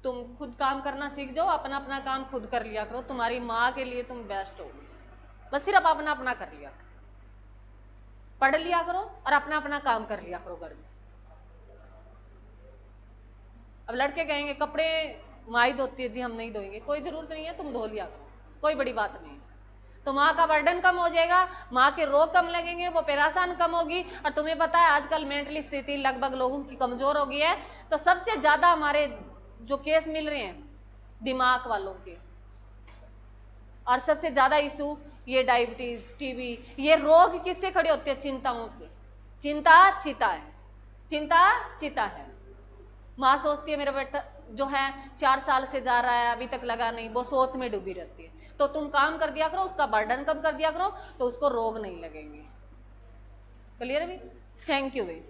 तुम खुद काम करना सीख जाओ, अपना अपना काम खुद कर लिया करो, तुम्हारी माँ के लिए तुम बेस्ट हो, बस सिर्फ अपना अपना कर लिया, पढ़ लिया करो और अपना अपना काम कर लिया करो घर में। अब लड़के कहेंगे कपड़े माई धोती है जी, हम नहीं धोएंगे, कोई जरूरत नहीं है, तुम धो लिया करो, कोई बड़ी बात नहीं है, तो माँ का बर्डन कम हो जाएगा, माँ के रोग कम लगेंगे, वो परेशान कम होगी। और तुम्हें पता है आजकल मेंटली स्थिति लगभग लोगों की कमजोर हो गई है, तो सबसे ज्यादा हमारे जो केस मिल रहे हैं दिमाग वालों के, और सबसे ज्यादा इशू ये डायबिटीज, टीबी, ये रोग किससे खड़े होते हैं, चिंताओं से। चिंता चिता है, चिंता चिता है। माँ सोचती है मेरा बेटा जो है 4 साल से जा रहा है अभी तक लगा नहीं, वो सोच में डूबी रहती है, तो तुम काम कर दिया करो, उसका बर्डन कम कर दिया करो, तो उसको रोग नहीं लगेंगे। क्लियर है भाई, थैंक यू भाई।